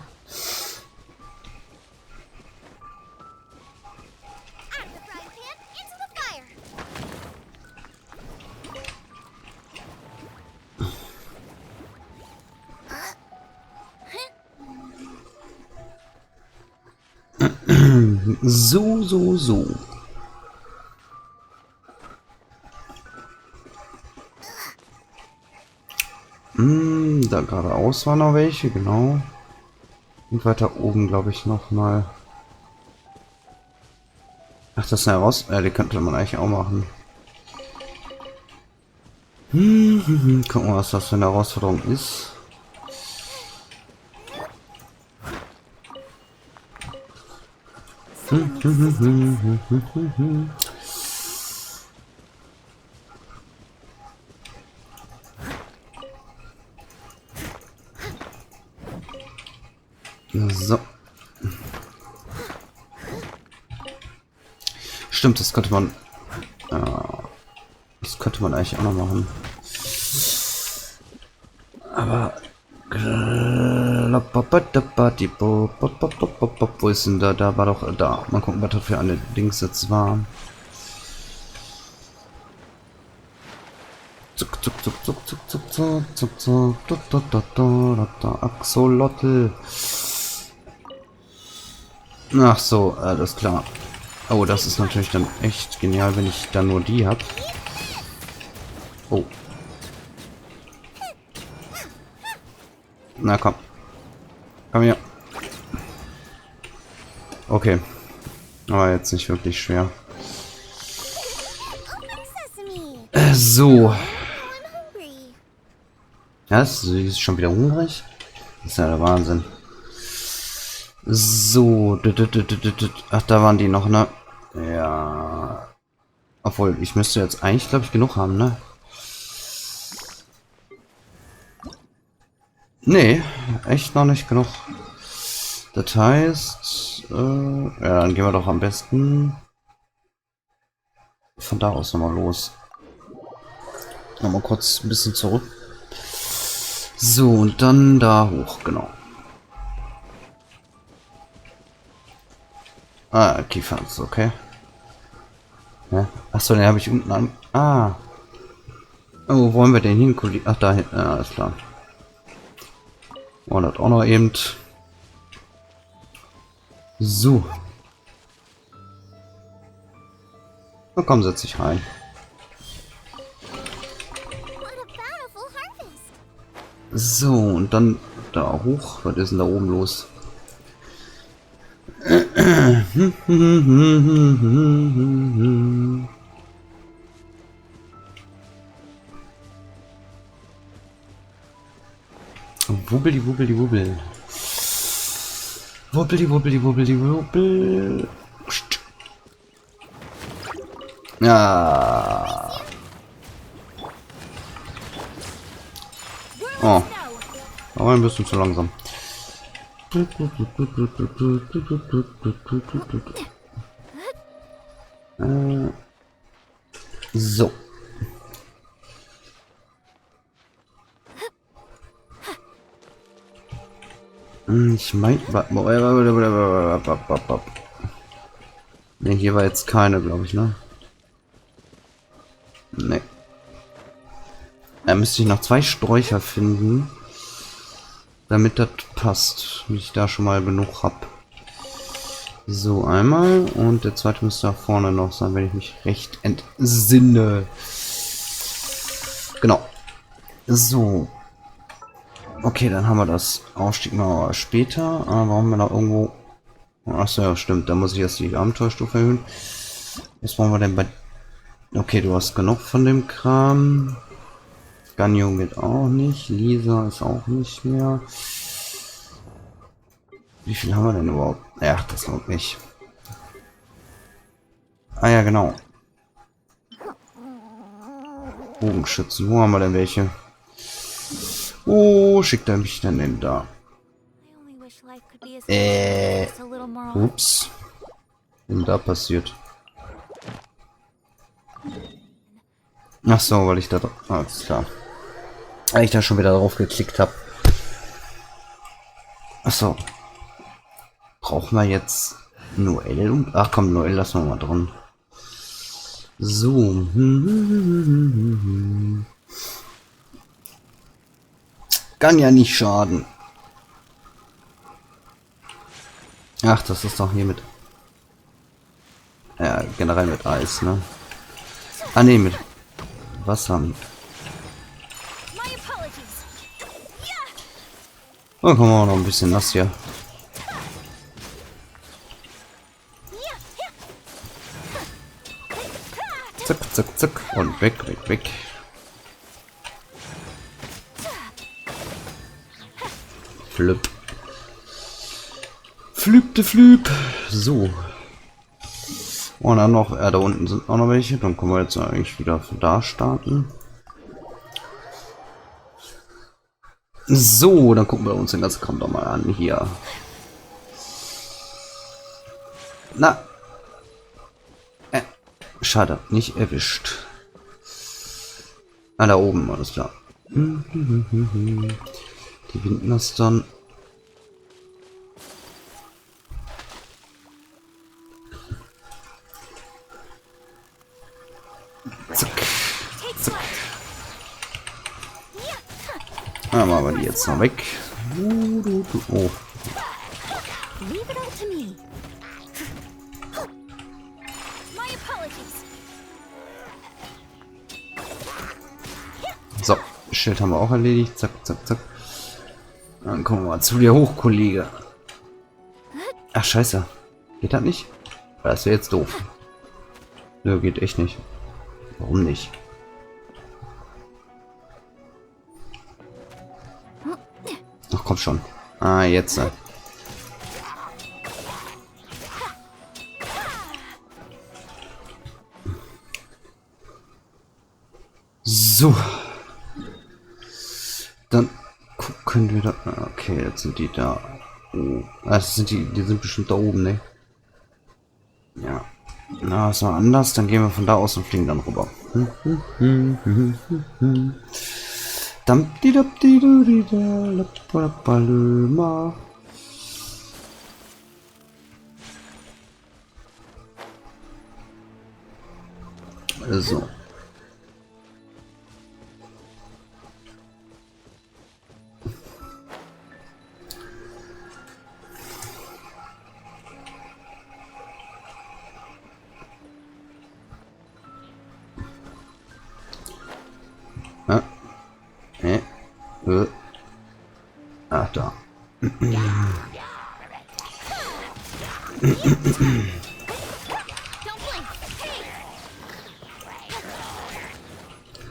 So. Da geradeaus waren noch welche, genau. Und weiter oben, glaube ich, noch mal. Ach, das ist eine heraus. Die könnte man eigentlich auch machen. Gucken wir, was das für eine Herausforderung ist. So. Stimmt, das könnte man... das könnte man eigentlich auch noch machen. Aber... Wo ist denn da? Da war doch... Da. Mal gucken, was das für eine Dings jetzt war. Axolotl. Ach so, alles klar. Oh, das ist natürlich dann echt genial, wenn ich dann nur die habe. Oh. Na komm. Komm her. Okay. Aber jetzt nicht wirklich schwer. So. Ja, sie ist schon wieder hungrig. Das ist ja der Wahnsinn. So. Ach, da waren die noch, ne? Ja. Obwohl, ich müsste jetzt eigentlich, glaube ich, genug haben, ne? Nee, echt noch nicht genug. Das heißt, ja, dann gehen wir doch am besten von da aus nochmal los. Nochmal kurz ein bisschen zurück. So, und dann da hoch, genau. Kiefer ist okay. Ja. Achso, den habe ich unten an. Oh, wo wollen wir denn hin? Ach, da hinten. Ja, alles klar. Und das auch noch eben. So. Na komm, setz dich rein. So, und dann da hoch. Was ist denn da oben los? Wubbeli, wubbeli, wubbel. Wubbeli, wubbeli, wubbeli, wubbel. Ja. Oh. Aber ein bisschen zu langsam. So. Ich meine... Ne, hier war jetzt keine, glaube ich, ne? Ne. Da müsste ich noch 2 Sträucher finden, damit das passt. Wenn ich da schon mal genug habe. So, einmal. Und der zweite müsste da vorne noch sein, wenn ich mich recht entsinne. Genau. So. Okay, dann haben wir das. Aufstieg machen wir später. Aber warum wir noch irgendwo... Achso, ja, stimmt. Da muss ich erst die Abenteuerstufe erhöhen. Was wollen wir denn bei... Okay, du hast genug von dem Kram. Ganyo geht auch nicht. Lisa ist auch nicht mehr. Wie viel haben wir denn überhaupt? Ja, das lohnt nicht. Ah ja, genau. Bogenschützen. Wo haben wir denn welche? Oh, schickt er mich denn da? Ups. Was ist denn da passiert? Ach so, weil ich da... Alles klar. Weil ich da schon wieder drauf geklickt habe. Ach so. Brauchen wir jetzt Noel? Ach komm, Noel lassen wir mal drin. So. Kann ja nicht schaden. Ach, das ist doch hier mit... Ja, generell mit Eis, ne? Ah, ne, mit Wasser. Oh, kommen wir auch noch ein bisschen nass hier. Zack, zack, zack. Und weg, weg, weg. Flip. Flüpte Flüp. So. Und dann noch, da unten sind auch noch welche. Dann können wir jetzt eigentlich wieder von da starten. So, dann gucken wir uns den ganzen Kram doch mal an. Hier. Na. Schade, nicht erwischt. Ah, da oben, alles klar. Die Windnastern. Zack. Zack. Ah, machen wir die jetzt noch weg. Oh. So, Schild haben wir auch erledigt. Zack, zack, zack. Dann kommen wir mal zu dir hoch, Kollege. Ach, scheiße. Geht das nicht? Das wäre jetzt doof. Nö, geht echt nicht. Warum nicht? Ach, komm schon. Ah, jetzt. So. Dann gucken wir da. Okay, jetzt sind die da. Oh. Das sind die sind bestimmt da oben, ne? Ja. Na, ist noch anders. Dann gehen wir von da aus und fliegen dann rüber. So. Ach, da.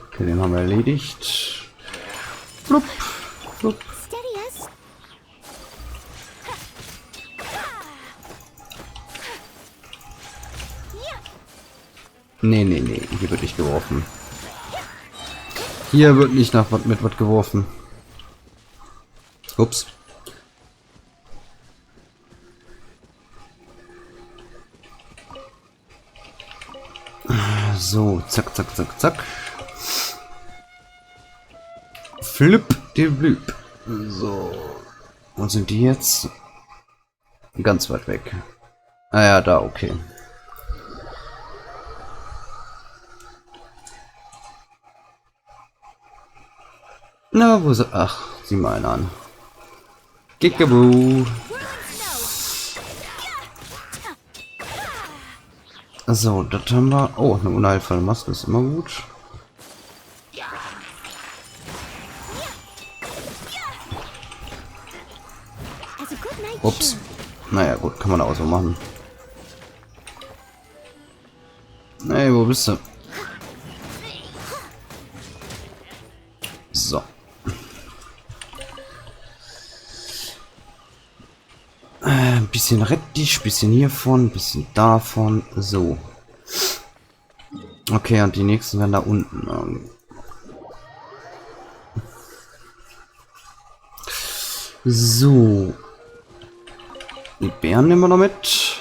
Okay, den haben wir erledigt. Flup, flup. Nee, nee, nee, hier wird nicht geworfen. Hier wird nicht mit was geworfen. Ups. So, zack, zack, zack, zack. Flip, die Blüb. So. Wo sind die jetzt? Ganz weit weg. Ah ja, da, okay. Na, wo sind... Ach, sieh mal einen an. Kickaboo. So, das haben wir... Oh, eine unheilvolle Maske ist immer gut. good night Ups. shoe. Naja, gut, kann man auch so machen. Hey, wo bist du? So. Ein bisschen Rettich, bisschen hiervon, ein bisschen davon. So. Okay, und die nächsten werden da unten. So. Die Bären nehmen wir noch mit.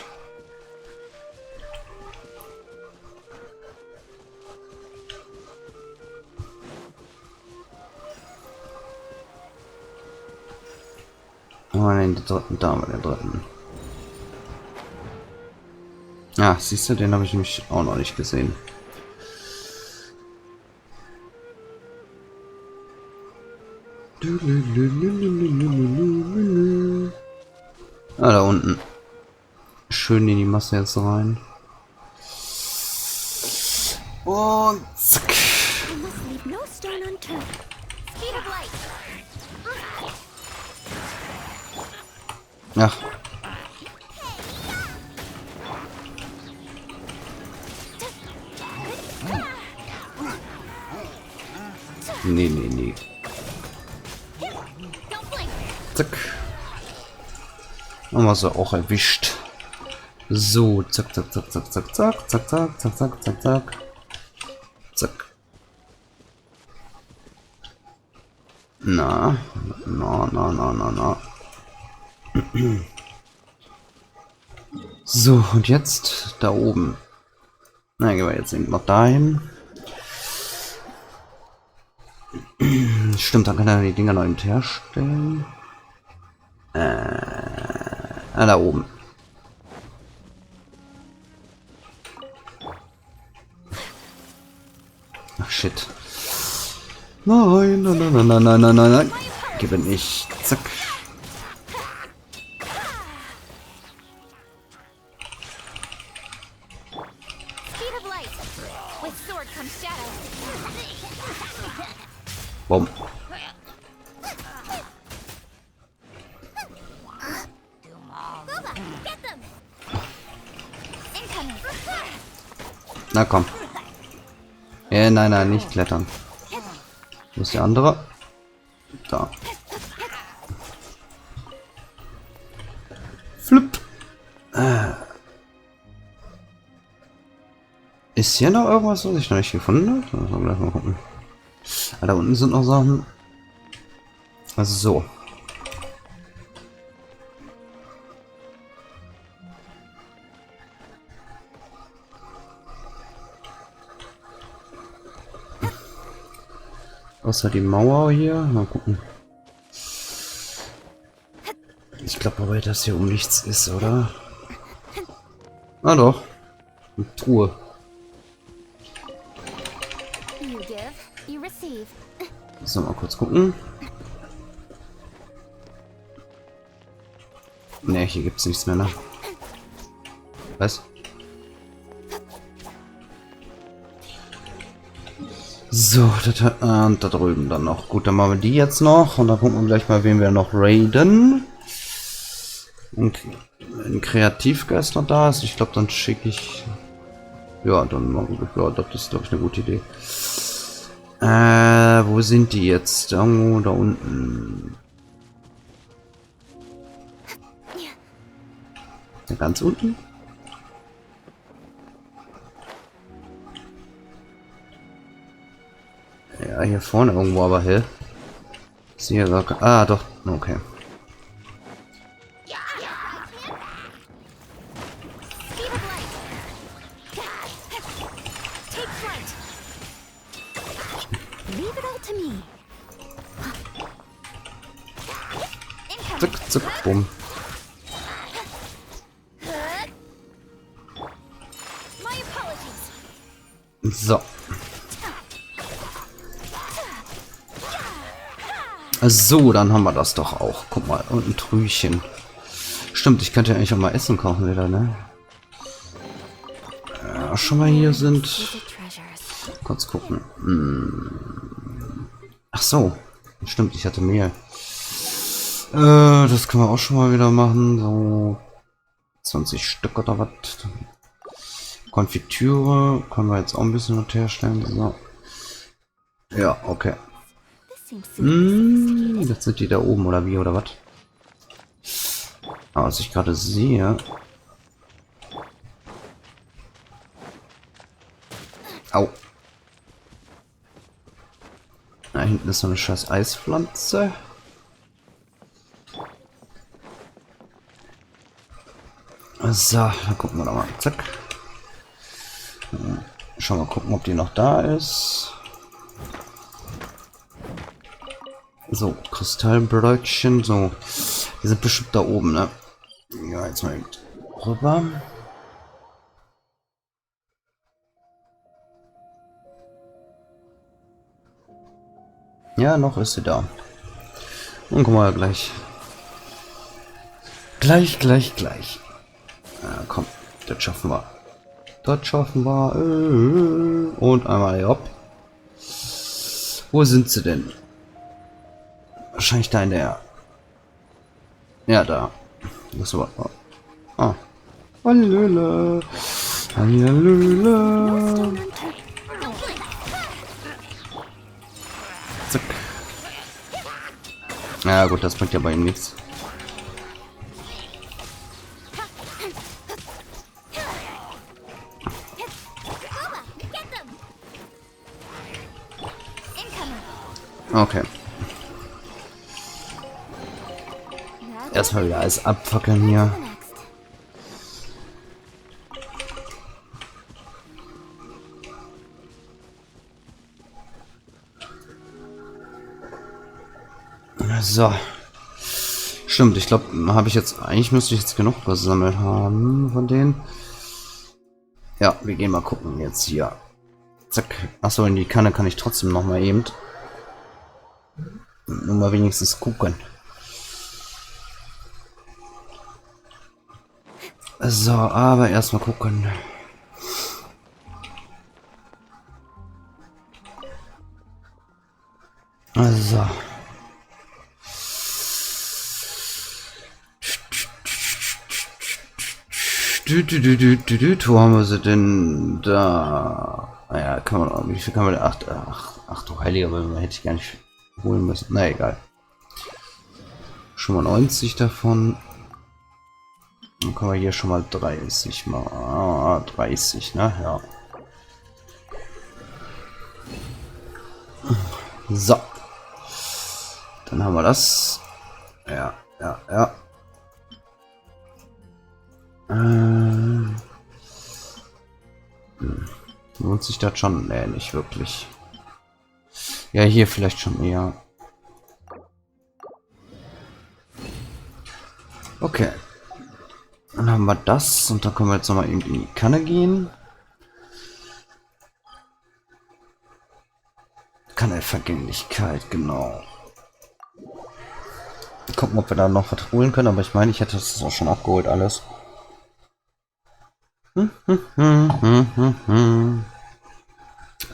Oh nein, den dritten, da haben wir den dritten. Ja, siehst du, den habe ich nämlich auch noch nicht gesehen. Ah, da unten. Schön in die Masse jetzt rein. Und zack. I must leave no stone unturned. Speed of light. Ach. Nee, nee, nee. Zack. Haben wir sie auch erwischt. So, zack, zack, zack, zack, zack, zack, zack, zack, zack, zack, zack, zack. Zack. Na. So, und jetzt da oben. Na, gehen wir jetzt eben noch dahin. Stimmt, dann kann er die Dinger noch eben herstellen. Da oben. Ach shit. Nein, nein, nein, nein, nein, nein, nein, nein. Gib ihn nicht. Zack. Speed of light. With sword comes shadow. Bumm. Booba, get them. Incoming. Na komm. Nein, nein, nicht klettern. Wo ist der andere? Da. Flip. Ist hier noch irgendwas, was ich noch nicht gefunden habe? Also gleich mal gucken. Ah, da unten sind noch Sachen. Also so. Außer die Mauer hier. Mal gucken. Ich glaube aber, dass hier um nichts ist, oder? Ah doch. Eine Truhe. You give, you receive. So, mal kurz gucken. Ne, hier gibt's nichts mehr, ne? Was? So, das hat, und da drüben dann noch. Gut, dann machen wir die jetzt noch. Und dann gucken wir gleich mal, wen wir noch raiden. Und ein Kreativgeist noch da ist. Ich glaube, dann schicke ich... Ja, dann machen wir... Ja, das ist, glaube ich, eine gute Idee. Wo sind die jetzt? Irgendwo da unten. Ja, ganz unten? Ja, hier vorne irgendwo, aber hell. Ist hier gar kein... Ah, doch. Okay. Leave it all to me. Zack, zack, bumm. My apologies. So. So, dann haben wir das doch auch. Guck mal, und ein Trüchen. Stimmt, ich könnte ja eigentlich auch mal Essen kochen wieder, ne? Schon mal hier sind. Kurz gucken. Ach so. Stimmt, ich hatte mehr. Das können wir auch schon mal wieder machen. So 20 Stück oder was. Konfitüre können wir jetzt auch ein bisschen was herstellen. So. Ja, okay. Das sind die da oben oder wie oder was? Aber was ich gerade sehe. Au. Da hinten ist so eine scheiß Eispflanze. So, dann gucken wir doch mal. Zack. Schauen wir mal gucken, ob die noch da ist. So, Kristallbröckchen. So, die sind bestimmt da oben, ne? Ja, jetzt mal rüber. Ja, noch ist sie da. Und guck mal gleich. Gleich. Ja, komm, das schaffen wir. Das schaffen wir. Und einmal hopp. Wo sind sie denn? Wahrscheinlich da in der... Ja, da. Das war... Ah. Hallöle. Hallöle. Zack. Ja gut, das bringt ja bei ihm nichts. Okay. Erstmal wieder alles abfackeln hier. So. Stimmt, ich glaube, habe ich jetzt... Eigentlich müsste ich jetzt genug gesammelt haben von denen. Ja, wir gehen mal gucken jetzt hier. Zack. Achso, in die Kanne kann ich trotzdem noch mal eben. Nur mal wenigstens gucken. So, aber erstmal gucken. Also. Wo haben wir sie denn da? Naja, kann man auch. Wie viel kann man da? Ach du Heiliger, weil man hätte ich gar nicht holen müssen. Na egal. Schon mal 90 davon. Dann können wir hier schon mal 30 mal. 30, ne? Ja. So. Dann haben wir das. Ja. Lohnt sich das schon? Nee, nicht wirklich. Ja, hier vielleicht schon eher. Okay. Dann haben wir das und dann können wir jetzt nochmal eben in die Kanne gehen. Kanne-Vergänglichkeit, genau. Gucken, ob wir da noch was holen können, aber ich meine, ich hätte das auch schon abgeholt alles.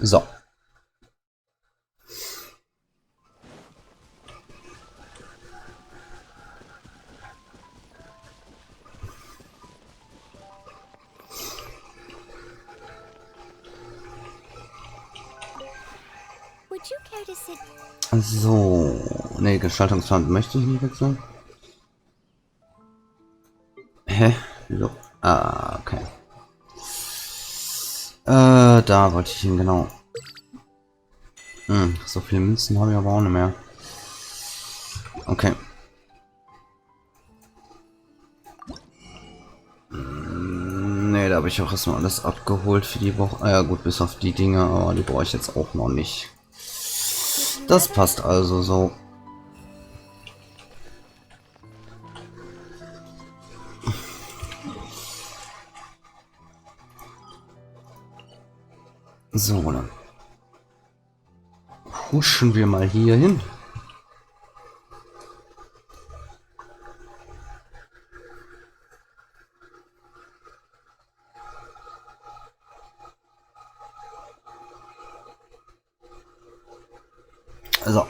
So. So. Ne, Gestaltungsplan möchte ich nicht wechseln. Hä? Wieso? Ah, okay. Da wollte ich hin, genau. So viele Münzen habe ich aber auch nicht mehr. Okay. Ne, da habe ich auch erstmal alles abgeholt für die Woche. Ah ja gut, bis auf die Dinge, aber die brauche ich jetzt auch noch nicht. Das passt also so. So, dann huschen wir mal hier hin. So.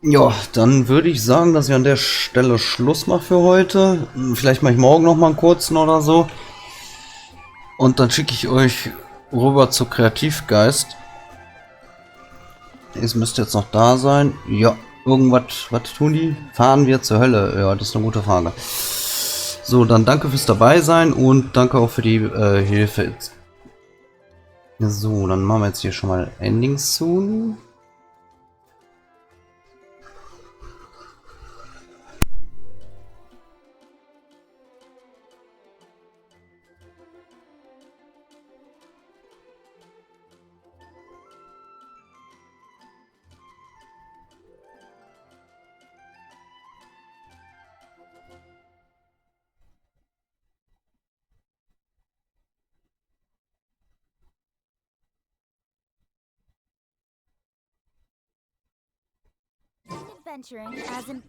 Ja, dann würde ich sagen, dass ich an der Stelle Schluss mache für heute. Vielleicht mache ich morgen noch mal einen kurzen oder so. Und dann schicke ich euch rüber zu Kreativgeist. Es müsste jetzt noch da sein. Ja, irgendwas, was tun die? Fahren wir zur Hölle? Ja, das ist eine gute Frage. So, dann danke fürs dabei sein und danke auch für die Hilfe. So, dann machen wir jetzt hier schon mal Endings zu. Adventuring as an